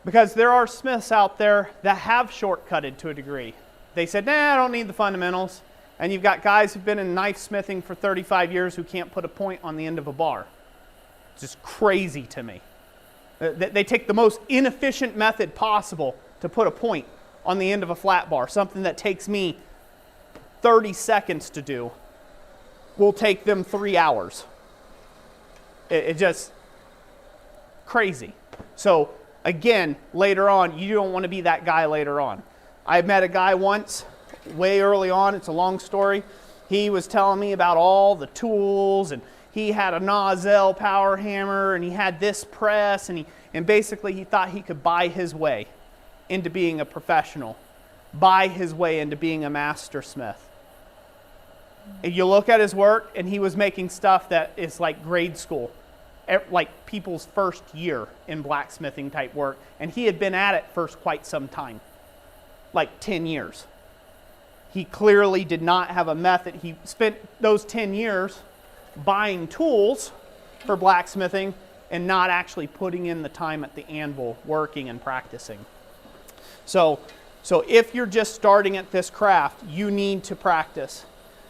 Because there are smiths out there that have shortcutted to a degree. They said, nah, I don't need the fundamentals. And you've got guys who've been in knife smithing for 35 years who can't put a point on the end of a bar. It's just crazy to me. They take the most inefficient method possible to put a point on the end of a flat bar. Something that takes me 30 seconds to do will take them 3 hours. It's just crazy. So again, later on, you don't want to be that guy later on. I met a guy once, way early on, it's a long story. He was telling me about all the tools, and he had a nozzle power hammer, and he had this press, and basically he thought he could buy his way into being a professional, buy his way into being a master smith. And you look at his work, and he was making stuff that is like grade school, like people's first year in blacksmithing type work. And he had been at it for quite some time, like 10 years. He clearly did not have a method. He spent those 10 years buying tools for blacksmithing and not actually putting in the time at the anvil, working and practicing. So if you're just starting at this craft, you need to practice.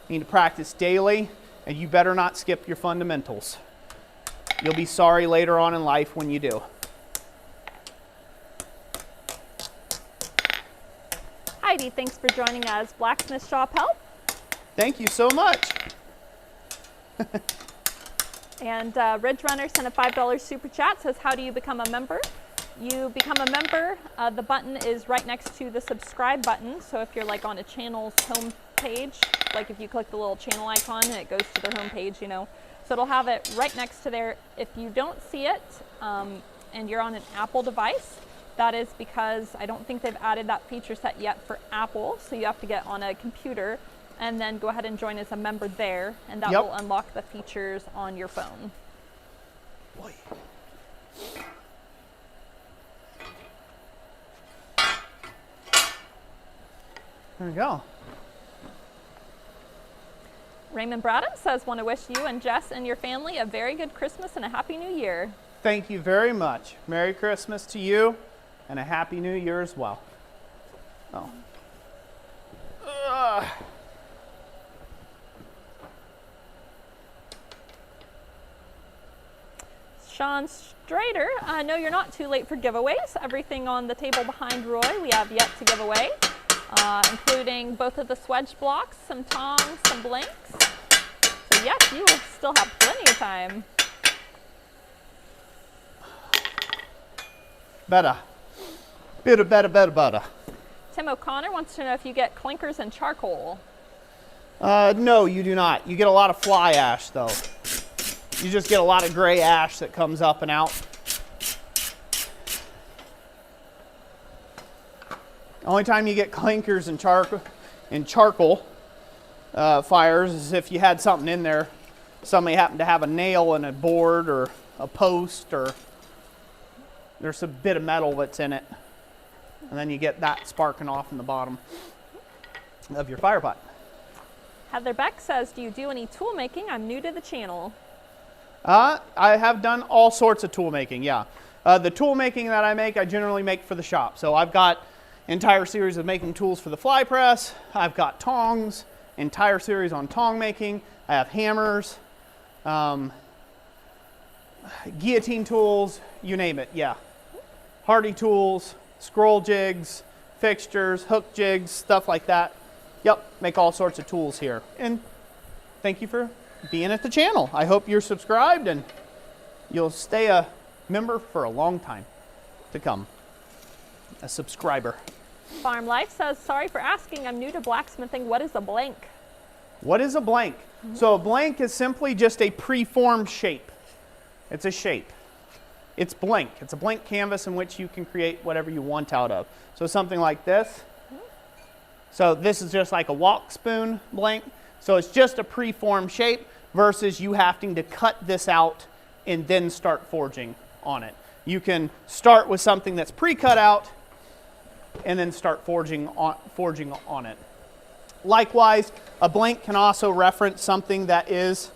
You need to practice daily, and you better not skip your fundamentals. You'll be sorry later on in life when you do. Heidi, thanks for joining us. Blacksmith Shop Help. Thank you so much. And Ridge Runner sent a $5 super chat, says, how do you become a member? You become a member, the button is right next to the subscribe button. So if you're like on a channel's home page, like if you click the little channel icon and it goes to their home page, you know, so it'll have it right next to there. If you don't see it and you're on an Apple device, that is because I don't think they've added that feature set yet for Apple. So you have to get on a computer and then go ahead and join as a member there, and that will unlock the features on your phone. Boy. There we go. Raymond Bradham says, want to wish you and Jess and your family a very good Christmas and a Happy New Year. Thank you very much. Merry Christmas to you and a Happy New Year as well. Oh. Sean Strader, no, you're not too late for giveaways. Everything on the table behind Roy we have yet to give away, including both of the Swage blocks, some tongs, some blanks. So yes, you will still have plenty of time. Better. Better. Tim O'Connor wants to know if you get clinkers and charcoal. No, you do not. You get a lot of fly ash, though. You just get a lot of gray ash that comes up and out. The only time you get clinkers and charcoal fires is if you had something in there. Somebody happened to have a nail in a board or a post, or there's a bit of metal that's in it. And then you get that sparking off in the bottom of your fire pot. Heather Beck says, do you do any tool making? I'm new to the channel. I have done all sorts of tool making, yeah. The tool making that I make, I generally make for the shop. So I've got entire series of making tools for the fly press. I've got tongs, entire series on tong making. I have hammers, guillotine tools, you name it, yeah. Hardy tools, scroll jigs, fixtures, hook jigs, stuff like that. Yep, make all sorts of tools here. And thank you for being at the channel. I hope you're subscribed and you'll stay a member for a long time to come. A subscriber. Farm Life says, sorry for asking, I'm new to blacksmithing. What is a blank? What is a blank? So a blank is simply just a preformed shape. It's a shape. It's blank. It's a blank canvas in which you can create whatever you want out of. So something like this. So this is just like a walk spoon blank. So it's just a preformed shape versus you having to cut this out and then start forging on it. You can start with something that's pre-cut out and then start forging on it. Likewise, a blank can also reference something that has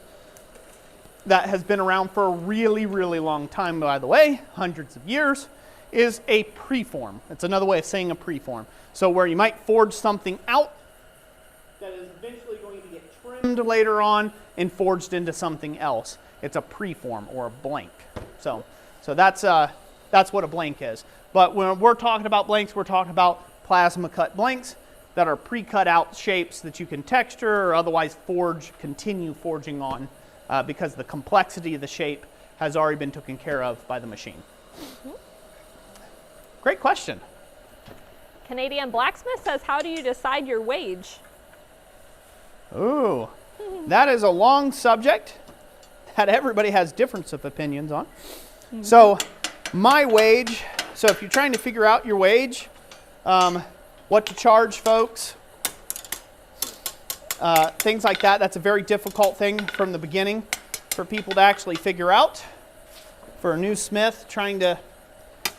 been around for a really, really long time, by the way, hundreds of years, is a preform. It's another way of saying a preform. So where you might forge something out that is eventually going to get trimmed later on and forged into something else. It's a preform or a blank. So that's what a blank is. But when we're talking about blanks, we're talking about plasma cut blanks that are pre-cut out shapes that you can texture or otherwise continue forging on because the complexity of the shape has already been taken care of by the machine. Great question. Canadian Blacksmith says, how do you decide your wage? Ooh, that is a long subject that everybody has difference of opinions on. So my wage, so if you're trying to figure out your wage, what to charge folks, things like that. That's a very difficult thing from the beginning for people to actually figure out. For a new smith trying to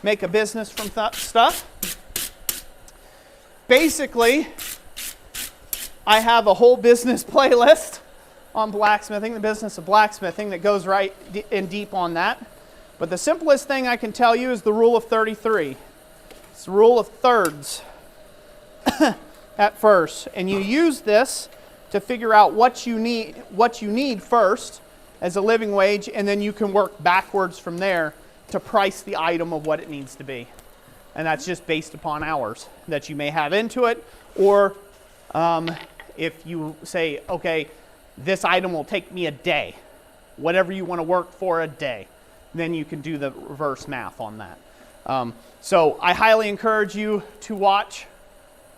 make a business from stuff. Basically, I have a whole business playlist on blacksmithing, the business of blacksmithing, that goes right in deep on that. But the simplest thing I can tell you is the rule of 33. It's the rule of thirds at first. And you use this to figure out what you need first as a living wage, and then you can work backwards from there to price the item of what it needs to be. And that's just based upon hours that you may have into it, or if you say, okay, this item will take me a day, whatever you want to work for a day, then you can do the reverse math on that. So I highly encourage you to watch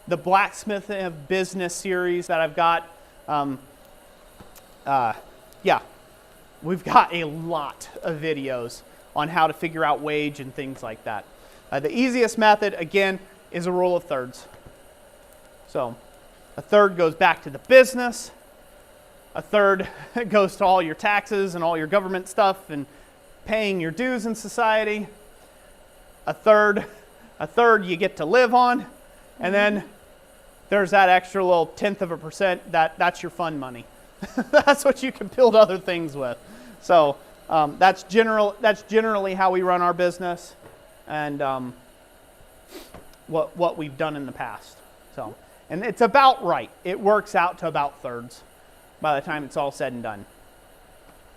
the Blacksmith Business series that I've got. We've got a lot of videos on how to figure out wage and things like that. The easiest method, again, is a rule of thirds. So a third goes back to the business. A third goes to all your taxes and all your government stuff and paying your dues in society. A third you get to live on. And then there's that extra little 0.1%, that's your fun money. That's what you can build other things with. So that's generally how we run our business, and what we've done in the past. So, and it's about right. It works out to about thirds by the time it's all said and done.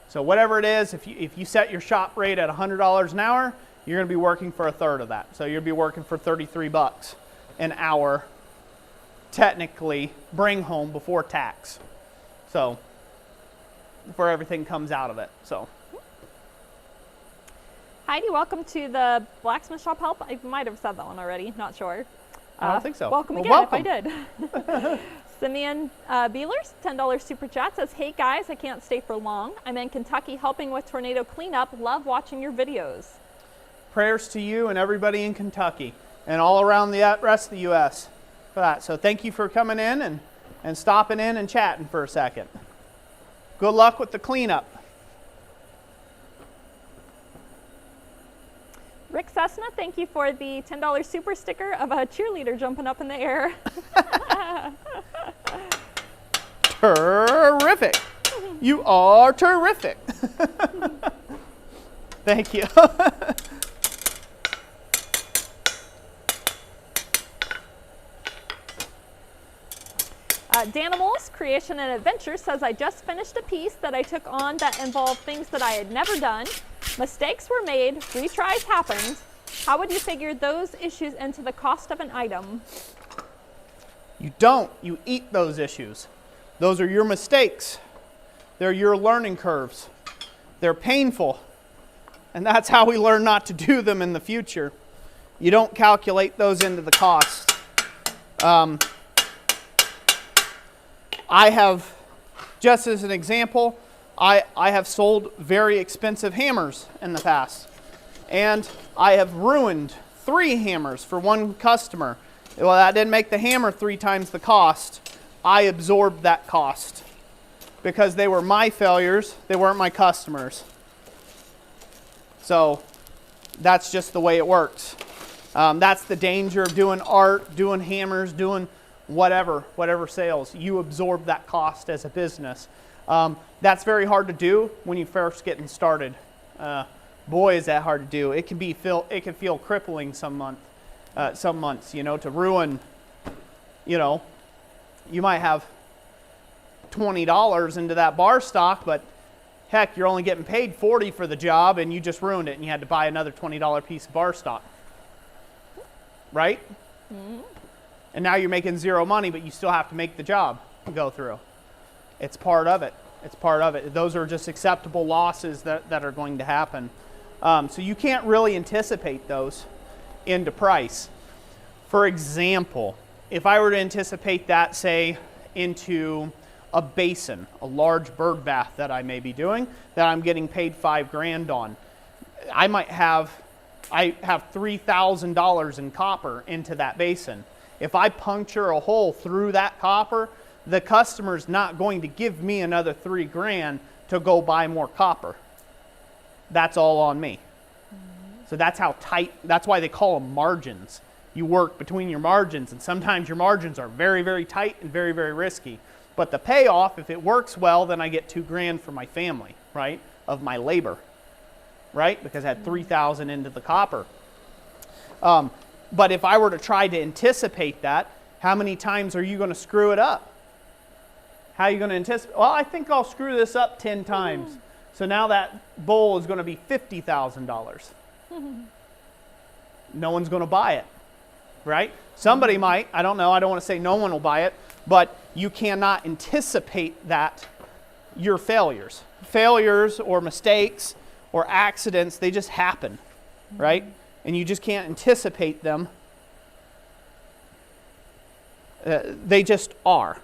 So whatever it is, if you set your shop rate at $100 an hour, you're going to be working for a third of that. So you'll be working for $33 an hour, technically, bring home before tax. So before everything comes out of it. So Heidi, welcome to the Blacksmith Shop Help. I might have said that one already, not sure. I don't think so. Welcome well, again welcome. if I did. Simeon Beelers, $10 super chat, says, hey guys, I can't stay for long. I'm in Kentucky helping with tornado cleanup. Love watching your videos. Prayers to you and everybody in Kentucky and all around the rest of the U.S. for that. So thank you for coming in and stopping in and chatting for a second. Good luck with the cleanup. Rick Cessna, thank you for the $10 super sticker of a cheerleader jumping up in the air. Terrific. You are terrific. Thank you. Danimals Creation and Adventure says, I just finished a piece that I took on that involved things that I had never done. Mistakes were made, retries happened. How would you figure those issues into the cost of an item? You don't. You eat those issues. Those are your mistakes. They're your learning curves. They're painful. And that's how we learn not to do them in the future. You don't calculate those into the cost. I have, just as an example, I have sold very expensive hammers in the past. And I have ruined 3 hammers for one customer. Well, that didn't make the hammer 3 times the cost. I absorbed that cost because they were my failures. They weren't my customers. So that's just the way it works. That's the danger of doing art, doing hammers, doing whatever sales. You absorb that cost as a business. That's very hard to do when you're first getting started. Boy, is that hard to do. It can feel crippling some months, to ruin, you might have $20 into that bar stock, but heck, you're only getting paid $40 for the job and you just ruined it and you had to buy another $20 piece of bar stock. Right? Mm-hmm. And now you're making 0 money, but you still have to make the job go through. It's part of it. It's part of it. Those are just acceptable losses that are going to happen. So you can't really anticipate those into price. For example, if I were to anticipate that, say, into a basin, a large bird bath that I may be doing, that I'm getting paid $5,000 on, I have $3,000 in copper into that basin. If I puncture a hole through that copper, the customer's not going to give me another $3,000 to go buy more copper. That's all on me. So that's how tight, that's why they call them margins. You work between your margins, and sometimes your margins are very, very tight and very, very risky. But the payoff, if it works well, then I get $2,000 for my family, right, of my labor, right, because I had $3,000 into the copper. But if I were to try to anticipate that, how many times are you going to screw it up? How are you going to anticipate? Well, I think I'll screw this up 10 times. So now that bowl is going to be $50,000. No one's going to buy it, right? Somebody might. I don't know. I don't want to say no one will buy it. But you cannot anticipate that your failures. Failures or mistakes or accidents, they just happen, right? And you just can't anticipate them. They just are.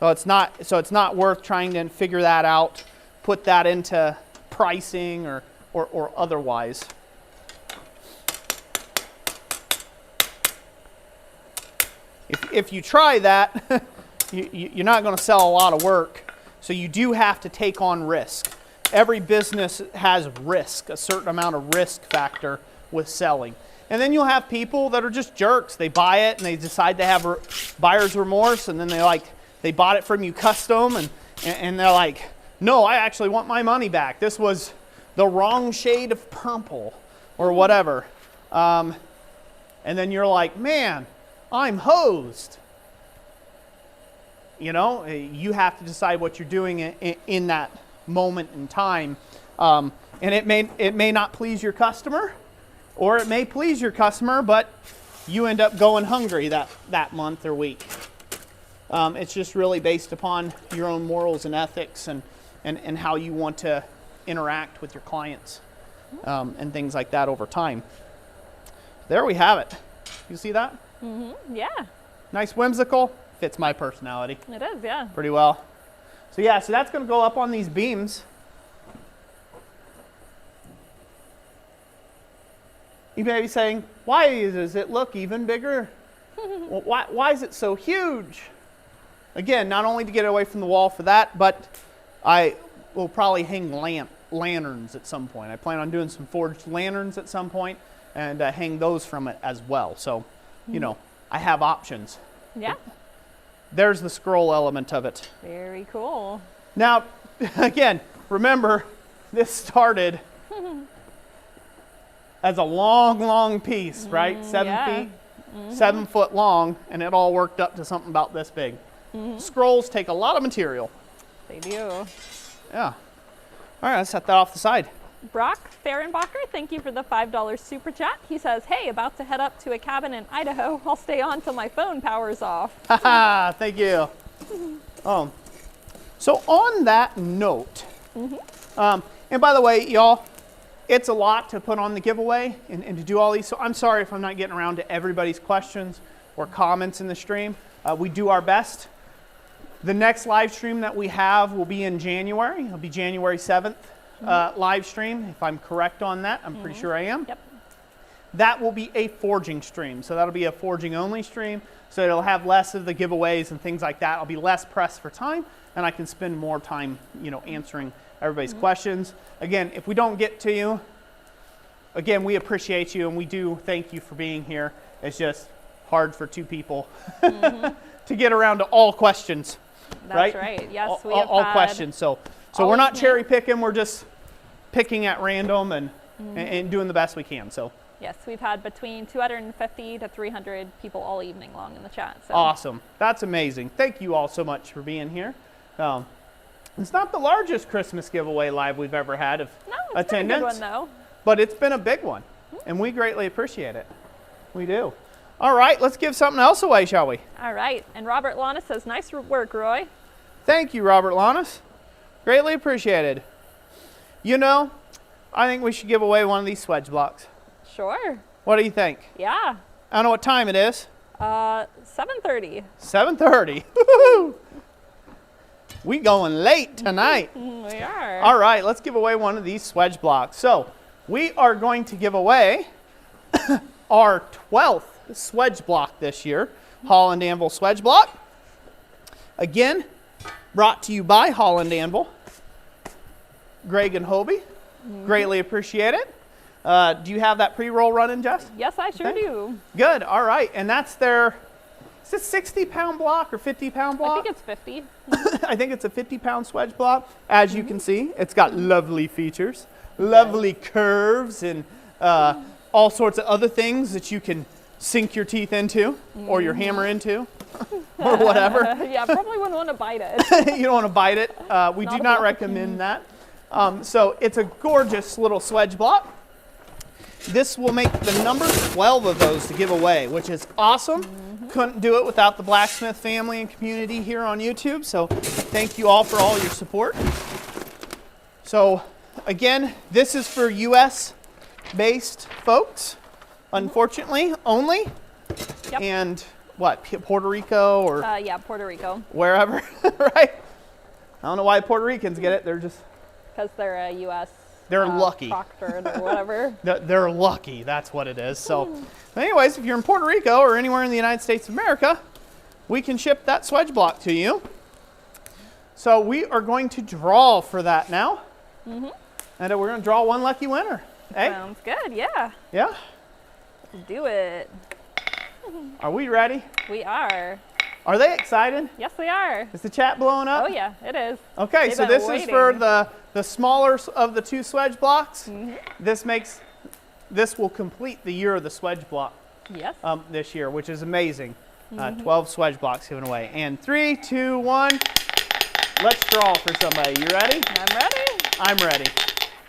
So it's not worth trying to figure that out, put that into pricing or otherwise. If you try that, you're not going to sell a lot of work. So you do have to take on risk. Every business has risk, a certain amount of risk factor with selling. And then you'll have people that are just jerks. They buy it and they decide to have buyer's remorse, and then they bought it from you custom, and they're like, no, I actually want my money back. This was the wrong shade of purple or whatever. And then you're like, man, I'm hosed. You know, you have to decide what you're doing in that moment in time. And it may not please your customer, or it may please your customer, but you end up going hungry that month or week. It's just really based upon your own morals and ethics and how you want to interact with your clients and things like that over time. There we have it. You see that? Mm-hmm. Yeah. Nice, whimsical. Fits my personality. It is, yeah. Pretty well. So yeah, so that's going to go up on these beams. You may be saying, why does it look even bigger? Well, why is it so huge? Again, not only to get away from the wall for that, but I will probably hang lanterns at some point. I plan on doing some forged lanterns at some point and hang those from it as well. So, you know, I have options. Yeah. There's the scroll element of it. Very cool. Now, again, remember, this started as a long, long piece, right? 7 feet, 7 foot long, and it all worked up to something about this big. Scrolls take a lot of material. They do. Yeah. All right, let's set that off the side. Brock Fehrenbacher, thank you for the $5 super chat. He says, hey, about to head up to a cabin in Idaho. I'll stay on till my phone powers off. Haha, thank you. So on that note, and by the way, y'all, it's a lot to put on the giveaway and to do all these. So I'm sorry if I'm not getting around to everybody's questions or comments in the stream. We do our best. The next live stream that we have will be in January. It'll be January 7th live stream, if I'm correct on that. I'm pretty sure I am. Yep. That will be a forging stream. So that'll be a forging only stream. So it'll have less of the giveaways and things like that. I'll be less pressed for time, and I can spend more time, you know, answering everybody's questions. Again, if we don't get to you, again, we appreciate you and we do thank you for being here. It's just hard for two people to get around to all questions. That's right. Yes, we have all had questions. So we're not cherry picking. We're just picking at random and doing the best we can. So yes, we've had between 250 to 300 people all evening long in the chat. So. Awesome. That's amazing. Thank you all so much for being here. It's not the largest Christmas giveaway live we've ever had of it's attendance. been a good one, though. But it's been a big one, and we greatly appreciate it. We do. All right, let's give something else away, shall we? All right. And Robert Lanis says, nice work, Roy. Thank you, Robert Lanis. Greatly appreciated. You know, I think we should give away one of these Swage blocks. Sure. What do you think? Yeah. I don't know what time it is. 7:30. 7:30. Woo-hoo! We going late tonight. We are. All right, let's give away one of these Swage blocks. So we are going to give away our 12th Swage block this year. Holland Anvil Swage block. Again, brought to you by Holland Anvil. Greg and Hobie, greatly appreciate it. Do you have that pre-roll running, Jess? Yes, I sure do. Good, all right. And that's their, is it 60-pound block or 50-pound block? I think it's 50. I think it's a 50-pound Swage block. As you can see, it's got lovely features, lovely curves, and all sorts of other things that you can sink your teeth into or your hammer into or whatever. Yeah, probably wouldn't want to bite it. You don't want to bite it. We do not recommend that. So it's a gorgeous little Swage block. This will make the number 12 of those to give away, which is awesome. Couldn't do it without the Blacksmith family and community here on YouTube. So thank you all for all your support. So again, this is for US based folks, unfortunately, only. Yep. And what, Puerto Rico or Yeah, Puerto Rico. wherever, right? I don't know why Puerto Ricans get it. They're just, Because they're a U.S. they're lucky. Proctored or whatever. They're lucky, that's what it is. So anyways, if you're in Puerto Rico or anywhere in the United States of America, we can ship that Swage block to you. So we are going to draw for that now. And we're going to draw one lucky winner. Hey? Sounds good, yeah. Yeah? Let's do it. Are we ready? We are. Are they excited? Yes, we are. Is the chat blowing up? Oh, yeah, it is. Okay, They've so been this is for waiting. the smaller of the two Swage blocks. This will complete the year of the Swage block Yes. this year, which is amazing. 12 Swage blocks given away. And 3, 2, 1. Let's draw for somebody. You ready? I'm ready. I'm ready.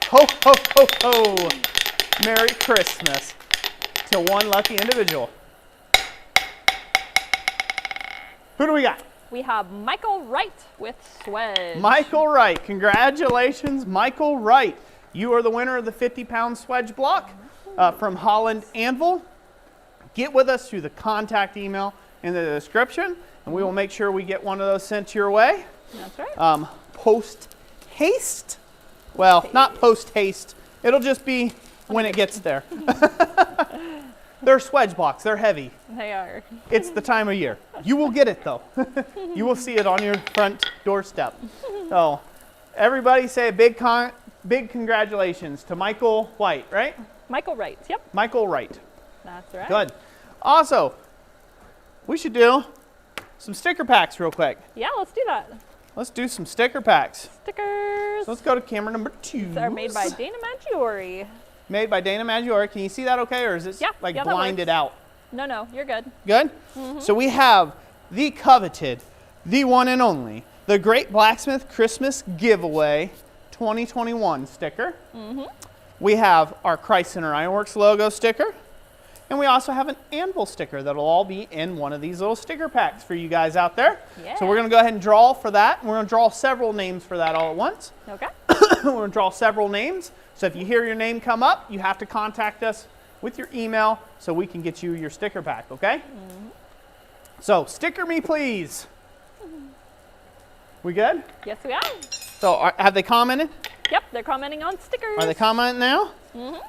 Ho, ho, ho, ho. Merry Christmas to one lucky individual. Who do we got? We have Michael Wright with Swage. Michael Wright. Congratulations, Michael Wright. You are the winner of the 50-pound Swage block from Holland Anvil. Get with us through the contact email in the description, and we will make sure we get one of those sent your way. That's right. Post haste. Well, not post haste. It'll just be when it gets there. They're Swage blocks. They're heavy. They are. It's the time of year. You will get it, though. You will see it on your front doorstep. So everybody say a big congratulations to Michael White, right? Michael Wright. Yep. Michael Wright. That's right. Good. Also, we should do some sticker packs real quick. Yeah, let's do that. Let's do some sticker packs. Stickers. So let's go to camera number 2. They're made by Dana Maggiore. Made by Dana Maggiore. Can you see that okay, or is it Yeah, like that blinded works. out? No, you're good. Good? So we have the coveted, the one and only, the Great Blacksmith Christmas Giveaway 2021 sticker. We have our Christ Centered Ironworks logo sticker. And we also have an Anvil sticker that'll all be in one of these little sticker packs for you guys out there. Yeah. So we're going to go ahead and draw for that. We're going to draw several names for that all at once. Okay. We're going to draw several names. So if you hear your name come up, you have to contact us with your email so we can get you your sticker pack, okay? So sticker me, please. We good? Yes, we are. So have they commented? Yep, they're commenting on stickers. Are they commenting now?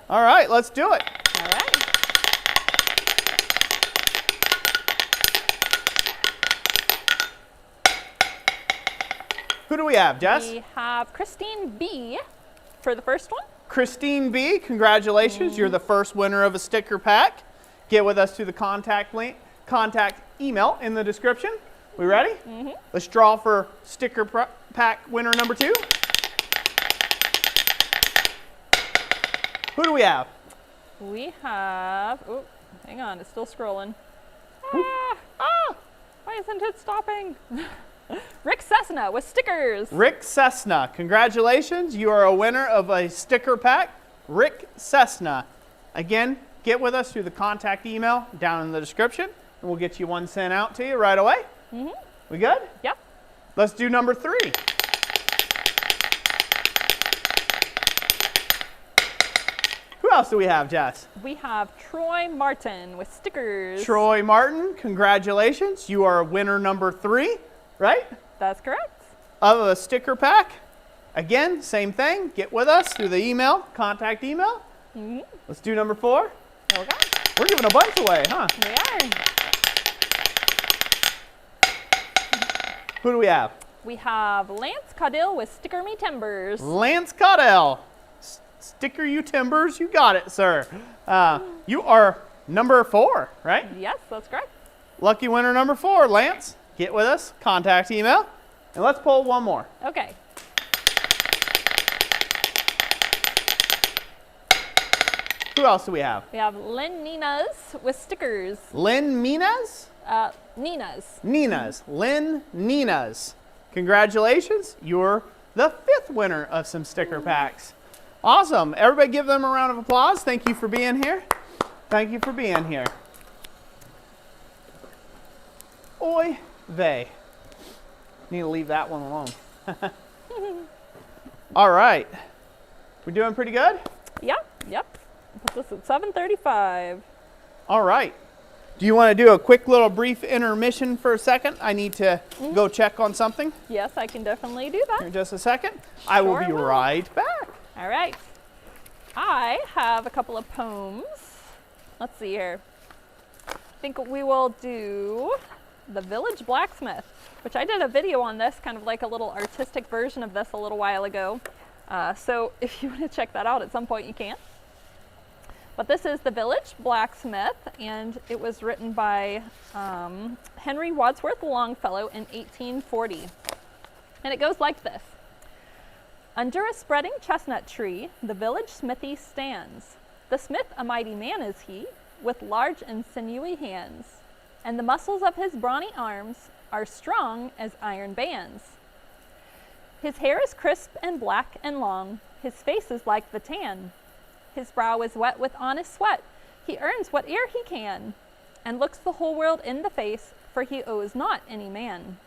All right, let's do it. All right. Who do we have, Jess? We have Christine B for the first one. Christine B, congratulations. You're the first winner of a sticker pack. Get with us through the contact email in the description. We ready? Let's draw for sticker pack winner number 2. Who do we have? We have, oh, hang on, it's still scrolling. Why isn't it stopping? Rick Cessna with stickers. Rick Cessna, congratulations. You are a winner of a sticker pack. Rick Cessna. Again, get with us through the contact email down in the description, and we'll get you one sent out to you right away. We good? Yep. Let's do number 3. Who else do we have, Jess? We have Troy Martin with stickers. Troy Martin, congratulations. You are winner number 3, right? That's correct. Of a sticker pack. Again, same thing. Get with us through the email, contact email. Let's do number 4. Okay. We're giving a bunch away, huh? We are. Who do we have? We have Lance Caudill with Sticker Me Timbers. Lance Caudill. Sticker you timbers. You got it, sir. You are number 4, right? Yes, that's correct. Lucky winner number 4, Lance. Get with us. Contact email. And let's pull one more. Okay. Who else do we have? We have Lynn Ninas with stickers. Lynn Minas? Ninas. Ninas. Lynn Ninas. Congratulations. You're the 5th winner of some sticker packs. Awesome. Everybody give them a round of applause. Thank you for being here. Thank you for being here. Oy vey. Need to leave that one alone. All right. We're doing pretty good? Yep. Put this at 7:35. All right. Do you want to do a quick little brief intermission for a second? I need to go check on something. Yes, I can definitely do that. In just a second. I will be right back. All right. I have a couple of poems. Let's see here. I think we will do The Village Blacksmith, which I did a video on this, kind of like a little artistic version of this a little while ago. So if you want to check that out at some point, you can. But this is The Village Blacksmith, and it was written by Henry Wadsworth Longfellow in 1840. And it goes like this. Under a spreading chestnut tree, the village smithy stands. The smith a mighty man is he, with large and sinewy hands, and the muscles of his brawny arms are strong as iron bands. His hair is crisp and black and long, his face is like the tan. His brow is wet with honest sweat, he earns whate'er he can, and looks the whole world in the face, for he owes not any man.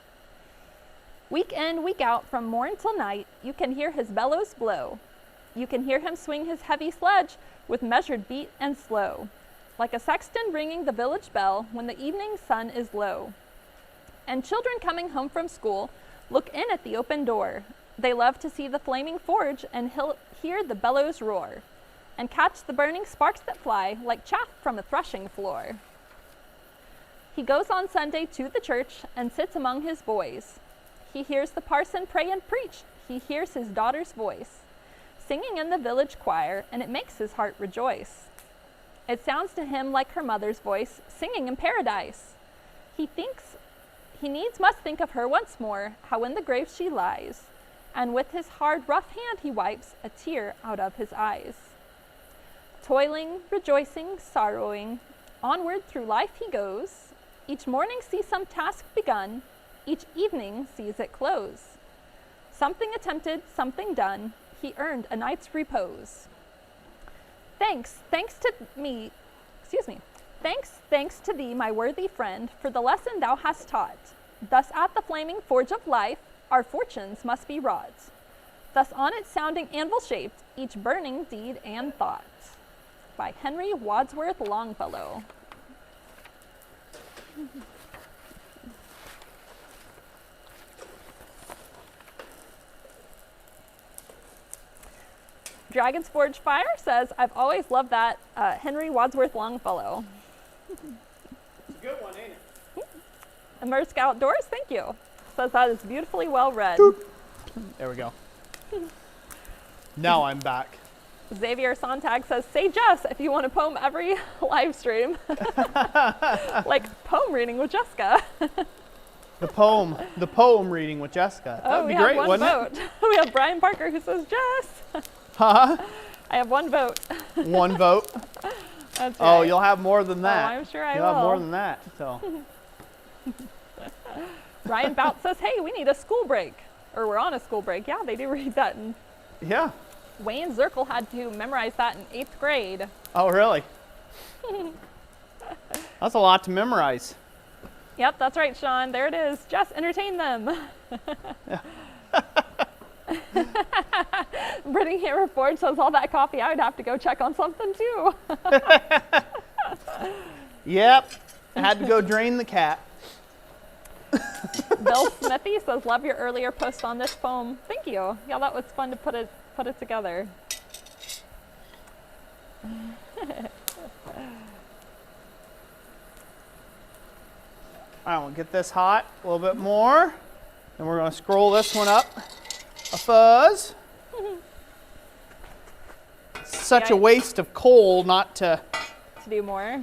Week in, week out, from morn till night, you can hear his bellows blow. You can hear him swing his heavy sledge with measured beat and slow, like a sexton ringing the village bell when the evening sun is low. And children coming home from school look in at the open door. They love to see the flaming forge and hear the bellows roar, and catch the burning sparks that fly like chaff from a threshing floor. He goes on Sunday to the church and sits among his boys. He hears the parson pray and preach. He hears his daughter's voice, singing in the village choir, and it makes his heart rejoice. It sounds to him like her mother's voice, singing in paradise. He thinks he needs must think of her once more, how in the grave she lies, and with his hard, rough hand he wipes a tear out of his eyes. Toiling, rejoicing, sorrowing, onward through life he goes. Each morning sees some task begun, each evening sees it close. Something attempted, something done, he earned a night's repose. Thanks to thee, my worthy friend, for the lesson thou hast taught. Thus at the flaming forge of life, our fortunes must be wrought. Thus on its sounding anvil shaped, each burning deed and thought. By Henry Wadsworth Longfellow. Dragon's Forge Fire says, I've always loved that Henry Wadsworth Longfellow. It's a good one, ain't it? Immersed Outdoors, thank you. Says that is beautifully well read. There we go. Now I'm back. Xavier Sontag says, say Jess if you want a poem every live stream. Like poem reading with Jessica. The poem reading with Jessica. That would be great, wouldn't vote. We have Brian Parker who says Jess. Huh? I have one vote. One vote? That's right. Oh, you'll have more than that. Oh, I'm sure You'll will. have more than that. So. Ryan Bout says, hey, we need a school break. Or we're on a school break. Yeah, they do read that. And Yeah. Wayne Zirkle had to memorize that in 8th grade. Oh, really? That's a lot to memorize. Yep, that's right, Sean. There it is. Just entertain them. Brittany Hammer Ford says, all that coffee, I would have to go check on something too. Yep. I had to go drain the cat. Bill Smithy says, love your earlier post on this poem. Thank you. Yeah, that was fun to put it together. All right, we'll get this hot a little bit more. And we're going to scroll this one up a fuzz. Such a waste of coal not to... To do more?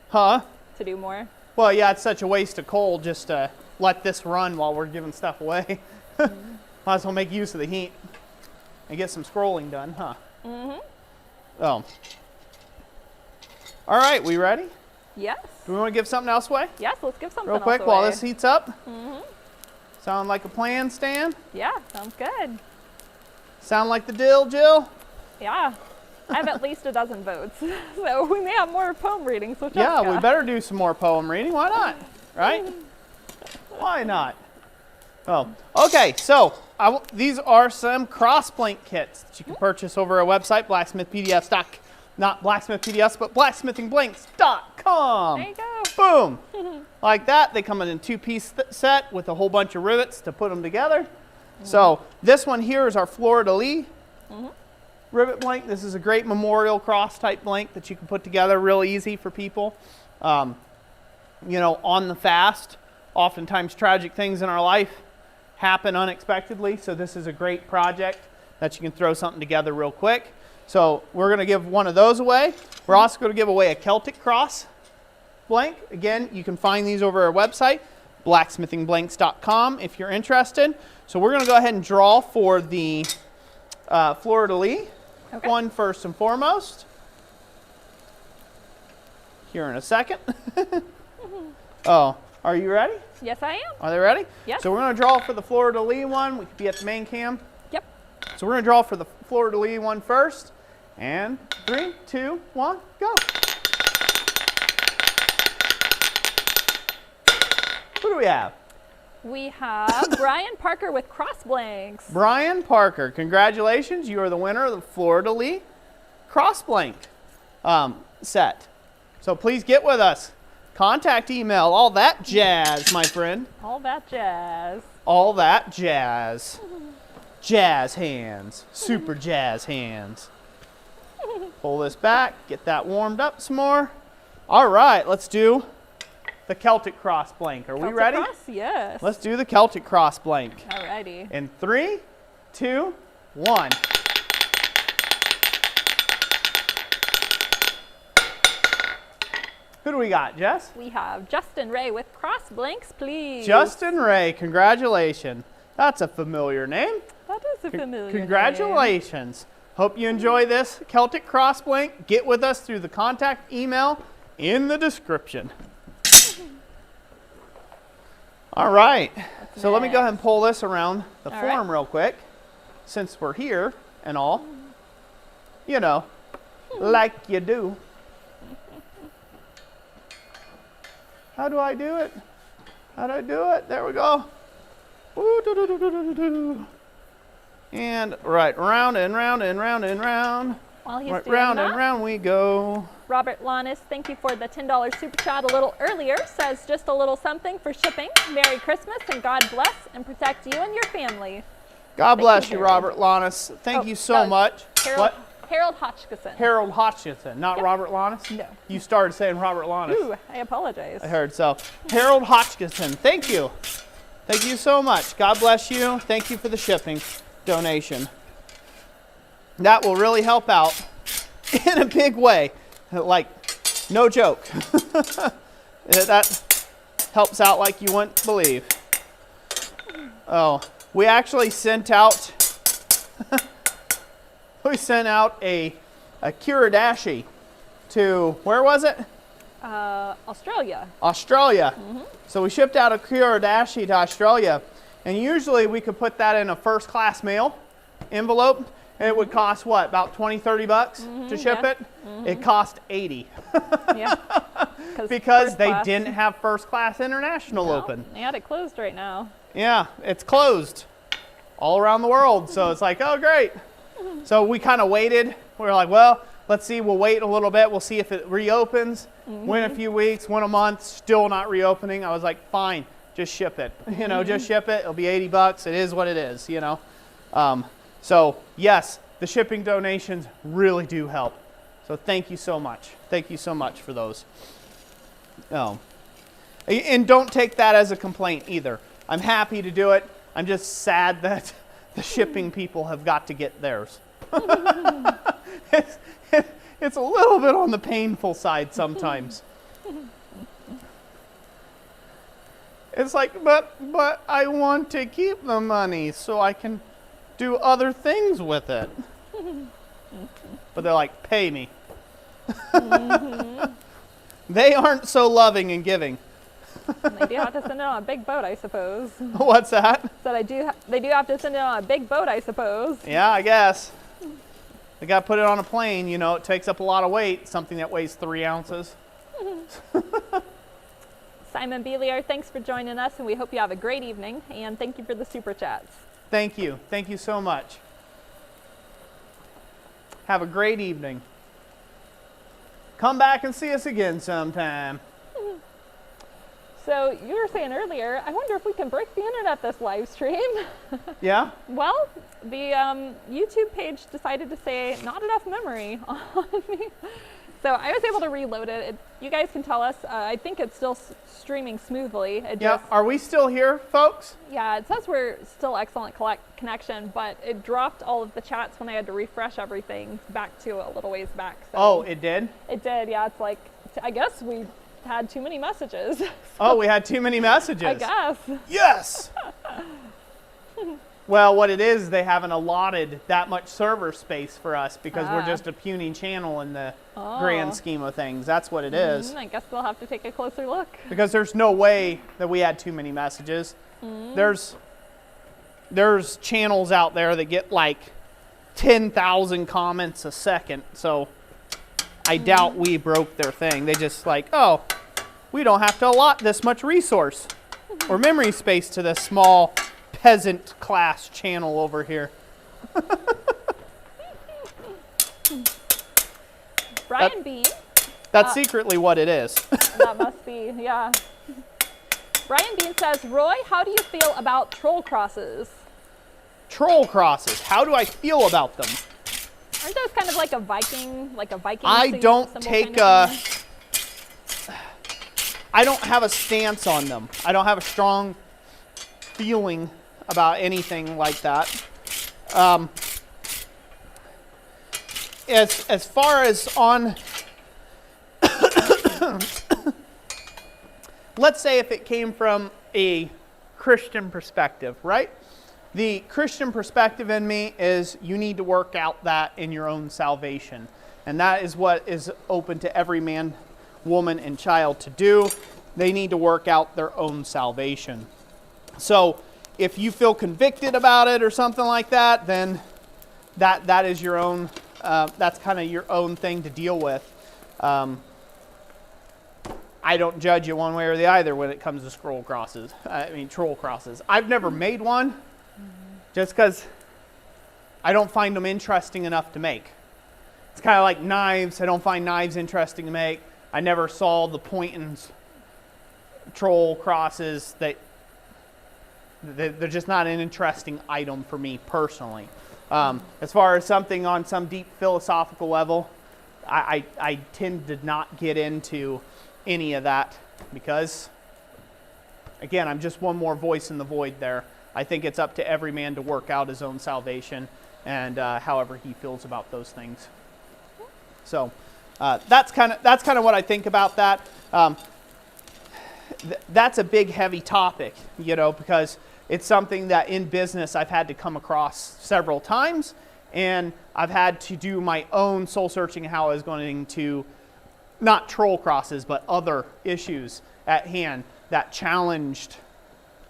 Huh? To do more? Well, yeah, it's such a waste of coal just to let this run while we're giving stuff away. Might as well make use of the heat and get some scrolling done, huh? Mm-hmm. Oh. All right, we ready? Yes. Do we want to give something else away? Yes, let's give something real quick else while away. this heats up? Mm-hmm. Sound like a plan, Stan? Yeah, sounds good. Sound like the deal, Jill? Yeah. I have at least a dozen votes, so we may have more poem readings. So yeah, we better do some more poem reading. Why not? Right? Why not? Oh, okay. So these are some cross-blank kits that you can purchase over our website, not Blacksmith PDFs, but blacksmithingblanks.com. There you go. Boom. Like that. They come in a 2-piece set with a whole bunch of rivets to put them together. So this one here is our fleur-de-lis rivet blank. This is a great memorial cross type blank that you can put together real easy for people. You know, on the fast, oftentimes tragic things in our life happen unexpectedly. So this is a great project that you can throw something together real quick. So we're going to give one of those away. We're also going to give away a Celtic cross blank. Again, you can find these over our website, blacksmithingblanks.com, if you're interested. So we're going to go ahead and draw for the fleur-de-lis one first and foremost. Here in a second. Oh, are you ready? Yes, I am. Are they ready? Yes. So we're going to draw for the fleur-de-lis one. We could be at the main cam. Yep. So we're going to draw for the fleur-de-lis one first. And 3, 2, 1, go. Who do we have? We have Brian Parker with cross blanks. Brian Parker, congratulations. You are the winner of the fleur-de-lis cross blank set. So please get with us. Contact, email, all that jazz, my friend. All that jazz. All that jazz. Jazz hands. Super jazz hands. Pull this back. Get that warmed up some more. All right, let's do the Celtic cross blank. Are we ready? Cross? Yes. Let's do the Celtic cross blank. Alrighty. In 3, 2, 1. Who do we got, Jess? We have Justin Ray with cross blanks, please. Justin Ray, congratulations. That's a familiar name. That is a familiar Congratulations. Hope you enjoy this Celtic cross blank. Get with us through the contact email in the description. All right. So let me go ahead and pull this around the form real quick, since we're here and all. You know, like you do. How do I do it? How do I do it? There we go. Ooh, do, do, do, do, do, do. And right, round and round and round and round. While he's right, doing round that, and round we go. Robert Lannis, thank you for the $10 super chat a little earlier. Says just a little something for shipping. Merry Christmas and God bless and protect you and your family. God bless you, Robert Lannis. Thank you so much. Harold Hotchkiss. Harold Hotchkiss, not Robert Lannis? No. You started saying Robert Lannis. Ooh, I apologize. I heard so. Harold Hotchkiss, thank you. Thank you so much. God bless you. Thank you for the shipping donation. That will really help out in a big way. Like, no joke. That helps out like you wouldn't believe. Oh, we actually sent out a Kiradashi to, where was it? Australia. Australia. So we shipped out a Kiradashi to Australia, and usually we could put that in a first class mail envelope, and it would cost what, about 20, 30 bucks to ship it? It cost 80. Yeah. Because they didn't have first class international open. They had it closed right now. Yeah, it's closed all around the world. So it's like, oh, great. So we kind of waited. We were like, well, let's see. We'll wait a little bit. We'll see if it reopens. Went a few weeks, went a month, still not reopening. I was like, fine, just ship it. You know, just ship it. It'll be 80 bucks. It is what it is, you know. So, yes, the shipping donations really do help. So thank you so much. Thank you so much for those. And don't take that as a complaint either. I'm happy to do it. I'm just sad that the shipping people have got to get theirs. It's a little bit on the painful side sometimes. It's like, but I want to keep the money so I can do other things with it. But they're like, pay me. They aren't so loving and giving. And they do have to send it on a big boat, I suppose. What's that? So they do have to send it on a big boat, I suppose. Yeah, I guess. They got to put it on a plane. You know, it takes up a lot of weight, something that weighs 3 ounces. Simon Belier, thanks for joining us, and we hope you have a great evening. And thank you for the super chats. Thank you. Thank you so much. Have a great evening. Come back and see us again sometime. So you were saying earlier, I wonder if we can break the internet this live stream. Yeah? Well, the YouTube page decided to say not enough memory on me. So I was able to reload it. You guys can tell us. I think it's still streaming smoothly. Yeah. Are we still here, folks? Yeah, it says we're still excellent connection, but it dropped all of the chats when I had to refresh everything back to a little ways back. So Oh, it did? it did, yeah. It's like, I guess we had too many messages. Oh, we had too many messages. I guess. Yes! Well, what it is, they haven't allotted that much server space for us because we're just a puny channel in the grand scheme of things. That's what it is. I guess we'll have to take a closer look. Because there's no way that we had too many messages. There's channels out there that get like 10,000 comments a second. So I doubt we broke their thing. They just like, oh, we don't have to allot this much resource or memory space to this small peasant class channel over here. Brian B. That's secretly what it is. That must be, yeah. Brian Bean says, Roy, how do you feel about troll crosses? Troll crosses. How do I feel about them? Aren't those kind of like a Viking I don't symbol take kind of thing? I don't have a stance on them. I don't have a strong feeling about anything like that. As far as on, let's say if it came from a Christian perspective, right? The Christian perspective in me is you need to work out that in your own salvation. And that is what is open to every man, woman, and child to do. They need to work out their own salvation. So if you feel convicted about it or something like that, then that is your own, that's kind of your own thing to deal with. I don't judge you one way or the other when it comes to troll crosses. I've never made one just because I don't find them interesting enough to make. It's kind of like knives. I don't find knives interesting to make. I never saw the point in troll crosses. They're just not an interesting item for me personally. As far as something on some deep philosophical level, I tend to not get into any of that because, again, I'm just one more voice in the void there. I think it's up to every man to work out his own salvation and however he feels about those things. So that's kind of what I think about that. That's a big, heavy topic, because it's something that in business I've had to come across several times, and I've had to do my own soul searching how I was going to, not troll crosses, but other issues at hand that challenged,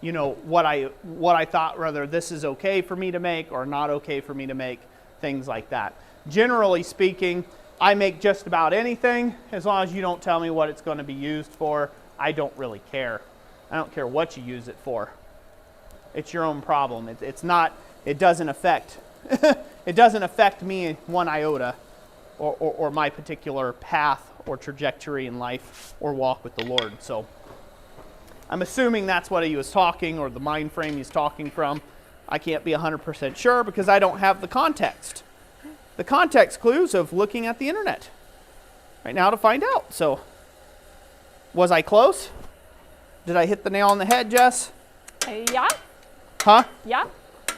what I thought, whether this is okay for me to make or not okay for me to make, things like that. Generally speaking, I make just about anything as long as you don't tell me what it's going to be used for. I don't really care. I don't care what you use it for. It's your own problem. It doesn't affect it doesn't affect me one iota or my particular path or trajectory in life or walk with the Lord. So I'm assuming that's what he was talking, or the mind frame he's talking from. I can't be 100% sure because I don't have the context clues of looking at the internet right now to find out. So was I close? Did I hit the nail on the head, Jess? Yeah. Huh? Yeah,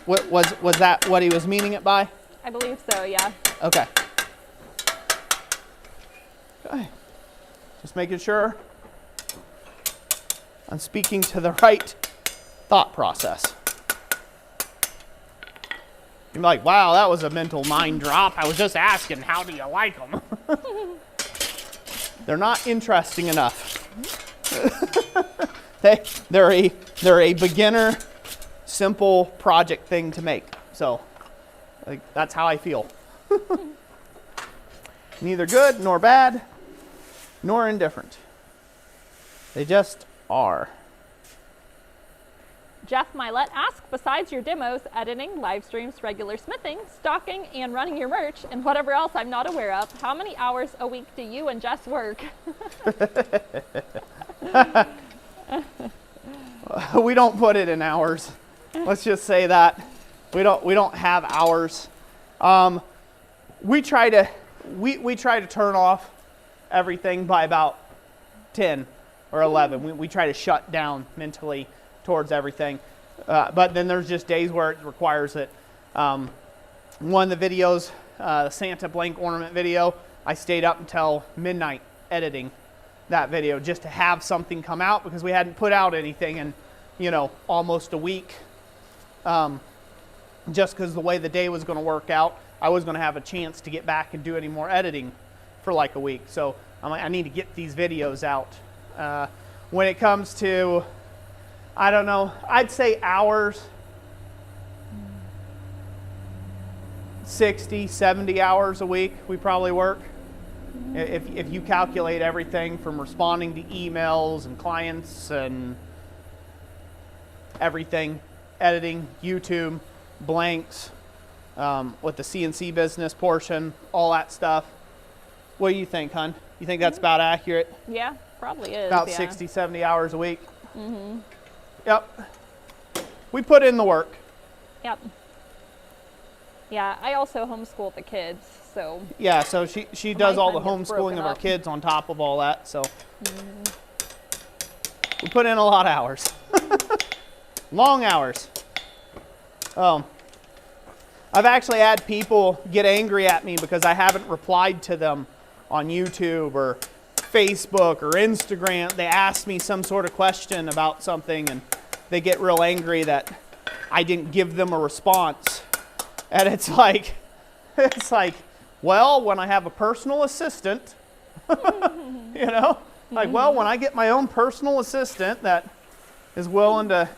Was that what he was meaning it by? I believe so, yeah. Okay. Okay. Just making sure I'm speaking to the right thought process. You're like, wow, that was a mental mind drop. I was just asking, how do you like them? They're not interesting enough. They're a beginner, simple project thing to make. So like, that's how I feel. Neither good nor bad nor indifferent. They just are. Jeff Milet asks, besides your demos, editing, live streams, regular smithing, stocking, and running your merch, and whatever else I'm not aware of, how many hours a week do you and Jess work? We don't put it in hours. Let's just say that. We don't have hours. We try to turn off everything by about 10 or 11. We try to shut down mentally towards everything. But then there's just days where it requires it. One of the videos, the Santa blank ornament video, I stayed up until midnight editing that video just to have something come out because we hadn't put out anything in, almost a week. Just because the way the day was going to work out, I was going to have a chance to get back and do any more editing for like a week. So I'm like, I need to get these videos out. When it comes to, I don't know, I'd say hours, 60, 70 hours a week we probably work. If you calculate everything from responding to emails and clients and everything, editing, YouTube, blanks, with the CNC business portion, all that stuff. What do you think, hon? You think that's about accurate? Yeah, probably is. About yeah. 60, 70 hours a week? Mm-hmm. Yep. We put in the work. Yep. Yeah, I also homeschool the kids, so. Yeah, so she does all the homeschooling of our up. kids on top of all that, so. We put in a lot of hours. Long hours. I've actually had people get angry at me because I haven't replied to them on YouTube or Facebook or Instagram. They ask me some sort of question about something and they get real angry that I didn't give them a response. And it's like, well, when I have a personal assistant, like, well, when I get my own personal assistant that is willing to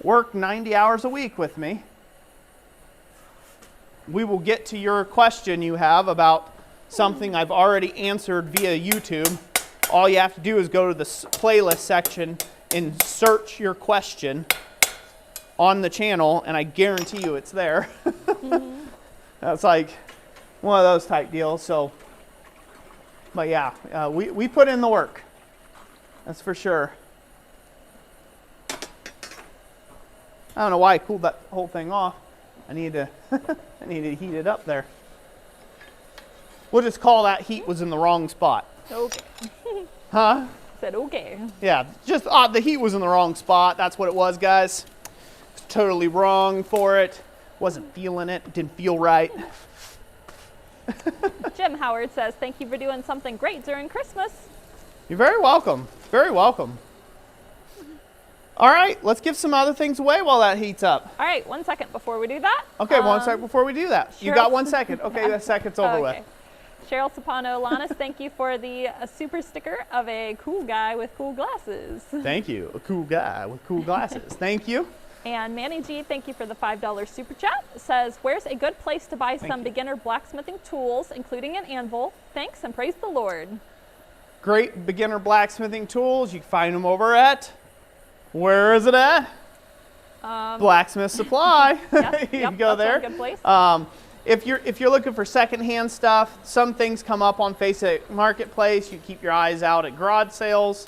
work 90 hours a week with me, we will get to your question you have about something I've already answered via YouTube. All you have to do is go to the playlist section and search your question on the channel, and I guarantee you it's there. That's like one of those type deals. So, but yeah, we put in the work. That's for sure. I don't know why I cooled that whole thing off. I need to heat it up there. We'll just call that heat was in the wrong spot. Okay. Huh? Said okay. Yeah, just the heat was in the wrong spot. That's what it was, guys. Totally wrong for it. Wasn't feeling it. Didn't feel right. Jim Howard says, thank you for doing something great during Christmas. You're very welcome. Very welcome. All right, let's give some other things away while that heats up. All right, 1 second before we do that. Okay, 1 second before we do that. You got 1 second. Okay, that second's over with. Cheryl Sapano Lanis, thank you for the super sticker of a cool guy with cool glasses. Thank you. A cool guy with cool glasses. Thank you. And Manny G, thank you for the $5 super chat. Says, where's a good place to buy some beginner blacksmithing tools, including an anvil? Thanks and praise the Lord. Great beginner blacksmithing tools. You can find them over at, where is it at? Blacksmith Supply. Yep, You can go there. That's a good place. If you're looking for secondhand stuff, some things come up on Facebook Marketplace. You keep your eyes out at garage sales.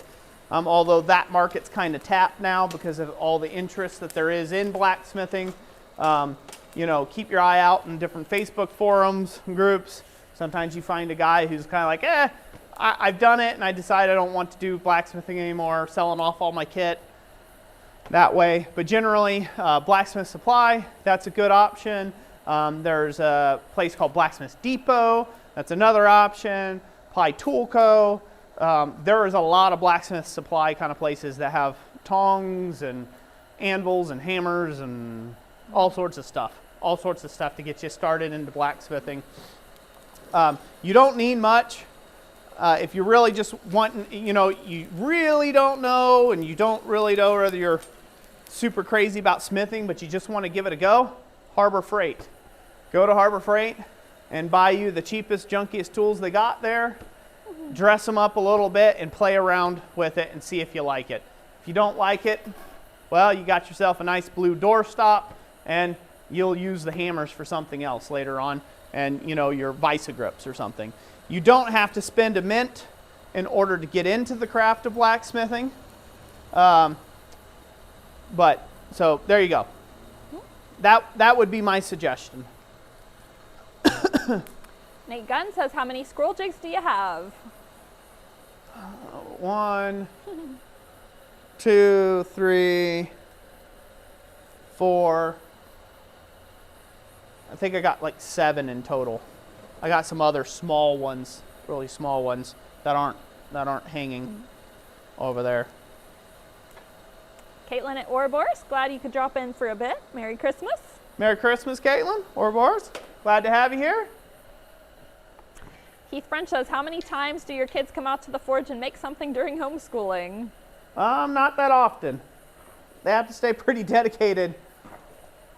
Although that market's kind of tapped now because of all the interest that there is in blacksmithing. Keep your eye out in different Facebook forums and groups. Sometimes you find a guy who's kind of like, I've done it and I decided I don't want to do blacksmithing anymore, selling off all my kit. that way. But generally, Blacksmith Supply, that's a good option. There's a place called Blacksmith Depot. That's another option. Ply Tool Co. There is a lot of Blacksmith Supply kind of places that have tongs and anvils and hammers and all sorts of stuff. All sorts of stuff to get you started into blacksmithing. You don't need much. If you really just want, you really don't know and you don't really know whether you're super crazy about smithing, but you just want to give it a go, Harbor Freight. Go to Harbor Freight and buy you the cheapest, junkiest tools they got there. Dress them up a little bit and play around with it and see if you like it. If you don't like it, well, you got yourself a nice blue doorstop and you'll use the hammers for something else later on, and your vise grips or something. You don't have to spend a mint in order to get into the craft of blacksmithing. But so there you go. That would be my suggestion. Nate Gunn says, how many scroll jigs do you have? 1, 2, 3, 4. I think I got like 7 in total. I got some other small ones, really small ones that aren't hanging over there. Caitlin at Ouroboros, glad you could drop in for a bit. Merry Christmas. Merry Christmas, Caitlin. Ouroboros, glad to have you here. Keith French says, how many times do your kids come out to the forge and make something during homeschooling? Not that often. They have to stay pretty dedicated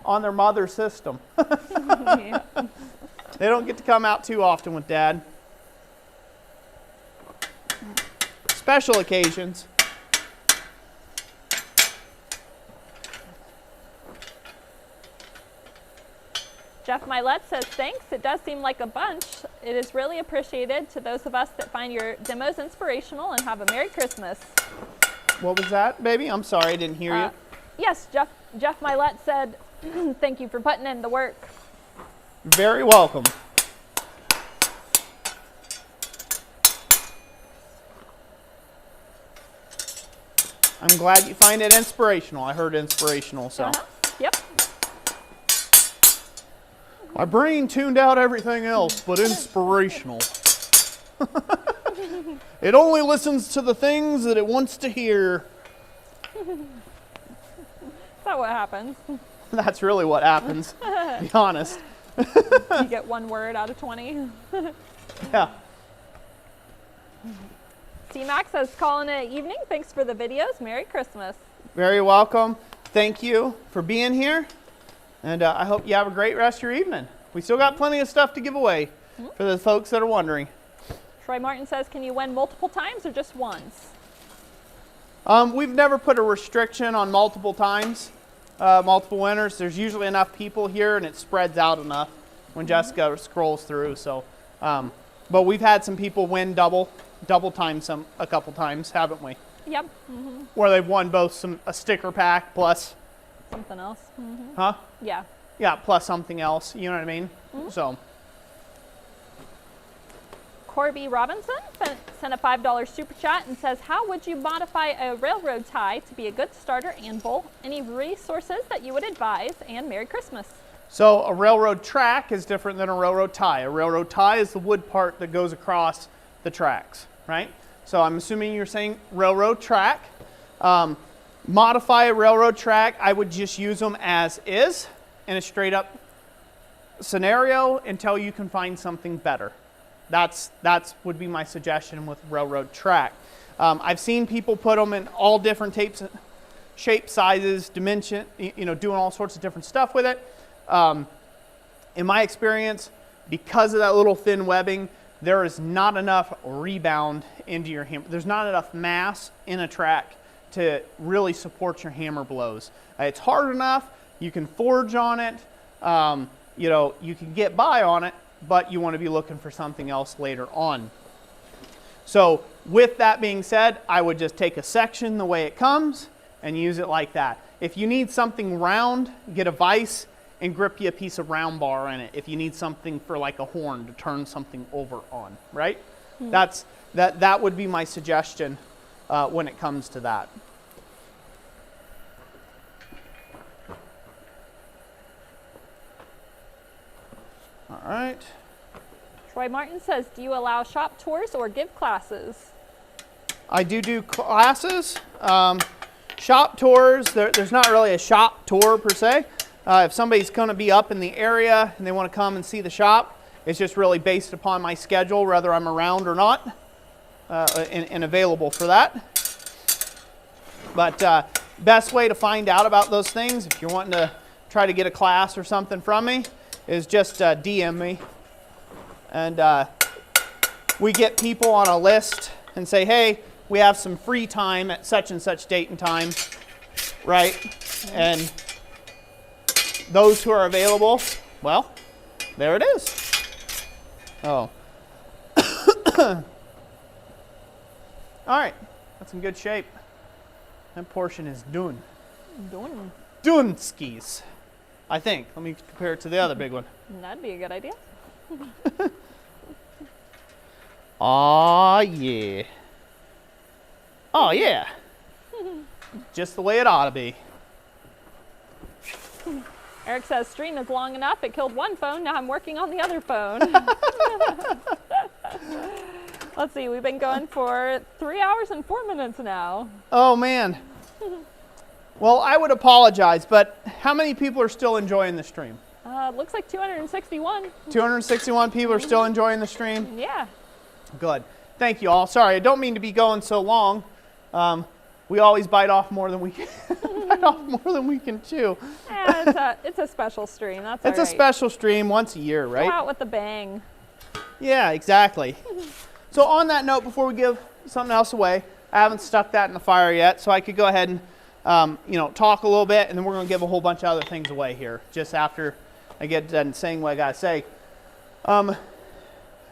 on their mother system. Yeah. They don't get to come out too often with Dad. Special occasions. Jeff Milet says, thanks. It does seem like a bunch. It is really appreciated to those of us that find your demos inspirational, and have a Merry Christmas. What was that, baby? I'm sorry, I didn't hear you. Yes, Jeff Milet said, thank you for putting in the work. Very welcome. I'm glad you find it inspirational. I heard inspirational, so. Yep. My brain tuned out everything else but inspirational. It only listens to the things that it wants to hear. Is that what happens? That's really what happens, to be honest. You get 1 word out of 20. Yeah. T-Max says, calling it evening. Thanks for the videos. Merry Christmas. Very welcome. Thank you for being here. And I hope you have a great rest of your evening. We still got plenty of stuff to give away for the folks that are wondering. Troy Martin says, can you win multiple times or just once? We've never put a restriction on multiple times, multiple winners. There's usually enough people here and it spreads out enough when Jessica scrolls through. So, but we've had some people win double time a couple times, haven't we? Yep. Where they've won both a sticker pack plus something else. Huh? Yeah. Yeah, plus something else. You know what I mean? So. Corby Robinson sent a $5 super chat and says, how would you modify a railroad tie to be a good starter anvil? Any resources that you would advise? And Merry Christmas. So a railroad track is different than a railroad tie. A railroad tie is the wood part that goes across the tracks, right? So I'm assuming you're saying railroad track. Modify a railroad track, I would just use them as is in a straight up scenario until you can find something better. That's would be my suggestion with railroad track. I've seen people put them in all different shapes, sizes, dimension, doing all sorts of different stuff with it. In my experience, because of that little thin webbing, there is not enough rebound into your hammer. There's not enough mass in a track to really support your hammer blows. It's hard enough. You can forge on it. You can get by on it, but you want to be looking for something else later on. So with that being said, I would just take a section the way it comes and use it like that. If you need something round, get a vise and grip you a piece of round bar in it. If you need something for like a horn to turn something over on, right? That would be my suggestion when it comes to that. All right. Troy Martin says, do you allow shop tours or give classes? I do classes. Shop tours, there's not really a shop tour per se. If somebody's going to be up in the area and they want to come and see the shop, it's just really based upon my schedule, whether I'm around or not, and available for that. But best way to find out about those things, if you're wanting to try to get a class or something from me, is just DM me. And we get people on a list and say, hey, we have some free time at such and such date and time, right? And those who are available, well, there it is. Oh. All right, that's in good shape. That portion is done. Done skis, I think. Let me compare it to the other big one. That'd be a good idea. Aw, yeah. Oh, yeah. Just the way it ought to be. Eric says, stream is long enough. It killed one phone. Now I'm working on the other phone. Let's see. We've been going for 3 hours and 4 minutes now. Oh, man. Well, I would apologize, but how many people are still enjoying the stream? Looks like 261. 261 people are still enjoying the stream? Yeah. Good. Thank you all. Sorry, I don't mean to be going so long. We always bite off more than we can chew. Yeah, it's a special stream. That's It's all a right. special stream once a year, right? Go out with a bang. Yeah, exactly. So on that note, before we give something else away, I haven't stuck that in the fire yet, so I could go ahead and talk a little bit, and then we're going to give a whole bunch of other things away here just after I get done saying what I got to say.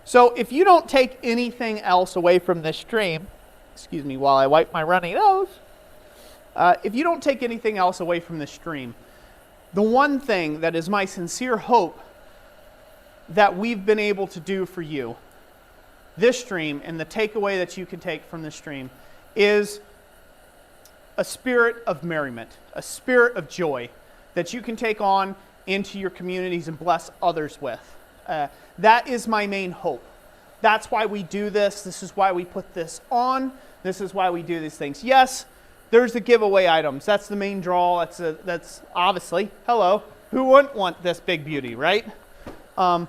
So if you don't take anything else away from this stream, excuse me while I wipe my runny nose, if you don't take anything else away from this stream, the one thing that is my sincere hope that we've been able to do for you, this stream, and the takeaway that you can take from this stream, is a spirit of merriment, a spirit of joy that you can take on into your communities and bless others with. That is my main hope. That's why we do this. This is why we put this on. This is why we do these things. Yes, there's the giveaway items. That's the main draw. That's obviously, hello, who wouldn't want this big beauty, right? And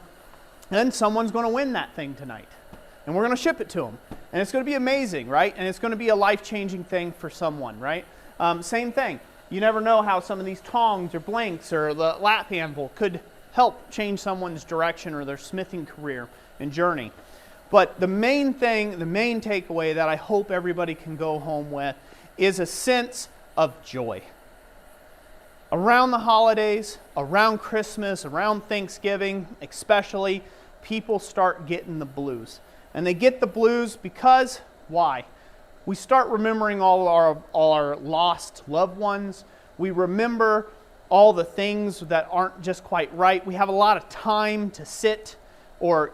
someone's going to win that thing tonight. And we're going to ship it to them. And it's going to be amazing, right? And it's going to be a life-changing thing for someone, right? Same thing. You never know how some of these tongs or blanks or the lap anvil could help change someone's direction or their smithing career and journey. But the main thing, the main takeaway that I hope everybody can go home with is a sense of joy. Around the holidays, around Christmas, around Thanksgiving especially, people start getting the blues. And they get the blues because, why? We start remembering all our lost loved ones. We remember all the things that aren't just quite right. We have a lot of time to sit, or,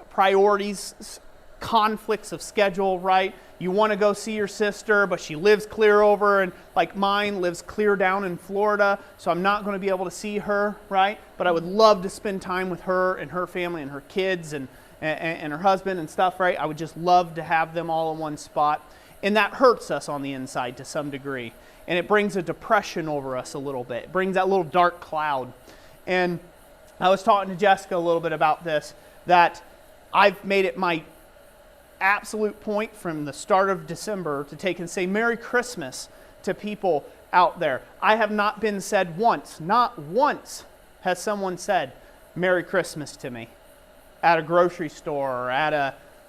priorities, conflicts of schedule, right? You want to go see your sister, but she lives clear over, and like mine lives clear down in Florida, so I'm not going to be able to see her, right? But I would love to spend time with her and her family and her kids and her husband and stuff, right? I would just love to have them all in one spot. And that hurts us on the inside to some degree. And it brings a depression over us a little bit. It brings that little dark cloud. And I was talking to Jessica a little bit about this, that I've made it my absolute point from the start of December to take and say Merry Christmas to people out there. I have not been said once, not once has someone said Merry Christmas to me at a grocery store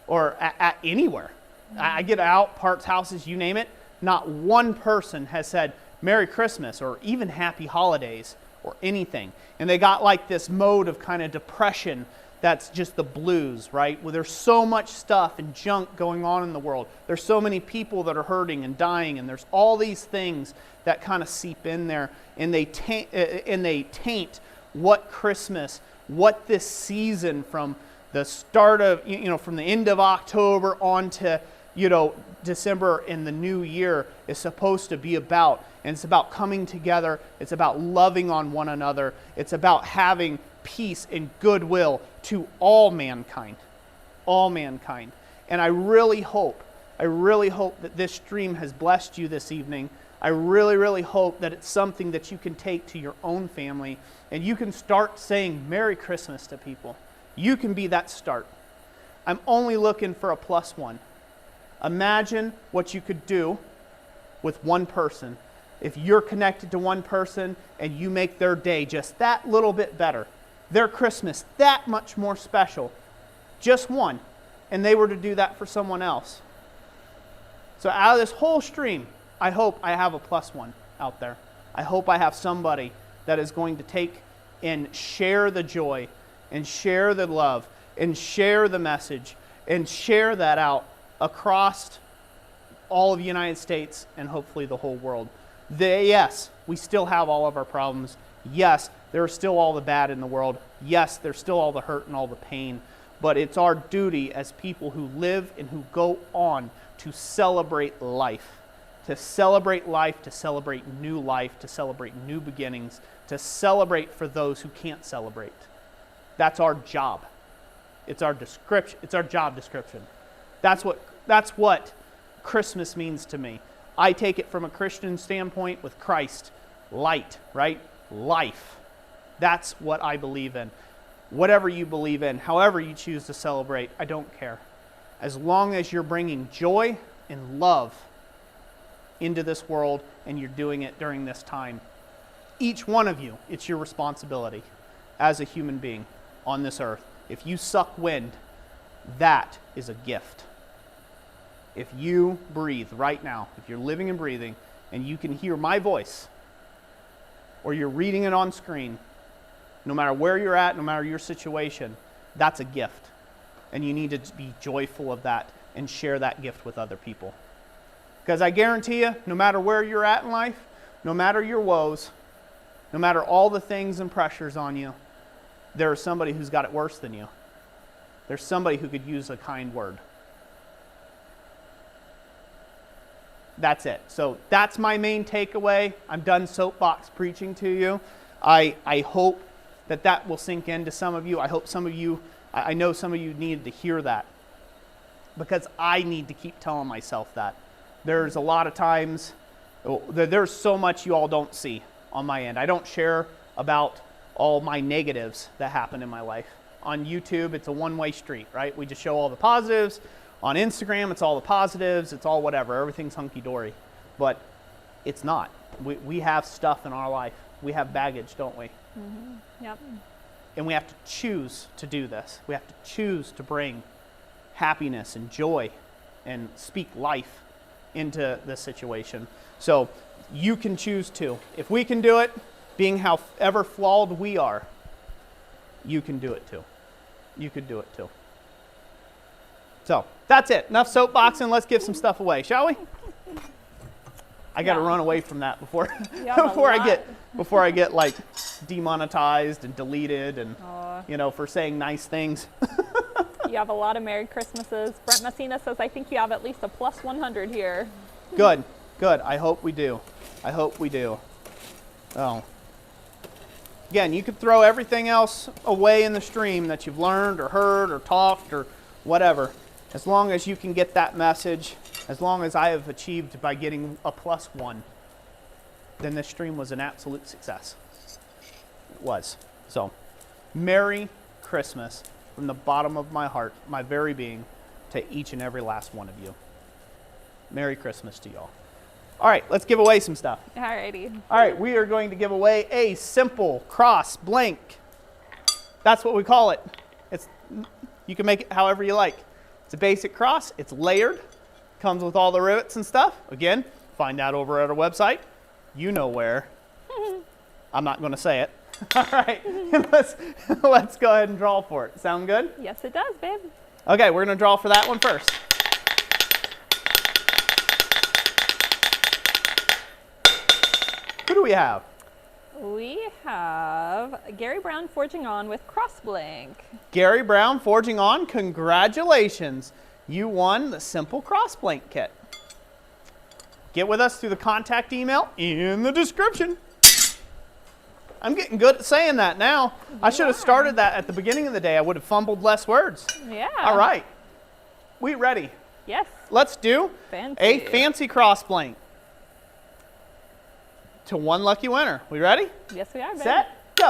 or at anywhere. I get out, parts, houses, you name it. Not one person has said Merry Christmas or even Happy Holidays or anything. And they got like this mode of kind of depression that's just the blues, right? Well, there's so much stuff and junk going on in the world. There's so many people that are hurting and dying, and there's all these things that kind of seep in there, and they taint what Christmas, what this season from the start of, from the end of October on to December and the new year is supposed to be about. And it's about coming together. It's about loving on one another. It's about having peace and goodwill to all mankind. All mankind. And I really hope that this stream has blessed you this evening. I really, really hope that it's something that you can take to your own family and you can start saying Merry Christmas to people. You can be that start. I'm only looking for a +1. Imagine what you could do with one person. If you're connected to one person and you make their day just that little bit better, their Christmas that much more special, just one, and they were to do that for someone else. So out of this whole stream, I hope I have a +1 out there. I hope I have somebody that is going to take and share the joy and share the love and share the message and share that out across all of the United States and hopefully the whole world. Yes, we still have all of our problems. Yes, there's still all the bad in the world. Yes, there's still all the hurt and all the pain. But it's our duty as people who live and who go on to celebrate life. To celebrate life, to celebrate new life, to celebrate new beginnings, to celebrate for those who can't celebrate. That's our job. It's our description. It's our job description. That's what Christmas means to me. I take it from a Christian standpoint with Christ. Light, right? Life. That's what I believe in. Whatever you believe in, however you choose to celebrate, I don't care. As long as you're bringing joy and love into this world and you're doing it during this time. Each one of you, it's your responsibility as a human being on this earth. If you suck wind, that is a gift. If you breathe right now, if you're living and breathing, and you can hear my voice, or you're reading it on screen, no matter where you're at, no matter your situation, that's a gift. And you need to be joyful of that and share that gift with other people. Because I guarantee you, no matter where you're at in life, no matter your woes, no matter all the things and pressures on you, there is somebody who's got it worse than you. There's somebody who could use a kind word. That's it. So that's my main takeaway. I'm done soapbox preaching to you. I hope that will sink into some of you. I hope some of you, I know some of you needed to hear that, because I need to keep telling myself that. There's a lot of times, there's so much you all don't see on my end. I don't share about all my negatives that happen in my life. On YouTube, it's a one-way street, right? We just show all the positives. On Instagram, it's all the positives. It's all whatever. Everything's hunky-dory. But it's not. We have stuff in our life. We have baggage, don't we? Mm-hmm. Yep. And we have to choose to do this. We have to choose to bring happiness and joy and speak life into this situation. So you can choose to. If we can do it, being however flawed we are, you can do it too. You could do it too. So that's it. Enough soapboxing. Let's give some stuff away, shall we? I got to run away from that before I get like demonetized and deleted and for saying nice things. You have a lot of Merry Christmases. Brent Messina says, I think you have at least a +100 here. Good. I hope we do. Oh. Again, you could throw everything else away in the stream that you've learned or heard or talked or whatever. As long as you can get that message, as long as I have achieved by getting a +1, then this stream was an absolute success. It was. So, Merry Christmas from the bottom of my heart, my very being, to each and every last one of you. Merry Christmas to y'all. All right, let's give away some stuff. Alrighty. All right, we are going to give away a simple cross blank. That's what we call it. You can make it however you like. It's a basic cross. It's layered. Comes with all the rivets and stuff. Again, find out over at our website. You know where. I'm not going to say it. All right, let's go ahead and draw for it. Sound good? Yes, it does, babe. Okay, we're going to draw for that one first. Who do we have? We have Gary Brown Forging On with Cross Blank. Gary Brown Forging On, congratulations. you won the simple cross blank kit. Get with us through the contact email in the description. I'm getting good at saying that now. I should have started that at the beginning of the day. I would have fumbled less words. Yeah. All right. We ready? Yes. Let's do Fancy. a fancy cross blank to one lucky winner. We ready? Yes, we are, baby. Set, go.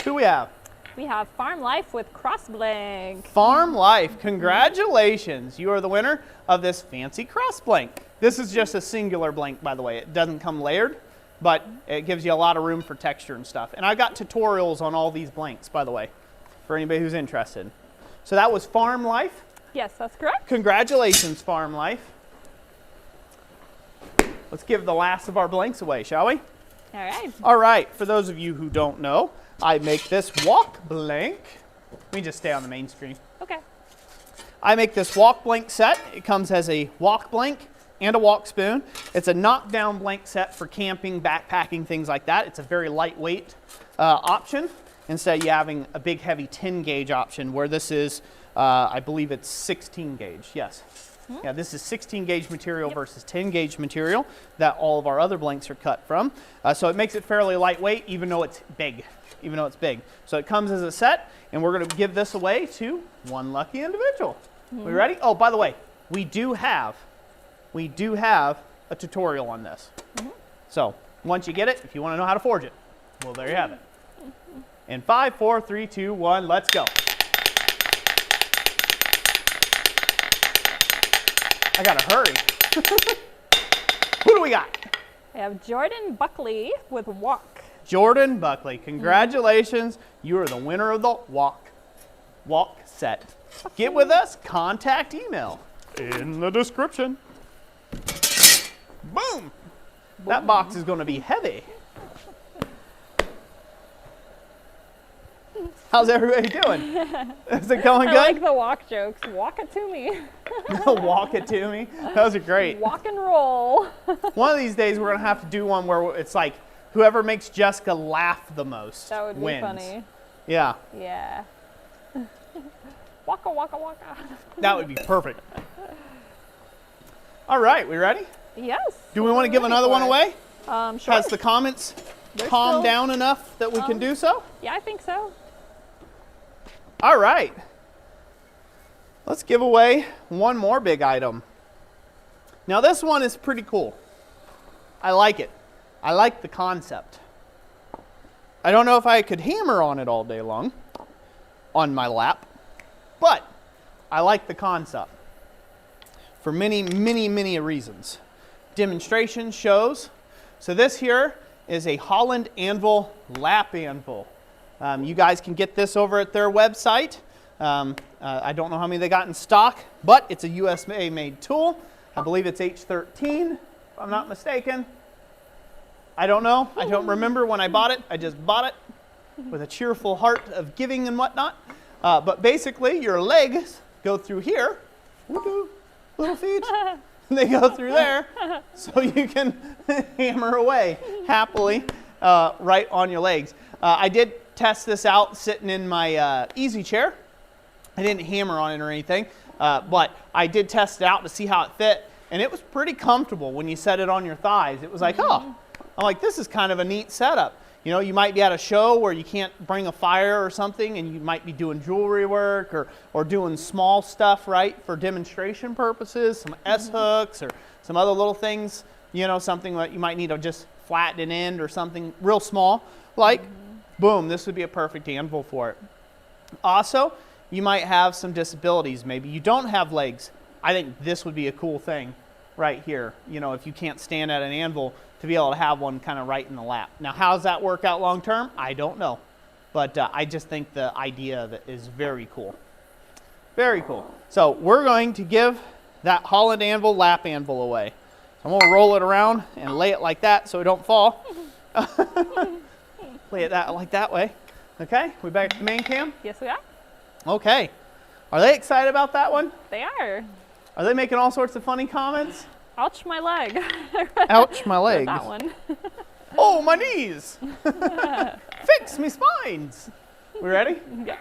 Who we have? We have Farm Life with Cross Blank. Farm Life, congratulations. You are the winner of this fancy cross blank. This is just a singular blank, by the way. It doesn't come layered, but it gives you a lot of room for texture and stuff. And I got tutorials on all these blanks, by the way, for anybody who's interested. So that was Farm Life. Yes, that's correct. Congratulations, Farm Life. Let's give the last of our blanks away, shall we? All right. All right, for those of you who don't know, I make this walk blank. Let me just stay on the main screen. Okay. I make this walk blank set. It comes as a walk blank and a walk spoon. It's a knockdown blank set for camping, backpacking, things like that. It's a very lightweight option instead of you having a big heavy 10 gauge option where this is, I believe it's 16 gauge, yes. Yeah, this is 16 gauge material versus 10 gauge material that all of our other blanks are cut from. So it makes it fairly lightweight even though it's big. So it comes as a set, and we're going to give this away to one lucky individual. We ready? Oh, by the way, we do have a tutorial on this. So once you get it, if you want to know how to forge it, well, there you have it. In 5, 4, 3, 2, 1, let's go. I gotta hurry. Who do we got? I have Jordan Buckley with Walk. Jordan Buckley, congratulations. You are the winner of the walk set. Get with us, contact email in the description. Boom. That box is going to be heavy. How's everybody doing? Is it going good? I like the walk jokes. Walk it to me. Walk it to me. Those are great. Walk and roll. One of these days we're going to have to do one where it's like whoever makes Jessica laugh the most That would be wins. funny. Yeah. Yeah. Waka, waka, waka. That would be perfect. All right, we ready? Yes. Do we want to give another one away? Sure. Has the comments calmed down enough that we can do so? Yeah, I think so. All right. Let's give away one more big item. Now this one is pretty cool. I like it. I like the concept. I don't know if I could hammer on it all day long on my lap, but I like the concept for many, many, many reasons. Demonstration shows. So this here is a Holland Anvil lap anvil. You guys can get this over at their website. I don't know how many they got in stock, but it's a USA made tool. I believe it's H13, if I'm not mistaken. I don't know. I don't remember when I bought it. I just bought it with a cheerful heart of giving and whatnot. But basically, your legs go through here. Woo-hoo, little feet. They go through there, so you can hammer away happily right on your legs. I did test this out sitting in my easy chair. I didn't hammer on it or anything, but I did test it out to see how it fit, and it was pretty comfortable when you set it on your thighs. It was like, oh, I'm like, this is kind of a neat setup. You know, you might be at a show where you can't bring a fire or something, and you might be doing jewelry work or doing small stuff, right, for demonstration purposes, some S-hooks or some other little things, you know, something that you might need to just flatten an end or something real small, like, boom, this would be a perfect anvil for it. Also, you might have some disabilities. Maybe you don't have legs. I think this would be a cool thing right here. You know, if you can't stand at an anvil, to be able to have one kind of right in the lap. Now, how does that work out long term? I don't know. But I just think the idea of it is very cool. Very cool. So we're going to give that Holland Anvil lap anvil away. I'm going to roll it around and lay it like that so it don't fall. Lay it like that way. Okay, we back to the main cam? Yes, we are. Okay. Are they excited about that one? They are. Are they making all sorts of funny comments? Ouch, my leg. Ouch, my leg. That one. Oh, my knees. Fix me spines. We ready? Yeah.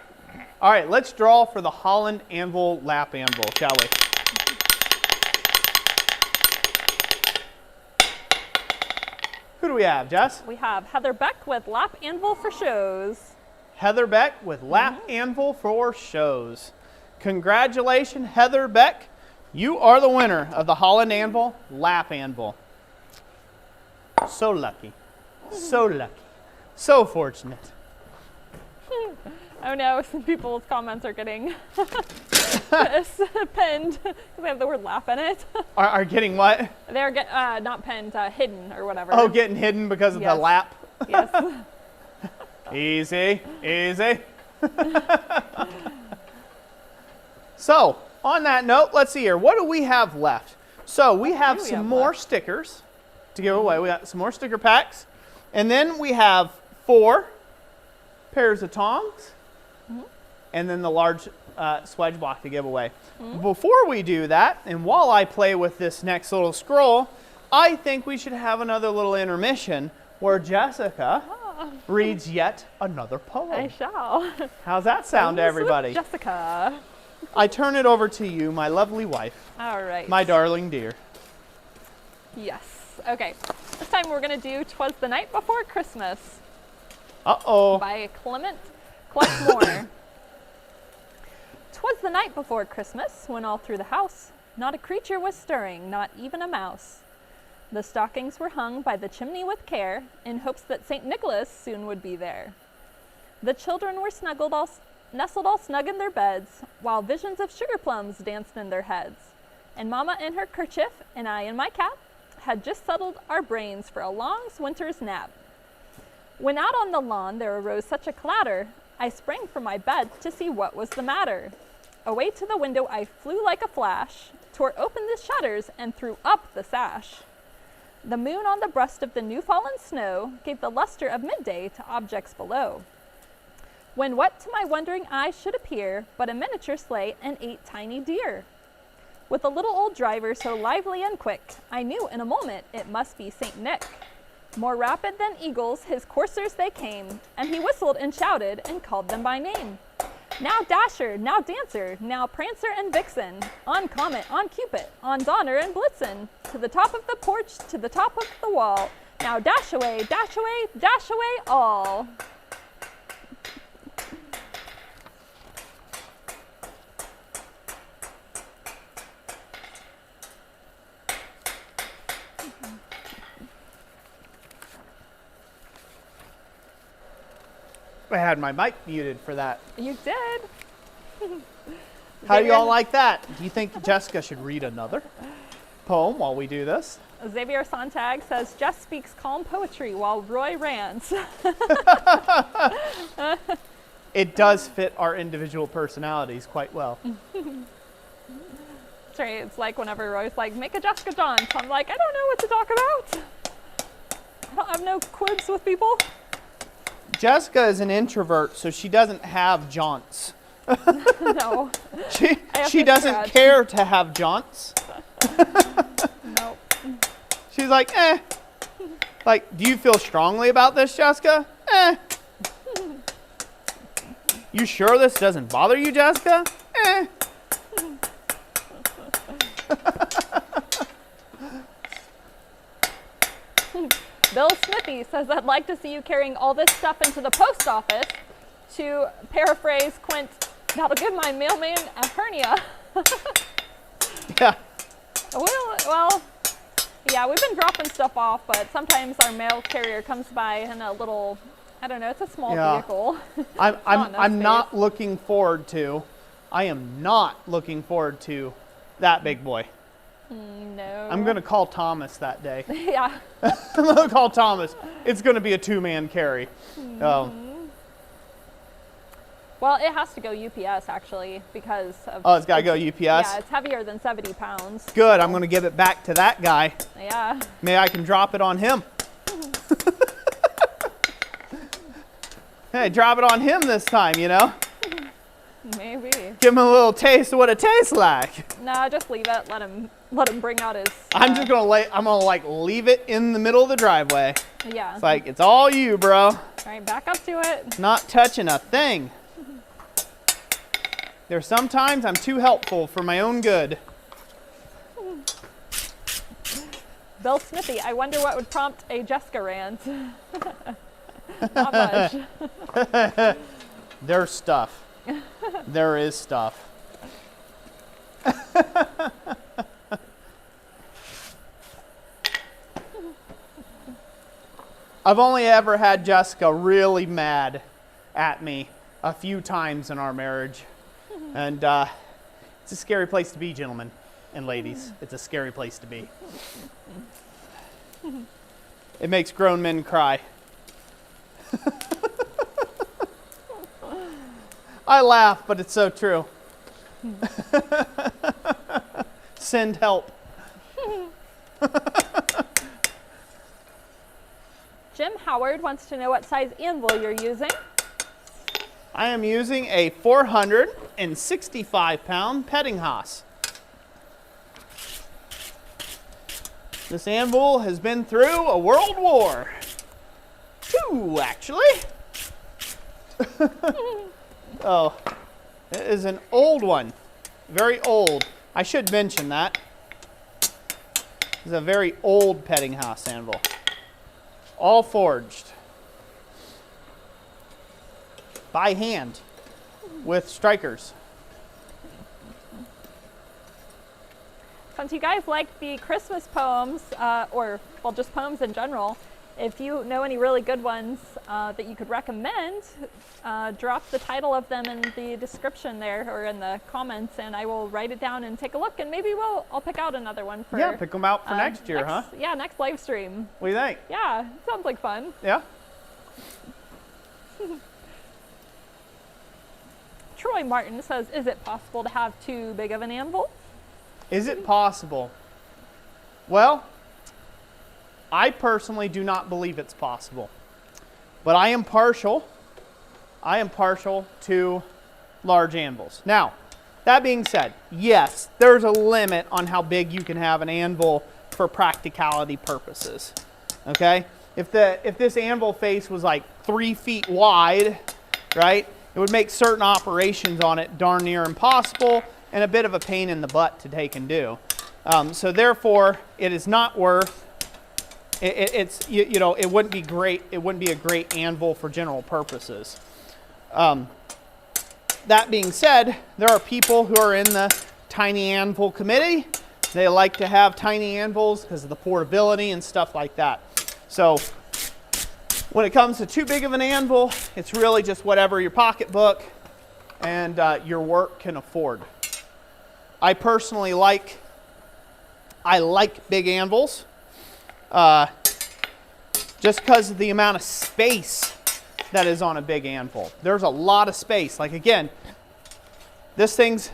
All right, let's draw for the Holland Anvil lap anvil, shall we? Who do we have, Jess? We have Heather Beck with Lap Anvil for Shows. Heather Beck with lap anvil for shows. Congratulations, Heather Beck. You are the winner of the Holland Anvil lap anvil. So lucky. So lucky. So fortunate. Oh no, some people's comments are getting pinned because they have the word lap in it. Are getting what? They're not pinned, hidden or whatever. Oh, getting hidden because of the lap? Yes. Easy, easy. So, on that note, let's see here. What do we have left? So, we have some more stickers to give away. We got some more sticker packs. And then we have 4 pairs of tongs. And then the large Swage block to give away. Before we do that, and while I play with this next little scroll, I think we should have another little intermission where Jessica reads yet another poem. I shall. How's that sound to everybody? Jessica. I turn it over to you, my lovely wife. All right. My darling dear. Yes. Okay. This time we're going to do 'Twas the Night Before Christmas Uh-oh. by Clement Moore. 'Twas the night before Christmas, when all through the house not a creature was stirring, not even a mouse. The stockings were hung by the chimney with care, in hopes that St. Nicholas soon would be there. The children were nestled all snug in their beds, while visions of sugar plums danced in their heads. And Mama in her kerchief, and I in my cap, had just settled our brains for a long winter's nap. When out on the lawn there arose such a clatter, I sprang from my bed to see what was the matter. Away to the window I flew like a flash, tore open the shutters and threw up the sash. The moon on the breast of the new-fallen snow gave the luster of midday to objects below. When what to my wondering eyes should appear but a miniature sleigh and 8 tiny deer. With a little old driver so lively and quick, I knew in a moment it must be St. Nick. More rapid than eagles, his coursers they came, and he whistled and shouted and called them by name. Now Dasher, now Dancer, now Prancer and Vixen, on Comet, on Cupid, on Donner and Blitzen, to the top of the porch, to the top of the wall. Now dash away, dash away, dash away all. I had my mic muted for that. You did. How do y'all like that? Do you think Jessica should read another poem while we do this? Xavier Sontag says, Jess speaks calm poetry while Roy rants. It does fit our individual personalities quite well. That's right. It's like whenever Roy's like, make a Jessica John. So I'm like, I don't know what to talk about. I don't have no quibs with people. Jessica is an introvert, so she doesn't have jaunts. No. She doesn't care to have jaunts. Nope. She's like, eh. Like, do you feel strongly about this, Jessica? Eh. You sure this doesn't bother you, Jessica? Eh. Bill Smithy says, I'd like to see you carrying all this stuff into the post office. To paraphrase Quint, that'll give my mailman a hernia. Yeah. Well, yeah, we've been dropping stuff off, but sometimes our mail carrier comes by in a little, I don't know, it's a small vehicle. I'm not looking forward to, I am not looking forward to that big boy. No. I'm going to call Thomas that day. Yeah. I'm going to call Thomas. It's going to be a 2-man carry. Well, it has to go UPS, actually, because of... Oh, it's got to go UPS? Yeah, it's heavier than 70 pounds. Good. I'm going to give it back to that guy. Yeah. Maybe I can drop it on him. Hey, drop it on him this time, you know? Maybe. Give him a little taste of what it tastes like. No, just leave it. Let him bring out his. I'm just gonna like leave it in the middle of the driveway. Yeah. It's like it's all you, bro. All right, back up to it. Not touching a thing. There's sometimes I'm too helpful for my own good. Bill Smithy, I wonder what would prompt a Jessica rant. Not much. There's stuff. There is stuff. I've only ever had Jessica really mad at me a few times in our marriage. And it's a scary place to be, gentlemen and ladies. It's a scary place to be. It makes grown men cry. I laugh, but it's so true. Send help. Jim Howard wants to know what size anvil you're using. I am using a 465-pound Pettinghaus. This anvil has been through a world war. 2, actually. Oh, it is an old one. Very old. I should mention that. It's a very old Pettinghaus anvil. All forged. By hand. With strikers. Since you guys like the Christmas poems, or well, just poems in general, if you know any really good ones that you could recommend, drop the title of them in the description there or in the comments, and I will write it down and take a look, and maybe I'll pick out another one for. Yeah, pick them out for next year, huh? Yeah, next live stream. What do you think? Yeah, sounds like fun. Yeah. Troy Martin says, "Is it possible to have too big of an anvil?" Is it possible? Well, I personally do not believe it's possible. But I am partial to large anvils. Now, that being said, yes, there's a limit on how big you can have an anvil for practicality purposes. Okay? If this anvil face was like 3 feet wide, right, it would make certain operations on it darn near impossible and a bit of a pain in the butt to take and do. So therefore, it is not worth. It wouldn't be great. It wouldn't be a great anvil for general purposes. That being said, there are people who are in the tiny anvil committee. They like to have tiny anvils because of the portability and stuff like that. So when it comes to too big of an anvil, it's really just whatever your pocketbook and your work can afford. I personally like big anvils. Just because of the amount of space that is on a big anvil. There's a lot of space. Like again, this thing's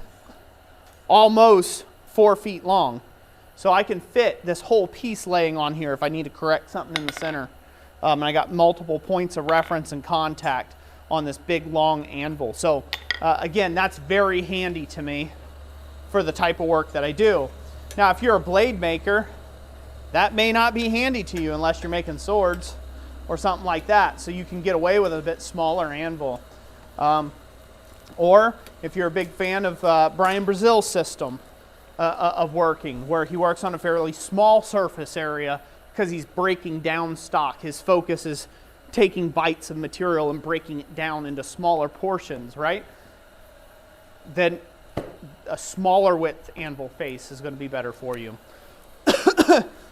almost 4 feet long. So I can fit this whole piece laying on here if I need to correct something in the center. And I got multiple points of reference and contact on this big long anvil. So again, that's very handy to me for the type of work that I do. Now, if you're a blade maker, that may not be handy to you unless you're making swords or something like that. So you can get away with a bit smaller anvil. Or if you're a big fan of Brian Brazil's system of working, where he works on a fairly small surface area because he's breaking down stock. His focus is taking bites of material and breaking it down into smaller portions, right? Then a smaller width anvil face is going to be better for you.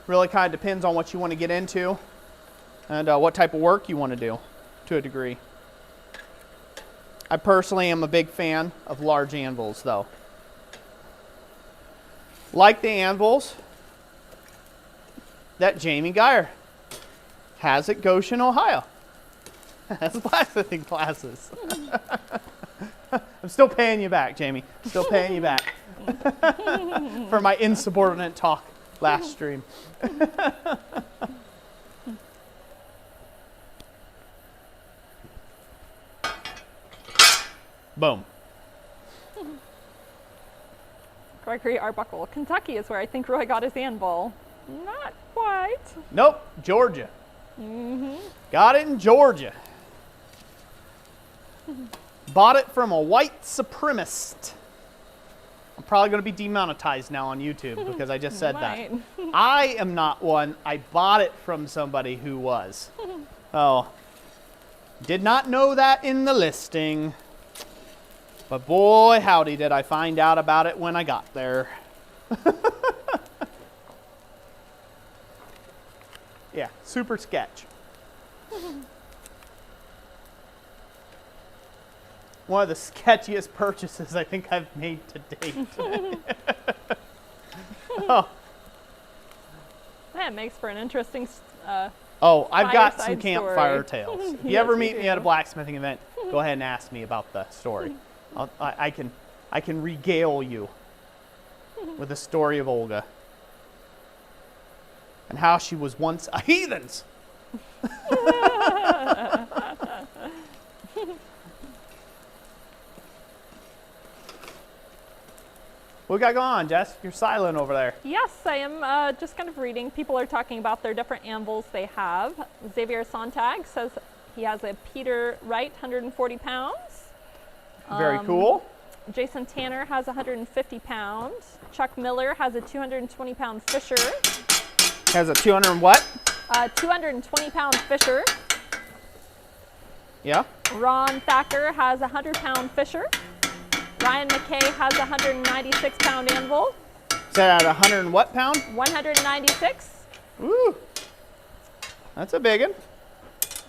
Really kind of depends on what you want to get into and what type of work you want to do to a degree. I personally am a big fan of large anvils though. Like the anvils that Jamie Geyer has at Goshen, Ohio. Has blacksmithing classes. I'm still paying you back, Jamie. Still paying you back for my insubordinate talk last stream. Boom. Gregory Arbuckle. Kentucky is where I think Roy got his anvil. Not quite. Nope, Georgia. Got it in Georgia. Bought it from a white supremacist. I'm probably going to be demonetized now on YouTube because I just said that. I am not one. I bought it from somebody who was. Oh, did not know that in the listing. But boy, howdy, did I find out about it when I got there. Yeah, super sketch. One of the sketchiest purchases I think I've made to date. Oh. That makes for an interesting I've got some fireside campfire story. tales. If you Yes, ever you meet me do. at a blacksmithing event, go ahead and ask me about the story. I can regale you with the story of Olga and how she was once a heathens. What we got going on, Jess? You're silent over there. Yes, I am just kind of reading. People are talking about their different anvils they have. Xavier Sontag says he has a Peter Wright, 140 pounds. Very cool. Jason Tanner has 150 pounds. Chuck Miller has a 220-pound Fisher. Has a 200 and what? 220-pound Fisher. Yeah. Ron Thacker has a 100-pound Fisher. Ryan McKay has a 196-pound anvil. Is that at 100 and what pound? 196. Ooh. That's a big one.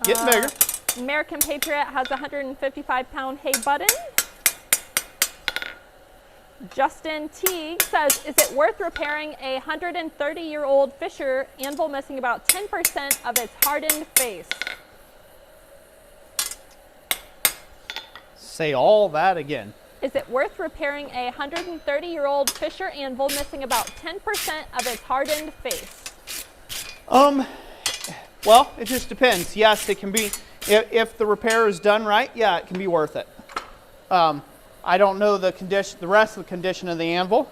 Getting bigger. American Patriot has a 155-pound Hay Button. Justin Teague says, is it worth repairing a 130-year-old Fisher anvil missing about 10% of its hardened face? Say all that again. Is it worth repairing a 130-year-old Fisher anvil missing about 10% of its hardened face? Well, it just depends. Yes, it can be. If the repair is done right, yeah, it can be worth it. I don't know the rest of the condition of the anvil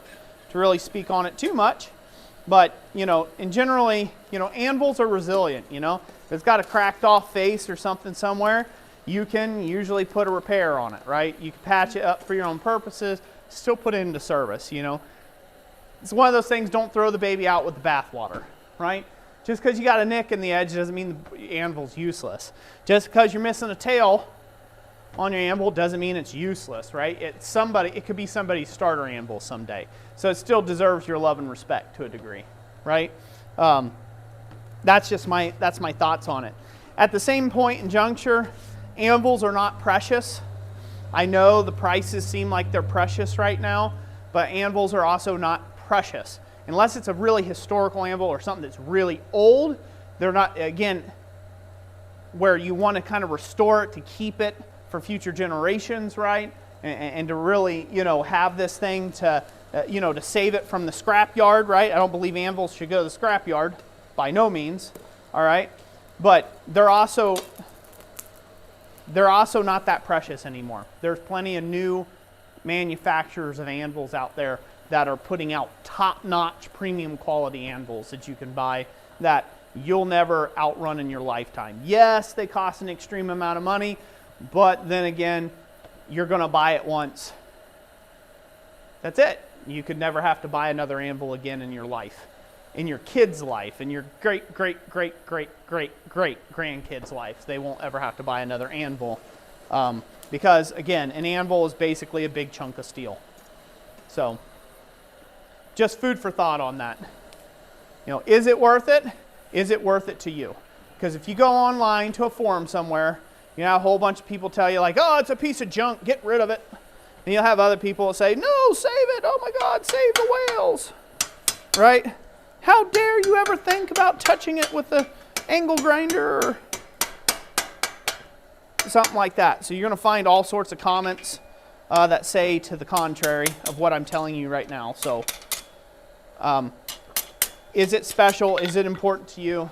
to really speak on it too much, but and generally, anvils are resilient. If it's got a cracked off face or something somewhere, you can usually put a repair on it, right? You can patch it up for your own purposes, still put it into service. It's one of those things. Don't throw the baby out with the bathwater, right? Just because you got a nick in the edge doesn't mean the anvil's useless. Just because you're missing a tail on your anvil doesn't mean it's useless, right? It could be somebody's starter anvil someday. So it still deserves your love and respect to a degree, right? That's my thoughts on it. At the same point and juncture, anvils are not precious. I know the prices seem like they're precious right now, but anvils are also not precious. Unless it's a really historical anvil or something that's really old, they're not, again, where you want to kind of restore it to keep it for future generations, right? And to really, have this thing to, to save it from the scrap yard, right? I don't believe anvils should go to the scrap yard, by no means, all right? But they're also not that precious anymore. There's plenty of new manufacturers of anvils out there that are putting out top-notch premium quality anvils that you can buy that you'll never outrun in your lifetime. Yes, they cost an extreme amount of money, but then again, you're going to buy it once. That's it. You could never have to buy another anvil again in your life, in your kid's life, in your great grandkids' life. They won't ever have to buy another anvil because, again, an anvil is basically a big chunk of steel. So, just food for thought on that. Is it worth it? Is it worth it to you? Because if you go online to a forum somewhere, a whole bunch of people tell you like, oh, it's a piece of junk, get rid of it. And you'll have other people that say, no, save it, oh my God, save the whales, right? How dare you ever think about touching it with the angle grinder or something like that. So you're going to find all sorts of comments that say to the contrary of what I'm telling you right now. So is it special? Is it important to you?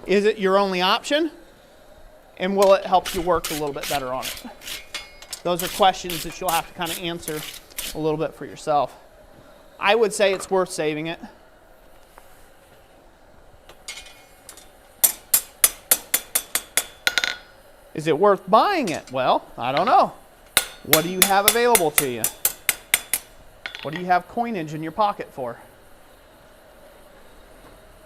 Is it your only option? And will it help you work a little bit better on it? Those are questions that you'll have to kind of answer a little bit for yourself. I would say it's worth saving it. Is it worth buying it? Well, I don't know. What do you have available to you? What do you have coinage in your pocket for?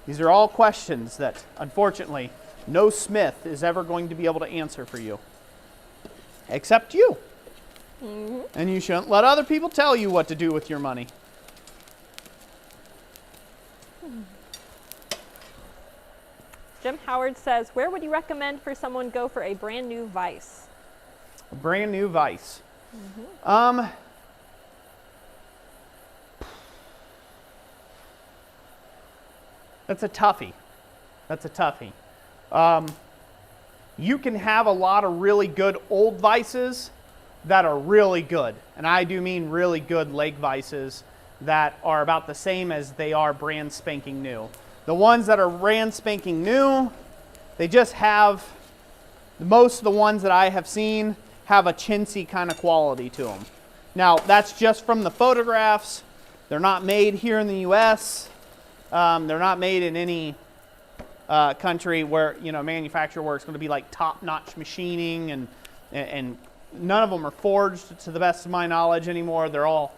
These are all questions that, unfortunately, no smith is ever going to be able to answer for you. Except you. Mm-hmm. And you shouldn't let other people tell you what to do with your money. Jim Howard says, where would you recommend for someone go for a brand new vise? A brand new vise. Mm-hmm. That's a toughie. That's a toughie. You can have a lot of really good old vices that are really good. And I do mean really good leg vices that are about the same as they are brand spanking new. The ones that are brand spanking new, they just have, most of the ones that I have seen have a chintzy kind of quality to them. Now, that's just from the photographs. They're not made here in the US. They're not made in any country where, you know, manufacturer where it's going to be like top-notch machining, and none of them are forged to the best of my knowledge anymore. They're all,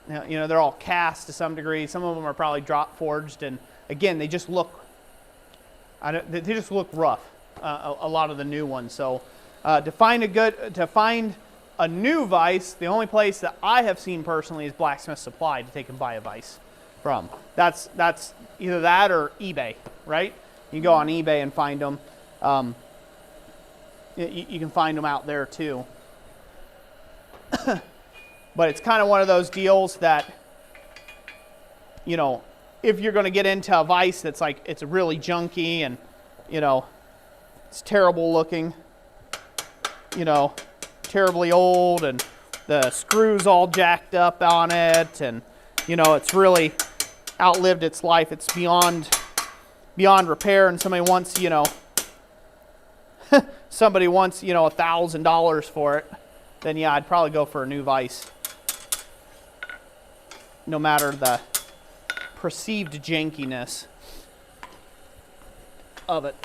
you know, they're all cast to some degree. Some of them are probably drop forged, and again, they just look, they just look rough. A lot of the new ones. So to find a new vise, the only place that I have seen personally is Blacksmith Supply to take and buy a vise from. That's either that or eBay, right? You can go on eBay and find them. You can find them out there too. But it's kind of one of those deals that, you know, if you're going to get into a vise that's like, it's really junky and, you know, it's terrible looking, you know, terribly old, and the screws all jacked up on it, and, you know, it's really outlived its life. It's beyond repair, and somebody wants, you know, $1,000 for it, then yeah, I'd probably go for a new vise. No matter the perceived jankiness of it.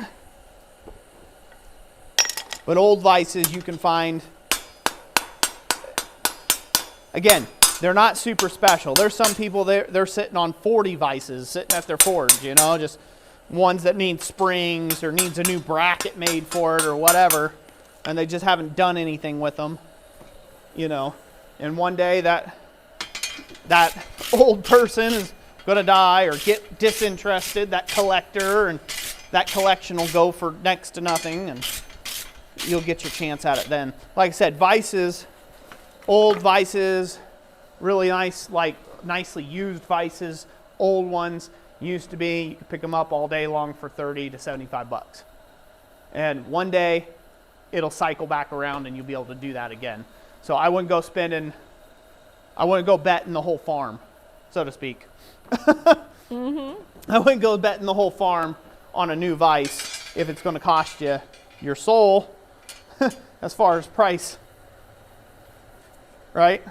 But old vices you can find, again, they're not super special. There's some people, they're sitting on 40 vices sitting at their forge, you know, just ones that need springs or needs a new bracket made for it or whatever, and they just haven't done anything with them, you know. And one day that old person is going to die or get disinterested, that collector, and that collection will go for next to nothing, and you'll get your chance at it then. Like I said, vices, old vices, really nice, like nicely used vices, old ones used to be, you could pick them up all day long for 30 to 75 bucks. And one day it'll cycle back around and you'll be able to do that again. So I wouldn't go betting the whole farm, so to speak. Mm-hmm. I wouldn't go betting the whole farm on a new vise if it's going to cost you your soul as far as price, right?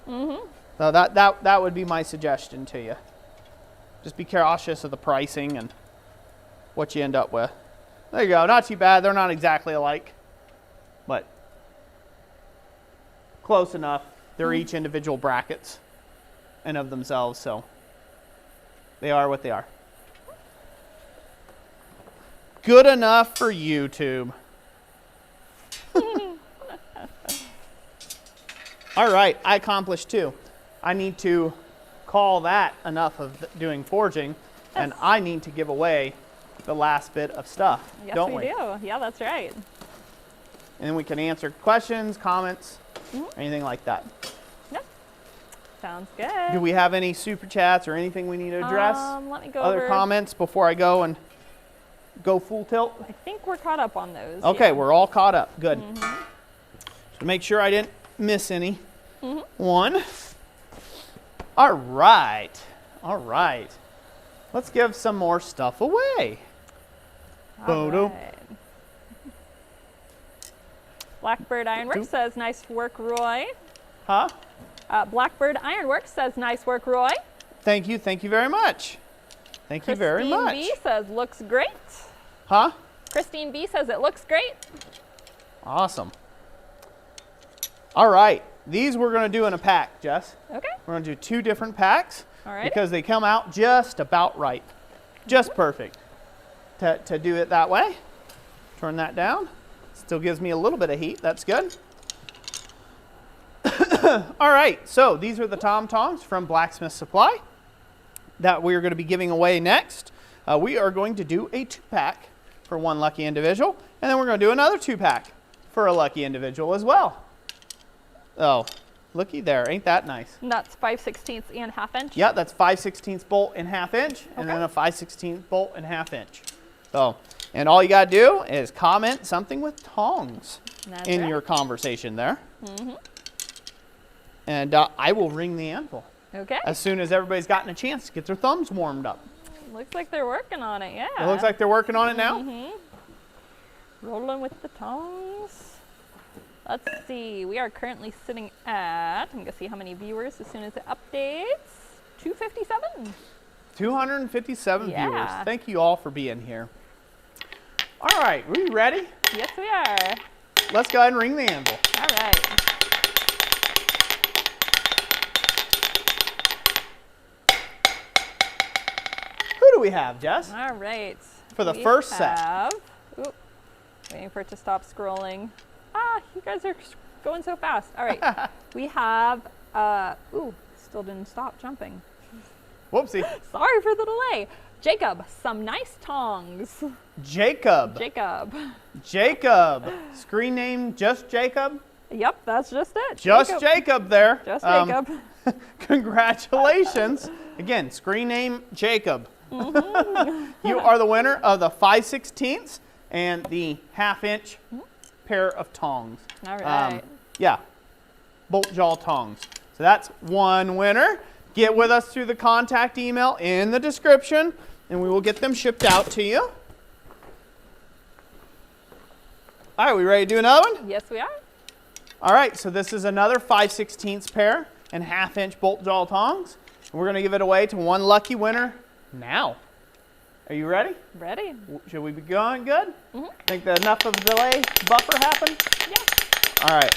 Mm-hmm. So that would be my suggestion to you. Just be cautious of the pricing and what you end up with. There you go. Not too bad. They're not exactly alike, but close enough. They're each individual brackets and of themselves, so they are what they are. Good enough for YouTube. All right, I accomplished 2. I need to call that enough of doing forging, and I need to give away the last bit of stuff, don't we? Yes, we do. Yeah, that's right. And we can answer questions, comments, anything like that. Yep. Sounds good. Do we have any super chats or anything we need to address? Let me go Other over. comments before I go and go full tilt? I think we're caught up on those. Okay, yeah. we're all caught up. Good. Mm-hmm. To make sure I didn't miss any. Mm-hmm. One. All right. All right. Let's give some more stuff away. Photo. Right. Blackbird Ironworks says, nice work, Roy. Huh? Blackbird Ironworks says, nice work, Roy. Thank you very much. Thank you very much. Christine B says, looks great. Huh? Christine B says, it looks great. Awesome. All right, these we're going to do in a pack, Jess. Okay. We're going to do 2 different packs. All right. Because they come out just about right. Just perfect to do it that way. Turn that down. Still gives me a little bit of heat. That's good. All right, so these are the Tom Tongs from Blacksmith Supply that we are going to be giving away next. We are going to do a 2-pack for one lucky individual, and then we're going to do another 2-pack for a lucky individual as well. Oh, looky there. Ain't that nice? And that's 5/16 and 1/2 inch? Yeah, that's 5/16 bolt and 1/2 inch, and then a 5/16 bolt and 1/2 inch. So, and all you got to do is comment something with tongs in your conversation there. And I will ring the anvil. Okay. As soon as everybody's gotten a chance to get their thumbs warmed up. Looks like they're working on it, yeah. It looks like they're working on it now? Rolling with the tongs. Let's see. We are currently sitting at, I'm going to see how many viewers as soon as it updates. 257. 257 Yeah. viewers. Thank you all for being here. All right, are we ready? Yes, we are. Let's go ahead and ring the anvil. All right. Who do we have, Jess? All right. For the We first set. have, oop, waiting for it to stop scrolling. Ah, you guys are going so fast. All right. We have, ooh, still didn't stop jumping. Whoopsie. Sorry for the delay. Jacob, some nice tongs. Jacob. Jacob. Jacob. Screen name just Jacob? Yep, that's just it. Just Jacob there. Just Jacob. Congratulations. Again, screen name Jacob. You are the winner of the 5/16 and the 1/2 inch pair of tongs. All right. Yeah, bolt jaw tongs. So that's one winner. Get with us through the contact email in the description, and we will get them shipped out to you. All right, we ready to do another one? Yes, we are. All right, so this is another 5/16 pair and 1/2 inch bolt jaw tongs. We're going to give it away to one lucky winner now. Are you ready? Ready. Should we be going good? Think that enough of a delay buffer happened? Yeah. All right.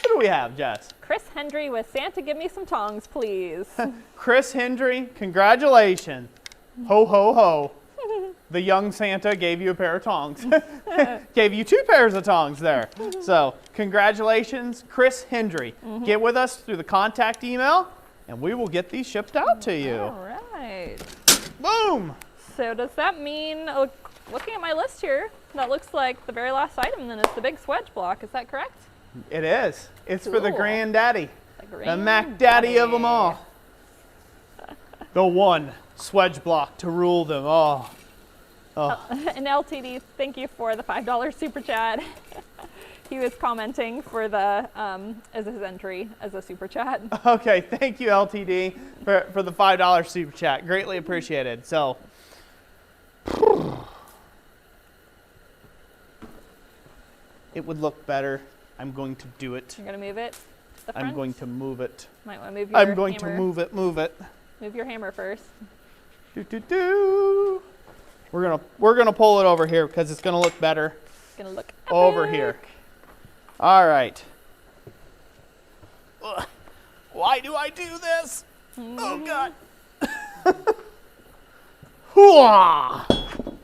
Who do we have, Jess? Chris Hendry with Santa, give me some tongs, please. Chris Hendry, congratulations. Ho, ho, ho. The young Santa gave you a pair of tongs. Gave you 2 pairs of tongs there. So congratulations, Chris Hendry. Get with us through the contact email, and we will get these shipped out to you. All right. Boom. So does that mean, looking at my list here, that looks like the very last item then is the big Swage block. Is that correct? It is. It's for the Cool. granddaddy. The The Mac Daddy of them all. The one Swage block to rule them all. And LTD, thank you for the $5 super chat. He was commenting for the as his entry as a super chat. Okay, thank you, LTD, for the $5 super chat. Greatly appreciated. So, it would look better. I'm going to do it. You're gonna move it to the front? I'm going to move it. Might want to move your I'm going hammer. to move it. Move your hammer first. Do, do, do. We're gonna pull it over here because it's gonna look better It's gonna look over epic. here. All right. Ugh. Why do I do this? Oh God. Hooah!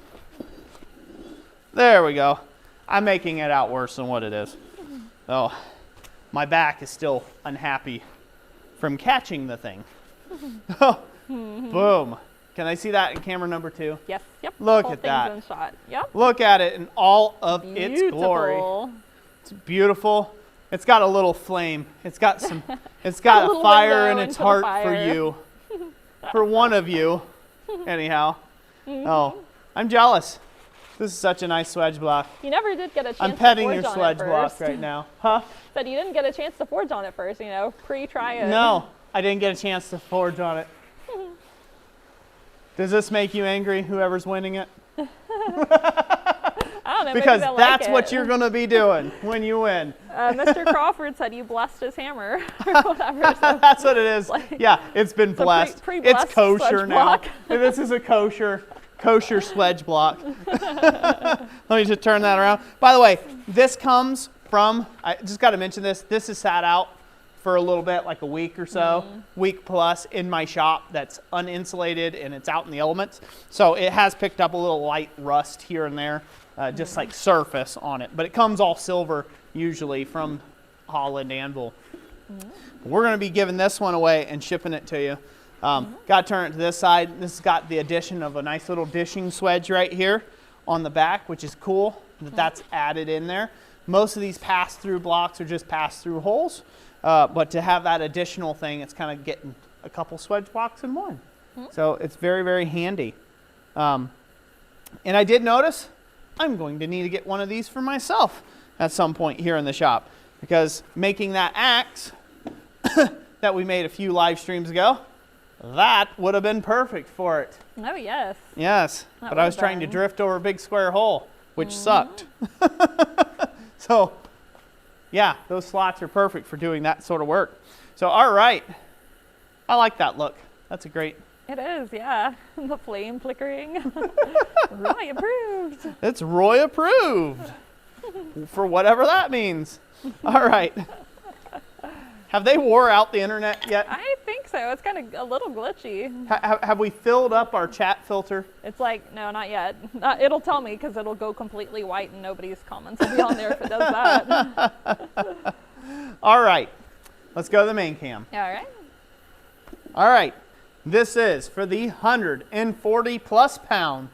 There we go. I'm making it out worse than what it is. Oh, my back is still unhappy from catching the thing. Boom. Can I see that in camera number 2? Yes. Yep. Look Whole at thing's that. in shot. Yep. Look at it in all of its glory. Beautiful. It's beautiful. It's got a little flame. It's got a little fire in window its into the heart for fire. you. For one of you. Anyhow. Oh, I'm jealous. This is such a nice Swage block. You never did get a chance I'm to petting forge your on Swage it block first. right now. Huh? Said you didn't get a chance to forge on it first, pre-try it. No, I didn't get a chance to forge on it. Does this make you angry, whoever's winning it? I don't on it. Because maybe that's like what it. you're going to be doing when you win. Mr. Crawford said you blessed his hammer or whatever. So That's what it is. like- Yeah, it's been blessed. pre-blessed It's kosher Swage now. block. This is a kosher Swage block. Let me just turn that around. By the way, this comes from, I just got to mention this. This is sat out for a little bit, like a week or so, week plus, in my shop that's uninsulated and it's out in the elements. So it has picked up a little light rust here and there, just like surface on it. But it comes all silver usually from Holland Anvil. We're going to be giving this one away and shipping it to you. Got to turn it to this side. This has got the addition of a nice little dishing swedge right here on the back, which is cool that that's added in there. Most of these pass-through blocks are just pass-through holes. But to have that additional thing, it's kind of getting a couple swedge blocks in one. So it's very, very handy. And I did notice I'm going to need to get one of these for myself at some point here in the shop, because making that axe that we made a few live streams ago, that would have been perfect for it. Oh, yes. Yes, That but I was would've trying to been. drift over a big square hole, which sucked. So yeah, those slots are perfect for doing that sort of work. So, all right. I like that look. That's a great. It is, yeah. The flame flickering. Roy approved. It's Roy approved. For whatever that means. All right. Have they wore out the internet yet? I think so. It's kind of a little glitchy. Have we filled up our chat filter? It's like, no, not yet. It'll tell me because it'll go completely white and nobody's comments will be on there if it does that. All right. Let's go to the main cam. All right. All right. This is for the 140 plus pound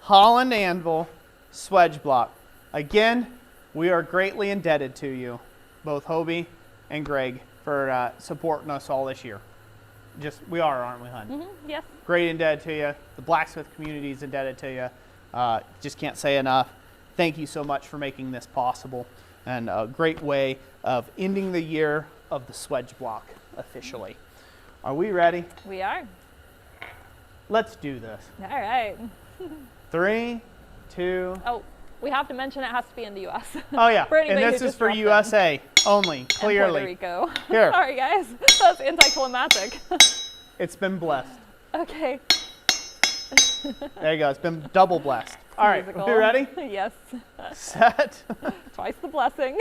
Holland Anvil swedge block. Again, we are greatly indebted to you, both Hobie and Greg, for supporting us all this year. We are, aren't we, hon? Yes. Great indebted to you. The blacksmith community is indebted to you. Just can't say enough. Thank you so much for making this possible, and a great way of ending the year of the swedge block officially. Are we ready? We are. Let's do this. All right. 3, 2. Oh, we have to mention it has to be in the U.S. Oh yeah, For anybody and who this is just for dropped in. USA only. And Clearly, Puerto Rico. Here. Sorry, guys. That's anticlimactic. it's been blessed. Okay. There you go. It's been double blessed. All right, Musical. we ready? Yes. Set. Twice the blessing.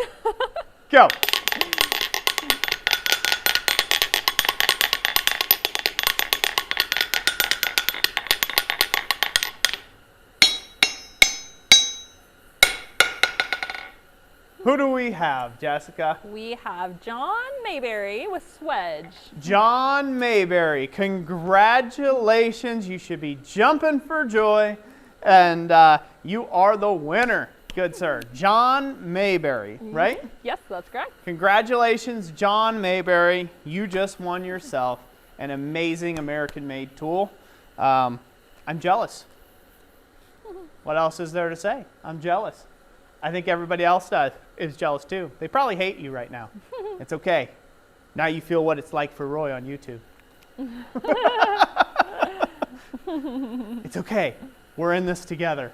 Go. Who do we have, Jessica? We have John Mayberry with Swedge. John Mayberry. Congratulations. You should be jumping for joy. And you are the winner, good sir. John Mayberry, right? Yes, that's correct. Congratulations, John Mayberry. You just won yourself an amazing American-made tool. I'm jealous. What else is there to say? I'm jealous. I think everybody else is jealous too. They probably hate you right now. It's okay. Now you feel what it's like for Roy on YouTube. It's okay. We're in this together.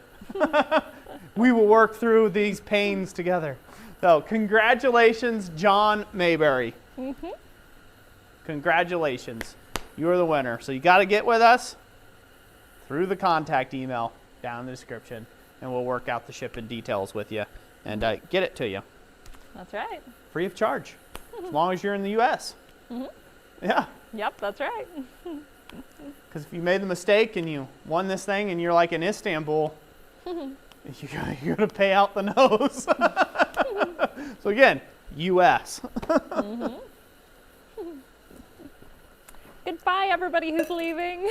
We will work through these pains together. So congratulations, John Mayberry. Congratulations. You're the winner. So you got to get with us through the contact email down in the description, and we'll work out the shipping details with you and get it to you. That's right. Free of charge, as long as you're in the U.S. Yeah. Yep, that's right. Because if you made the mistake and you won this thing and you're like in Istanbul, you're going to pay out the nose. So again, U.S. Goodbye, everybody who's leaving.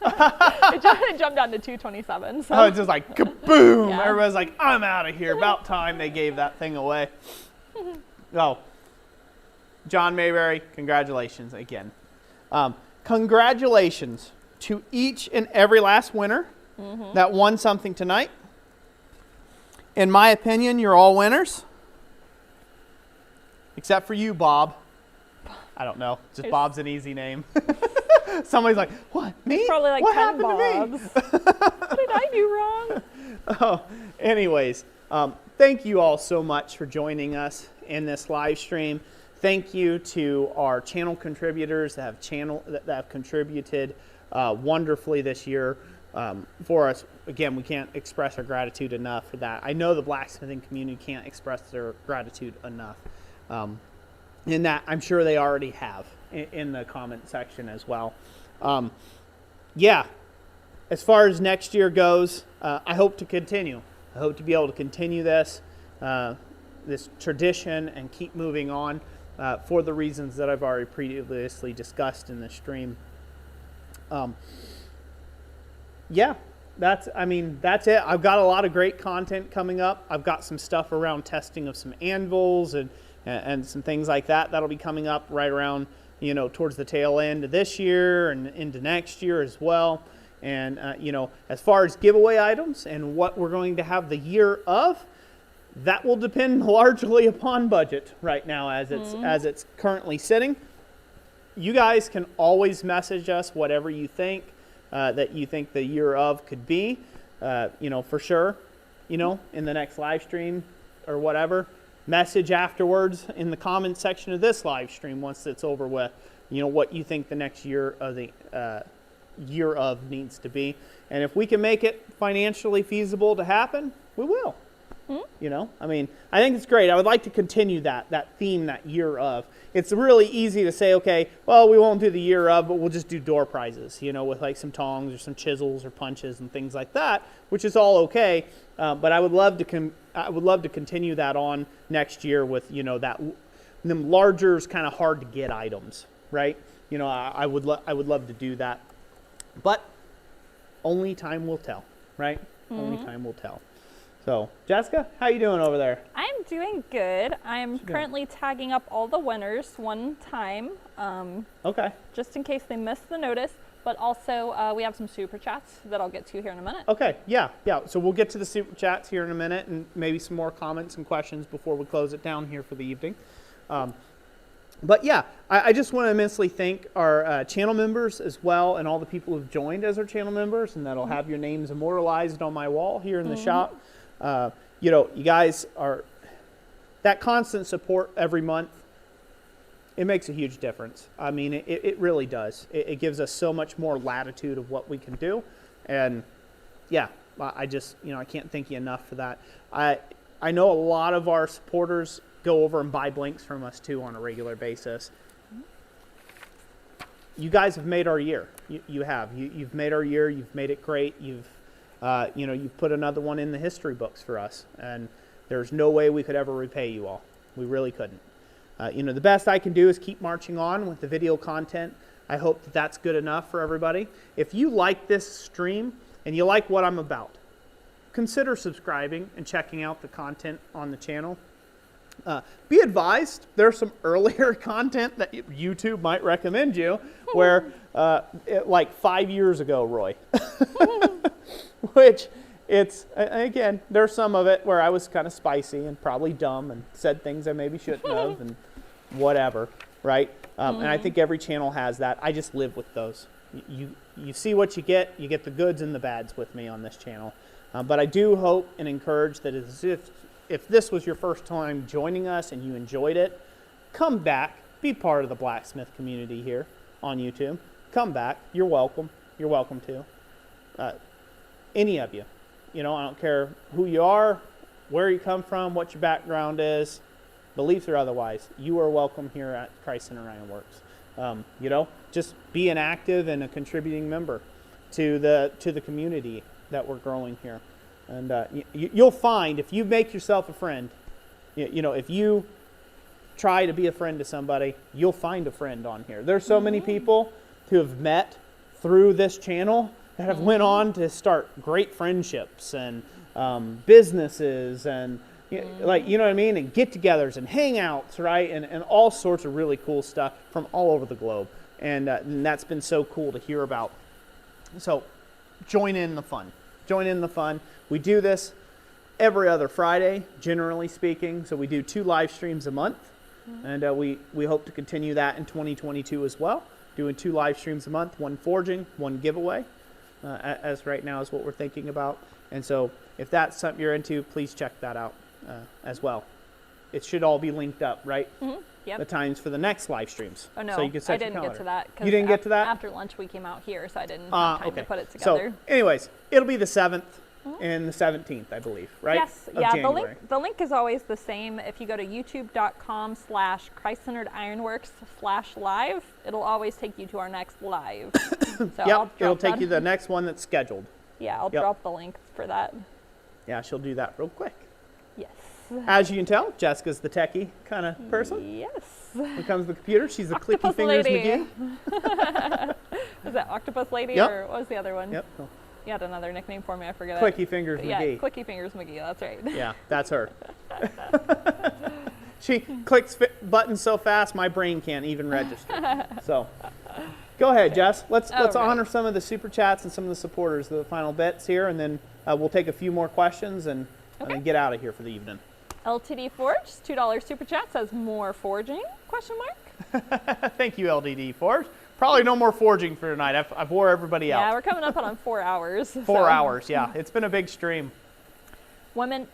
It jumped down to 227. So. Oh, it's just like kaboom. Yeah. Everybody's like, I'm out of here. About time they gave that thing away. Oh, John Mayberry, congratulations again. Congratulations to each and every last winner that won something tonight. In my opinion, you're all winners. Except for you, Bob. I don't know. Just Bob's an easy name. Somebody's like, what, me? Probably like what 10 happened Bobs. to me? What did I do wrong? Oh, anyways, Thank you all so much for joining us in this live stream. Thank you to our channel contributors that have contributed wonderfully this year for us. Again, we can't express our gratitude enough for that. I know the blacksmithing community can't express their gratitude enough. In that, I'm sure they already have in the comment section as well. Yeah, as far as next year goes, I hope to continue. I hope to be able to continue this tradition and keep moving on for the reasons that I've already previously discussed in the stream. Yeah, that's it. I've got a lot of great content coming up. I've got some stuff around testing of some anvils and some things like that. That'll be coming up right around, towards the tail end of this year and into next year as well. And, as far as giveaway items and what we're going to have the year of, that will depend largely upon budget right now as it's currently sitting. You guys can always message us whatever you think that you think the year of could be, for sure, in the next live stream or whatever. Message afterwards in the comment section of this live stream once it's over with, what you think the next year of the year of needs to be. And if we can make it financially feasible to happen, we will. I think it's great. I would like to continue that theme, that year of. It's really easy to say, okay, well, we won't do the year of, but we'll just do door prizes, with like some tongs or some chisels or punches and things like that, which is all okay. But I would love to continue that on next year with, them larger, kind of hard to get items, right? I would love to do that, but only time will tell, right? Only time will tell. So, Jessica, how you doing over there? I'm doing good. I'm currently tagging up all the winners one time. Okay. Just in case they missed the notice. But also, we have some super chats that I'll get to here in a minute. Okay, yeah. So we'll get to the super chats here in a minute and maybe some more comments and questions before we close it down here for the evening. But yeah, I just want to immensely thank our channel members as well and all the people who've joined as our channel members, and that'll have your names immortalized on my wall here in the shop. You guys are, that constant support every month, it makes a huge difference. I mean, it really does. It gives us so much more latitude of what we can do. And yeah, I just, I can't thank you enough for that. I know a lot of our supporters go over and buy blinks from us too on a regular basis. You guys have made our year. You have. You've made our year. You've made it great. You've put another one in the history books for us, and there's no way we could ever repay you all. We really couldn't. The best I can do is keep marching on with the video content. I hope that that's good enough for everybody. If you like this stream and you like what I'm about, consider subscribing and checking out the content on the channel. Be advised, there's some earlier content that YouTube might recommend you, where like 5 years ago, Roy. Which again, there's some of it where I was kind of spicy and probably dumb and said things I maybe shouldn't have and whatever, right? And I think every channel has that. I just live with those. You see what you get the goods and the bads with me on this channel. But I do hope and encourage that if this was your first time joining us and you enjoyed it, come back, be part of the blacksmith community here on YouTube. Come back. You're welcome. You're welcome to. Any of you. I don't care who you are, where you come from, what your background is, beliefs or otherwise. You are welcome here at Christ Centered Ironworks. Just be an active and a contributing member to the community that we're growing here. And you'll find if you make yourself a friend, if you try to be a friend to somebody, you'll find a friend on here. There's so many people who have met through this channel that have went on to start great friendships and businesses and like, you know what I mean? And get-togethers and hangouts, right? And all sorts of really cool stuff from all over the globe. And that's been so cool to hear about. So join in the fun. Join in the fun. We do this every other Friday, generally speaking. So we do 2 live streams a month. And we hope to continue that in 2022 as well. Doing 2 live streams a month, 1 forging, 1 giveaway. as right now is what we're thinking about. And so if that's something you're into, please check that out as well. It should all be linked up, right? Mm-hmm. Yep. The times for the next live streams. Oh no, so you can set I didn't your get to that. You didn't get to that? After lunch we came out here, so I didn't have time to put it together. So anyways, it'll be the 7th and the 17th, I believe, right? Yes, of yeah, January. the link is always the same. If you go to youtube.com/Christ Centered Ironworks/live, it'll always take you to our next live. So Yep, it'll take you to the next one that's scheduled. Yeah, I'll drop the link for that. Yeah, she'll do that real quick. Yes. As you can tell, Jessica's the techie kind of person. Yes. When it comes to the computer, she's a clicky Octopus fingers lady. McGee. Was that Octopus Lady Yep. or what was the other one? Yep. You had another nickname for me, I forget it. Clicky fingers Yeah, McGee. Clicky Fingers McGee, that's right. Yeah, that's her. She clicks buttons so fast, my brain can't even register. So, go ahead, Jess. Let's honor some of the super chats and some of the supporters, the final bits here, and then we'll take a few more questions and then get out of here for the evening. LTD Forge, $2 super chat, says more forging, question mark. Thank you, LDD Forge. Probably no more forging for tonight. I've wore everybody out. Yeah, we're coming up on 4 hours. 4 hours, yeah. It's been a big stream. William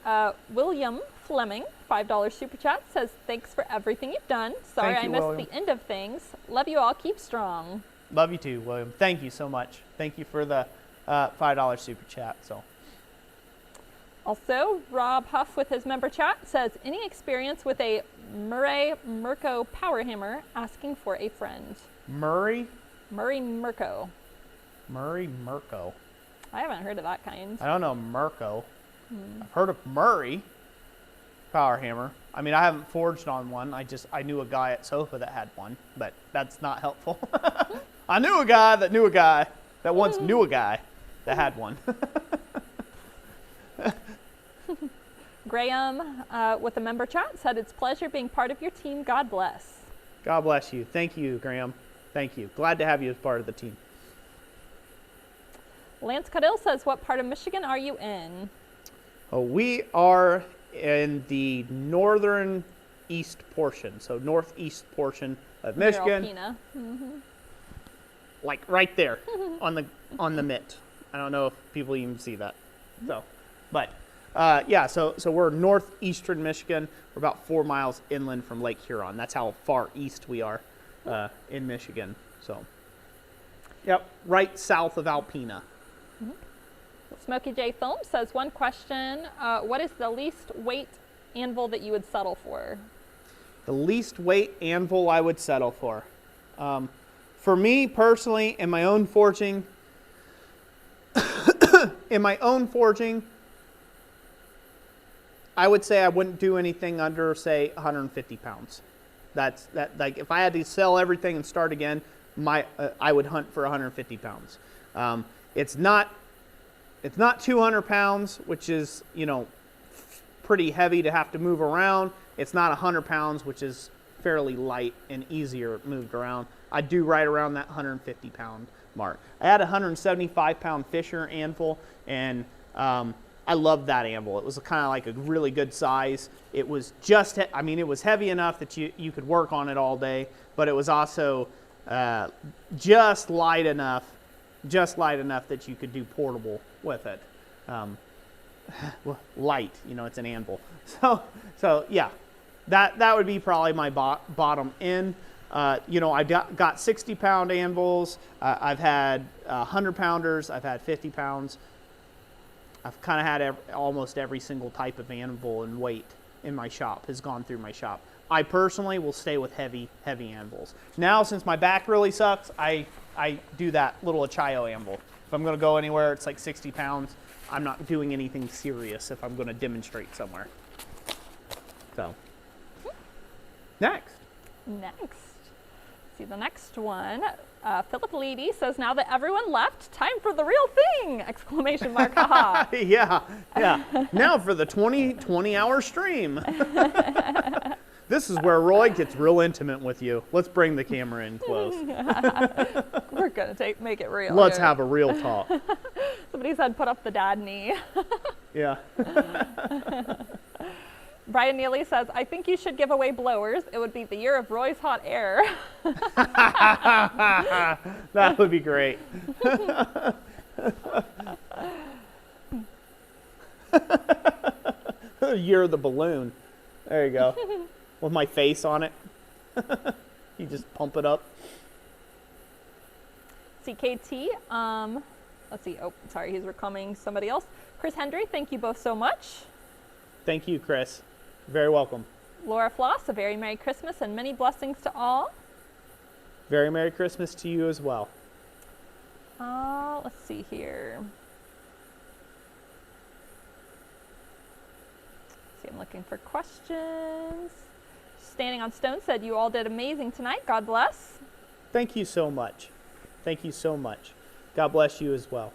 Fleming, $5 super chat, says thanks for everything you've done. Sorry Thank you, I missed William. the end of things. Love you all. Keep strong. Love you too, William. Thank you so much. Thank you for the $5 super chat. So. Also, Rob Huff with his member chat says, any experience with a Murray Merco power hammer, asking for a friend. Murray Merco. Murray Merco. I haven't heard of that kind. I don't know Merco. I've heard of Murray power hammer. I mean, I haven't forged on one. I knew a guy at Sofa that had one, but that's not helpful. I knew a guy that knew a guy that once knew a guy that had one. Graham with a member chat said, it's a pleasure being part of your team. God bless. God bless you. Thank you, Graham. Thank you. Glad to have you as part of the team. Lance Cadill says, what part of Michigan are you in? Oh, we are in the northern east portion, so northeast portion of Michigan. Like right there on the mitt. I don't know if people even see that. So, but yeah, so we're northeastern Michigan. We're about 4 miles inland from Lake Huron. That's how far east we are in Michigan. So, yep, right south of Alpena. Smokey J Film says, one question, what is the least weight anvil that you would settle for? The least weight anvil I would settle for. For me personally, in my own forging, I would say I wouldn't do anything under, say, 150 pounds. Like if I had to sell everything and start again, I would hunt for 150 pounds. It's not 200 pounds, which is, pretty heavy to have to move around. It's not 100 pounds, which is fairly light and easier moved around. I do right around that 150 pound mark. I had a 175 pound Fisher anvil, and I loved that anvil. It was kind of like a really good size. It was it was heavy enough that you could work on it all day, but it was also just light enough that you could do portable with it. Light, it's an anvil. So yeah, that would be probably my bottom end. I got 60 pound anvils. I've had 100 pounders. I've had 50 pounds. I've kind of had almost every single type of anvil and weight in my shop has gone through my shop. I personally will stay with heavy anvils. Now, since my back really sucks, I do that little Achaio anvil. If I'm going to go anywhere, it's like 60 pounds. I'm not doing anything serious if I'm going to demonstrate somewhere. So, next. See the next one. Philip Leedy says, now that everyone left, time for the real thing! Exclamation mark, haha. Yeah. Now for the 20-hour stream. This is where Roy gets real intimate with you. Let's bring the camera in close. We're going to make it real. Let's have a real talk. Somebody said put up the dad knee. Yeah. Brian Neely says, I think you should give away blowers. It would be the year of Roy's hot air. That would be great. You're the balloon. There you go. With my face on it. You just pump it up. CKT, let's see. Oh, sorry, he's recalling somebody else. Chris Hendry, thank you both so much. Thank you, Chris. Very welcome. Laura Floss, a very Merry Christmas and many blessings to all. Very Merry Christmas to you as well. Let's see here. I'm looking for questions. Standing on Stone said, you all did amazing tonight. God bless. Thank you so much. Thank you so much. God bless you as well.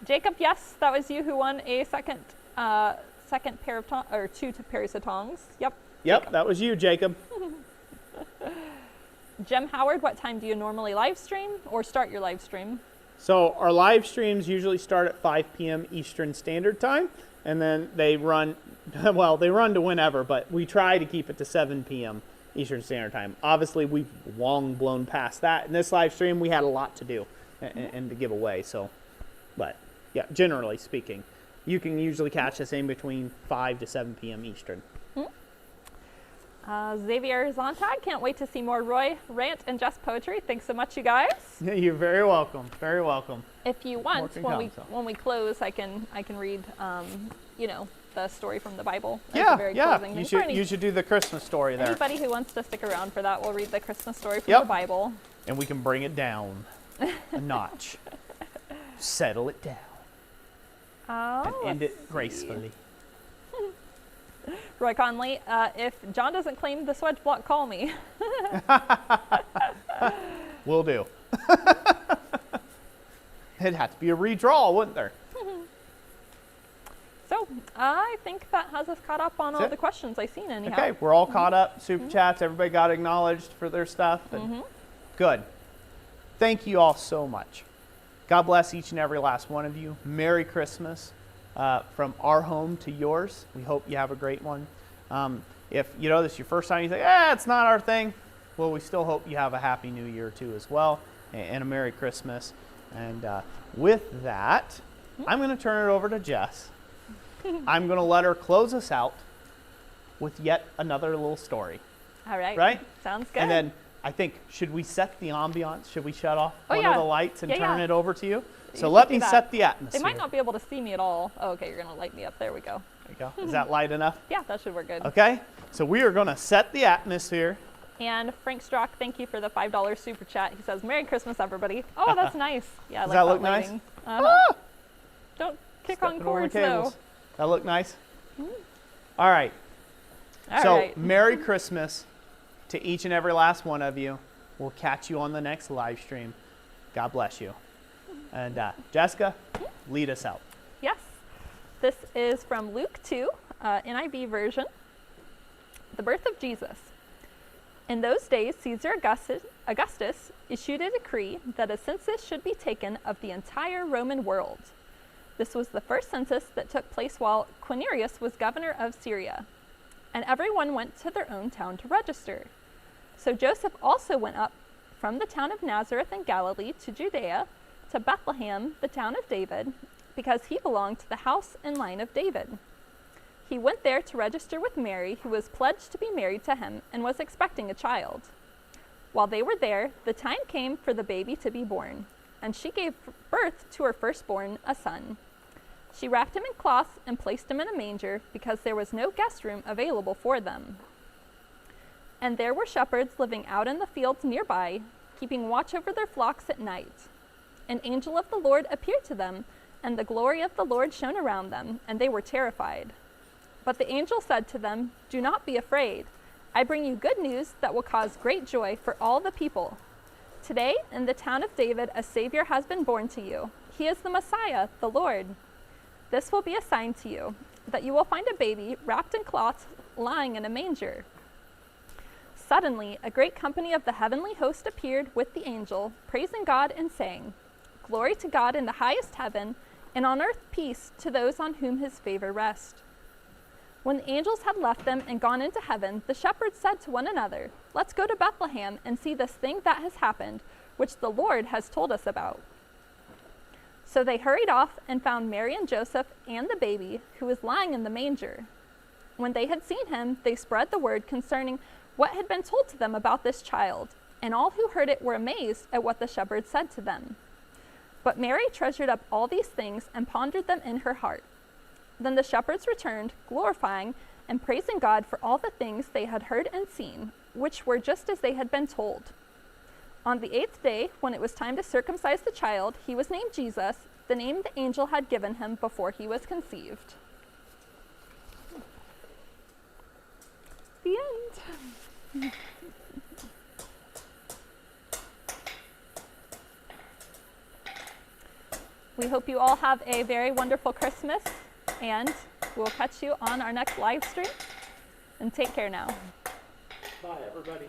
Jacob, yes, that was you who won a second pair of tongs, or two pairs of tongs. Yep. Yep, Jacob. that was you, Jacob. Jem Howard, what time do you normally live stream or start your live stream? So our live streams usually start at 5 p.m. Eastern Standard Time, and then they run, well, they run to whenever, but we try to keep it to 7 p.m. Eastern Standard Time. Obviously, we've long blown past that. In this live stream, we had a lot to do and to give away. So, but yeah, generally speaking, you can usually catch us in between 5 to 7 p.m. Eastern. Xavier Zontag, can't wait to see more Roy rant and just poetry. Thanks so much, you guys. You're very welcome. Very welcome. If you want, come, when we close, I can read, you know, the story from the Bible. Yeah. You should do the Christmas story there. Anybody who wants to stick around for that, we'll read the Christmas story from the Bible. And we can bring it down a notch. Settle it down. And end it gracefully. Roy Conley, if John doesn't claim the Swage block, call me. Will do. It'd have to be a redraw, wouldn't there? So I think that has us caught up on all the questions I've seen anyhow. Okay, we're all caught up. Super chats, everybody got acknowledged for their stuff. And good. Thank you all so much. God bless each and every last one of you. Merry Christmas. From our home to yours. We hope you have a great one. If you know this is your first time, you think, it's not our thing. Well, we still hope you have a happy new year too as well, and a Merry Christmas. And with that, I'm going to turn it over to Jess. I'm going to let her close us out with yet another little story. All right. Right? Sounds good. And then I think, should we set the ambiance? Should we shut off one of the lights and turn it over to you? So let me set the atmosphere. They might not be able to see me at all. Oh, okay, you're going to light me up. There we go. There you go. Is that light enough? Yeah, that should work good. Okay. So we are going to set the atmosphere. And Frank Strock, thank you for the $5 super chat. He says, Merry Christmas, everybody. Oh, that's nice. Yeah, I like Does that look nice? Don't kick on cords, though. That look nice? All right. Merry Christmas to each and every last one of you. We'll catch you on the next live stream. God bless you. And Jessica, lead us out. Yes. This is from Luke 2, NIV version. The birth of Jesus. In those days, Caesar Augustus issued a decree that a census should be taken of the entire Roman world. This was the first census that took place while Quirinius was governor of Syria, and everyone went to their own town to register. So Joseph also went up from the town of Nazareth in Galilee to Judea, to Bethlehem, the town of David, because he belonged to the house and line of David. He went there to register with Mary, who was pledged to be married to him and was expecting a child. While they were there, the time came for the baby to be born, and she gave birth to her firstborn, a son. She wrapped him in cloths and placed him in a manger because there was no guest room available for them. And there were shepherds living out in the fields nearby, keeping watch over their flocks at night. An angel of the Lord appeared to them, and the glory of the Lord shone around them, and they were terrified. But the angel said to them, Do not be afraid. I bring you good news that will cause great joy for all the people. Today, in the town of David, a Savior has been born to you. He is the Messiah, the Lord. This will be a sign to you, that you will find a baby wrapped in cloths lying in a manger. Suddenly, a great company of the heavenly host appeared with the angel, praising God and saying, Glory to God in the highest heaven, and on earth peace to those on whom his favor rests. When the angels had left them and gone into heaven, the shepherds said to one another, Let's go to Bethlehem and see this thing that has happened, which the Lord has told us about. So they hurried off and found Mary and Joseph and the baby, who was lying in the manger. When they had seen him, they spread the word concerning what had been told to them about this child, and all who heard it were amazed at what the shepherds said to them. But Mary treasured up all these things and pondered them in her heart. Then the shepherds returned, glorifying and praising God for all the things they had heard and seen, which were just as they had been told. On the 8th day, when it was time to circumcise the child, he was named Jesus, the name the angel had given him before he was conceived. The end. We hope you all have a very wonderful Christmas, and we'll catch you on our next live stream. And take care now. Bye, everybody.